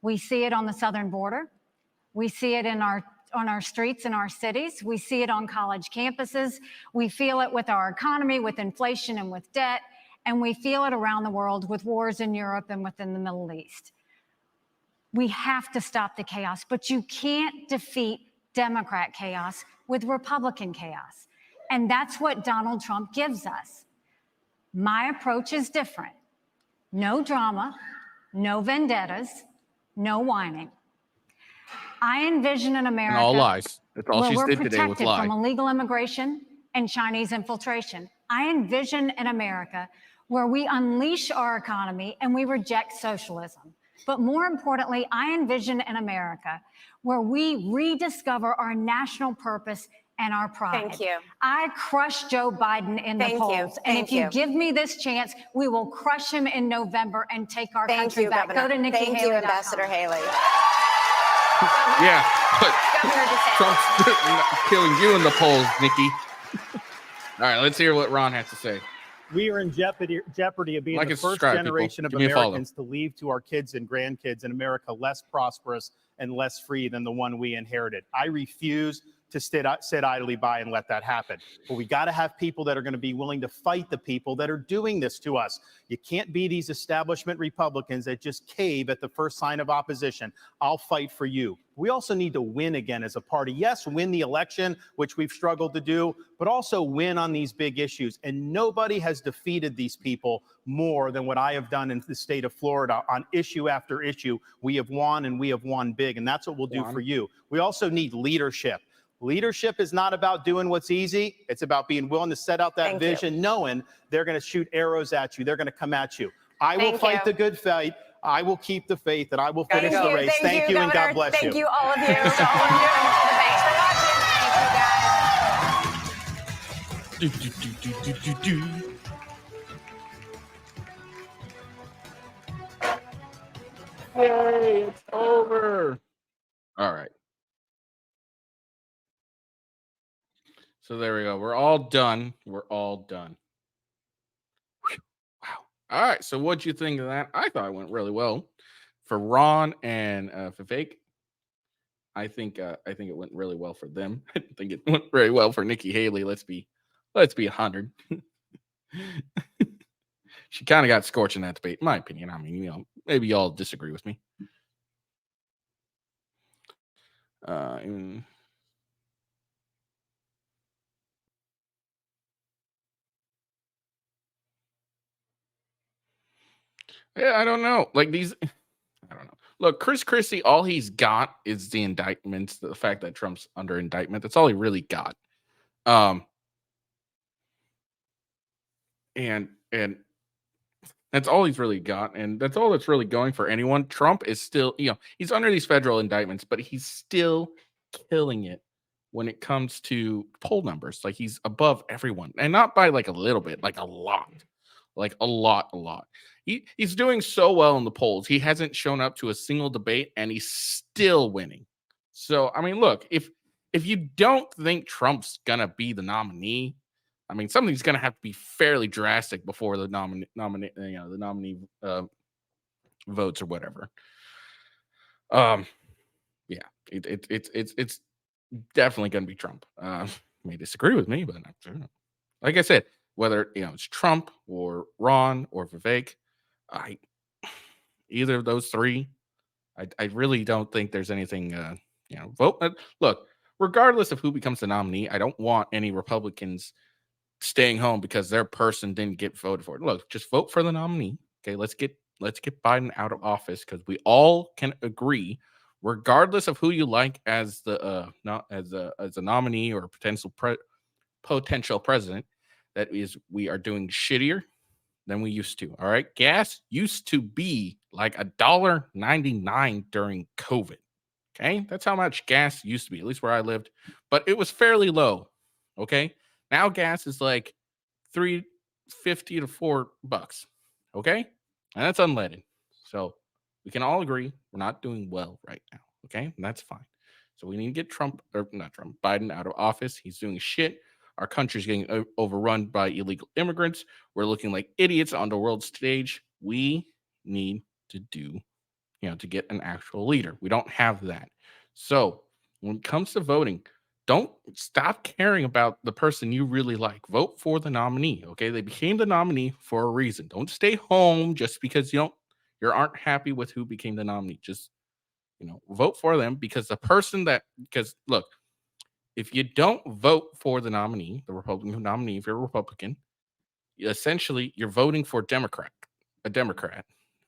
We see it on the southern border. We see it on our streets in our cities. We see it on college campuses. We feel it with our economy, with inflation and with debt. And we feel it around the world with wars in Europe and within the Middle East. We have to stop the chaos, but you can't defeat Democrat chaos with Republican chaos. And that's what Donald Trump gives us. My approach is different. No drama, no vendettas, no whining. I envision an America And all lies. That's all where she we're did today was protected lie. from illegal immigration and Chinese infiltration. I envision an America where we unleash our economy and we reject socialism. But more importantly, I envision an America where we rediscover our national purpose and our pride. Thank you. I crush Joe Biden in the polls. And if you give me this chance, we will crush him in November and take our country back. Go to Thank you, Ambassador Haley. Yeah, but Trump's killing you in the polls, Nikki. All right, let's hear what Ron has to say. We are in jeopardy of being Like the and first subscribe, generation people. of Give me a follow. Americans to leave to our kids and grandkids in America less prosperous and less free than the one we inherited. I refuse to sit idly by and let that happen. But we got to have people that are going to be willing to fight the people that are doing this to us. You can't be these establishment Republicans that just cave at the first sign of opposition. I'll fight for you. We also need to win again as a party. Yes, win the election, which we've struggled to do, but also win on these big issues. And nobody has defeated these people more than what I have done in the state of Florida on issue after issue. We have won and we have won big, and that's what we'll do for you. We also need leadership. Leadership is not about doing what's easy. It's about being willing to set out that vision, knowing they're going to shoot arrows at you. They're going to come at you. I will fight the good fight. I will keep the faith, and I will finish the race. Thank you, and God bless you. Thank you, all of you. Thanks for all of you. Thanks for watching. Thank you, guys. Yay, it's over. All right. So there we go. We're all done. We're all done. Whew. Wow. All right. So what'd you think of that? I thought it went really well. For Ron and Vivek, I think it went really well for them. I think it went very well for Nikki Haley. Let's be 100. She kind of got scorched in that debate, in my opinion. I mean, maybe y'all disagree with me. Yeah, I don't know. Like these, I don't know. Look, Chris Christie, all he's got is the indictments, the fact that Trump's under indictment. That's all he really got. And that's all he's really got, and that's all that's really going for anyone. Trump is still, he's under these federal indictments, but he's still killing it when it comes to poll numbers. Like he's above everyone, and not by like a little bit, like a lot. He's doing so well in the polls. He hasn't shown up to a single debate, and he's still winning. So, I mean, look, if you don't think Trump's gonna be the nominee, I mean, something's gonna have to be fairly drastic before the nominee votes or whatever. Yeah, it's definitely gonna be Trump. You may disagree with me, but like I said, whether it's Trump or Ron or Vivek, either of those three, I really don't think there's anything. Vote. Look, regardless of who becomes the nominee, I don't want any Republicans staying home because their person didn't get voted for. Look, just vote for the nominee. Okay, let's get Biden out of office, because we all can agree, regardless of who you like as the not as a nominee or potential president, that is, we are doing shittier than we used to. All right, gas used to be like $1.99 during COVID. Okay, that's how much gas used to be, at least where I lived, but it was fairly low. Okay, now gas is like $3.50 to $4. Okay, and that's unleaded. So we can all agree we're not doing well right now. Okay, and that's fine. So we need to get Biden out of office. He's doing shit. Our country's getting overrun by illegal immigrants. We're looking like idiots on the world stage. We need to do, to get an actual leader. We don't have that. So when it comes to voting, don't stop caring about the person you really like. Vote for the nominee. Okay, they became the nominee for a reason. Don't stay home just because you aren't happy with who became the nominee. Just vote for them, because look, if you don't vote for the nominee, the Republican nominee, if you're a Republican, essentially you're voting for a Democrat,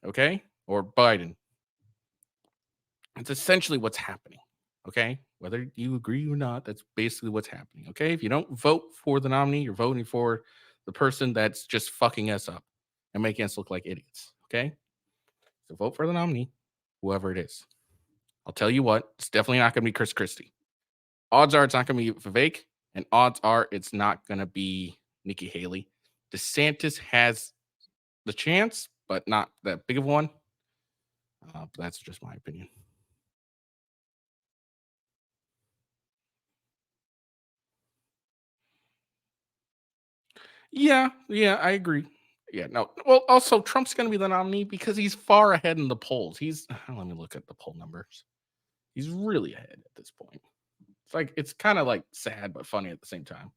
okay, or Biden. It's essentially what's happening. Okay, whether you agree or not, that's basically what's happening. Okay, if you don't vote for the nominee, you're voting for the person that's just fucking us up and making us look like idiots. Okay, so vote for the nominee, whoever it is. I'll tell you what, it's definitely not going to be Chris Christie. Odds are it's not going to be Vivek, and odds are it's not going to be Nikki Haley. DeSantis has the chance, but not that big of one. But that's just my opinion. Yeah, I agree. Yeah, no. Well, also Trump's going to be the nominee because he's far ahead in the polls. Let me look at the poll numbers. He's really ahead at this point. It's kind of like sad but funny at the same time.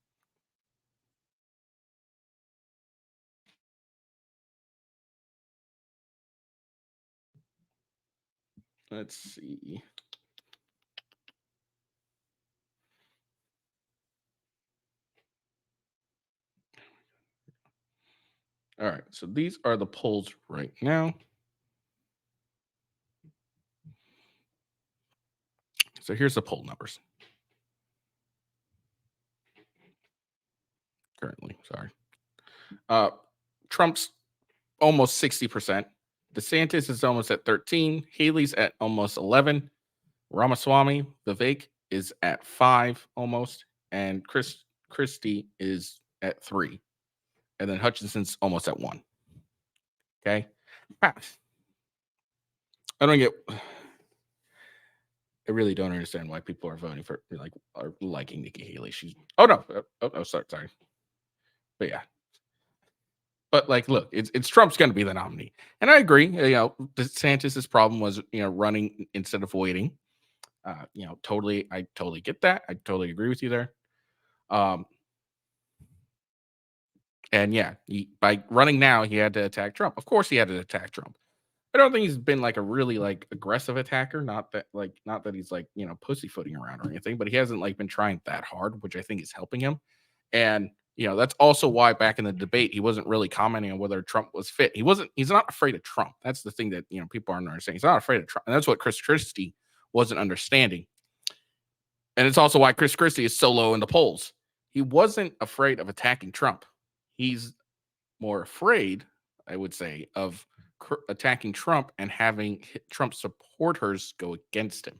Let's see. All right, so these are the polls right now. So here's the poll numbers. sorry. Trump's almost 60%. DeSantis is almost at 13. Haley's at almost 11. Ramaswamy, Vivek is at 5 almost, and Christie is at 3, and then Hutchinson's almost at 1. Okay, I don't get. I really don't understand why people are voting for are liking Nikki Haley. She's sorry, but yeah. But look, it's Trump's going to be the nominee, and I agree. DeSantis's problem was running instead of waiting. I totally get that. I totally agree with you there. And yeah, by running now, he had to attack Trump. Of course, he had to attack Trump. I don't think he's been a really aggressive attacker. Not that he's pussyfooting around or anything, but he hasn't been trying that hard, which I think is helping him. And that's also why back in the debate, he wasn't really commenting on whether Trump was fit. He's not afraid of Trump. That's the thing that people aren't understanding. He's not afraid of Trump, and that's what Chris Christie wasn't understanding. And it's also why Chris Christie is so low in the polls. He wasn't afraid of attacking Trump. He's more afraid, I would say, of attacking Trump and having Trump supporters go against him.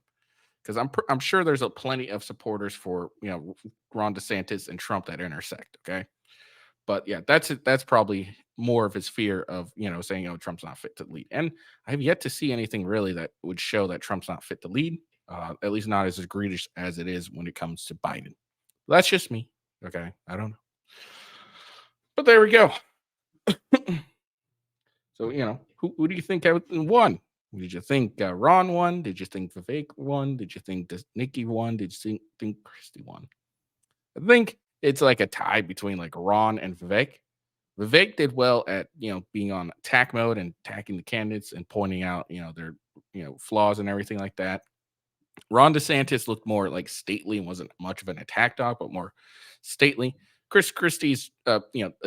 Because I'm sure there's plenty of supporters for Ron DeSantis and Trump that intersect. Okay, but yeah, that's probably more of his fear of saying Trump's not fit to lead. And I have yet to see anything really that would show that Trump's not fit to lead. At least not as egregious as it is when it comes to Biden. That's just me. Okay, I don't know. But there we go. So, who do you think won? Did you think Ron won? Did you think Vivek won? Did you think Nikki won? Did you think Christie won? I think it's a tie between Ron and Vivek. Vivek did well at being on attack mode and attacking the candidates and pointing out their flaws and everything like that. Ron DeSantis looked more stately and wasn't much of an attack dog, but more stately. Chris Christie's, a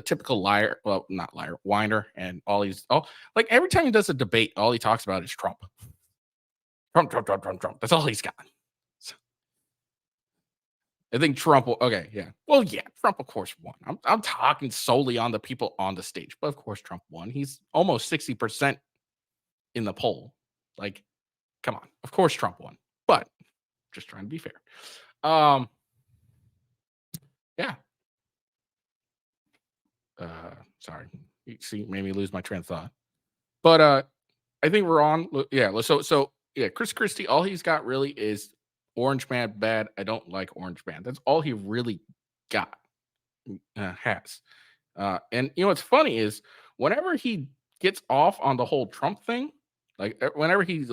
typical liar. Well, not liar, whiner, and every time he does a debate, all he talks about is Trump. Trump. That's all he's got. So, I think Trump will. Okay, yeah. Well, yeah, Trump of course won. I'm talking solely on the people on the stage, but of course Trump won. He's almost 60% in the poll. Come on, of course Trump won. But just trying to be fair. Yeah. Sorry. You see, made me lose my train of thought. But I think we're on. Yeah. So yeah, Chris Christie, all he's got really is Orange Man bad. I don't like Orange Man. That's all he really got. Has. And what's funny is whenever he gets off on the whole Trump thing, whenever he's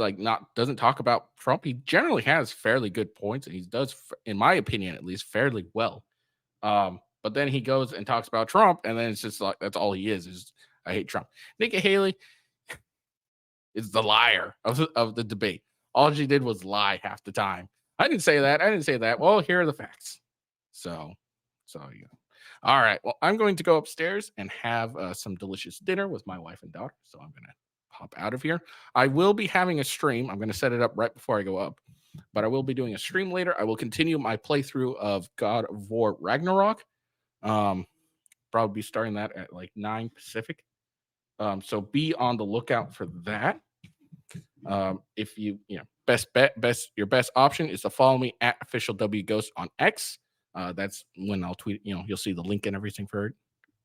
doesn't talk about Trump, he generally has fairly good points, and he does, in my opinion, at least fairly well. But then he goes and talks about Trump, and then it's just that's all he is I hate Trump. Nikki Haley is the liar of the debate. All she did was lie half the time. I didn't say that. Well, here are the facts. So all right. Well, I'm going to go upstairs and have some delicious dinner with my wife and daughter. So I'm going to hop out of here. I will be having a stream. I'm going to set it up right before I go up, but I will be doing a stream later. I will continue my playthrough of God of War Ragnarok. Probably be starting that at 9 Pacific. So be on the lookout for that. If your best option is to follow me at official W Ghost on X. That's when I'll tweet. You'll see the link and everything for it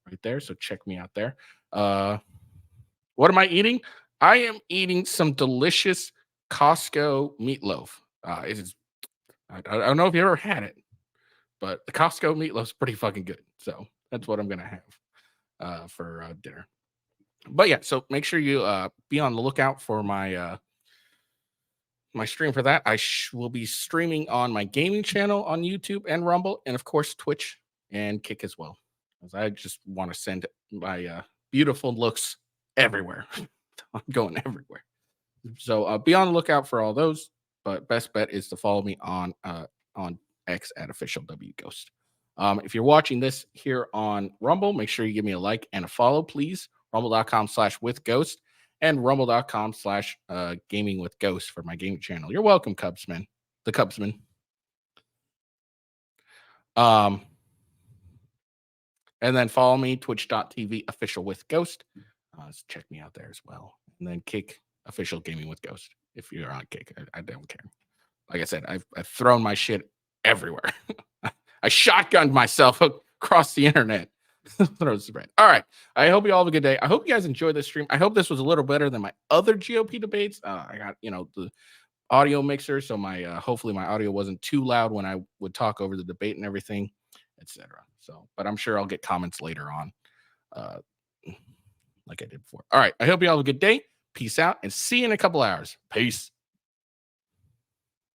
right there. So check me out there. What am I eating? I am eating some delicious Costco meatloaf. I don't know if you ever had it, but the Costco meatloaf's pretty fucking good. So that's what I'm gonna have for dinner. But yeah, so make sure you be on the lookout for my my stream for that. I will be streaming on my gaming channel on YouTube and Rumble, and of course Twitch and Kick as well, because I just want to send my beautiful looks everywhere. I'm going everywhere. So be on the lookout for all those. But best bet is to follow me on X at official W Ghost. If you're watching this here on Rumble, make sure you give me a like and a follow, please. Rumble.com/withghost and rumble.com/gamingwithghost for my gaming channel. You're welcome, Cubsman. The Cubsman. And then follow me, twitch.tv official with Ghost. Check me out there as well. And then Kick official gaming with Ghost. If you're on Kick, I don't care. Like I said, I've thrown my shit everywhere. I shotgunned myself across the internet. All right. I hope you all have a good day. I hope you guys enjoyed this stream. I hope this was a little better than my other GOP debates. I got, the audio mixer, so my hopefully my audio wasn't too loud when I would talk over the debate and everything, etc. So, but I'm sure I'll get comments later on, like I did before. All right. I hope you all have a good day. Peace out and see you in a couple hours. Peace.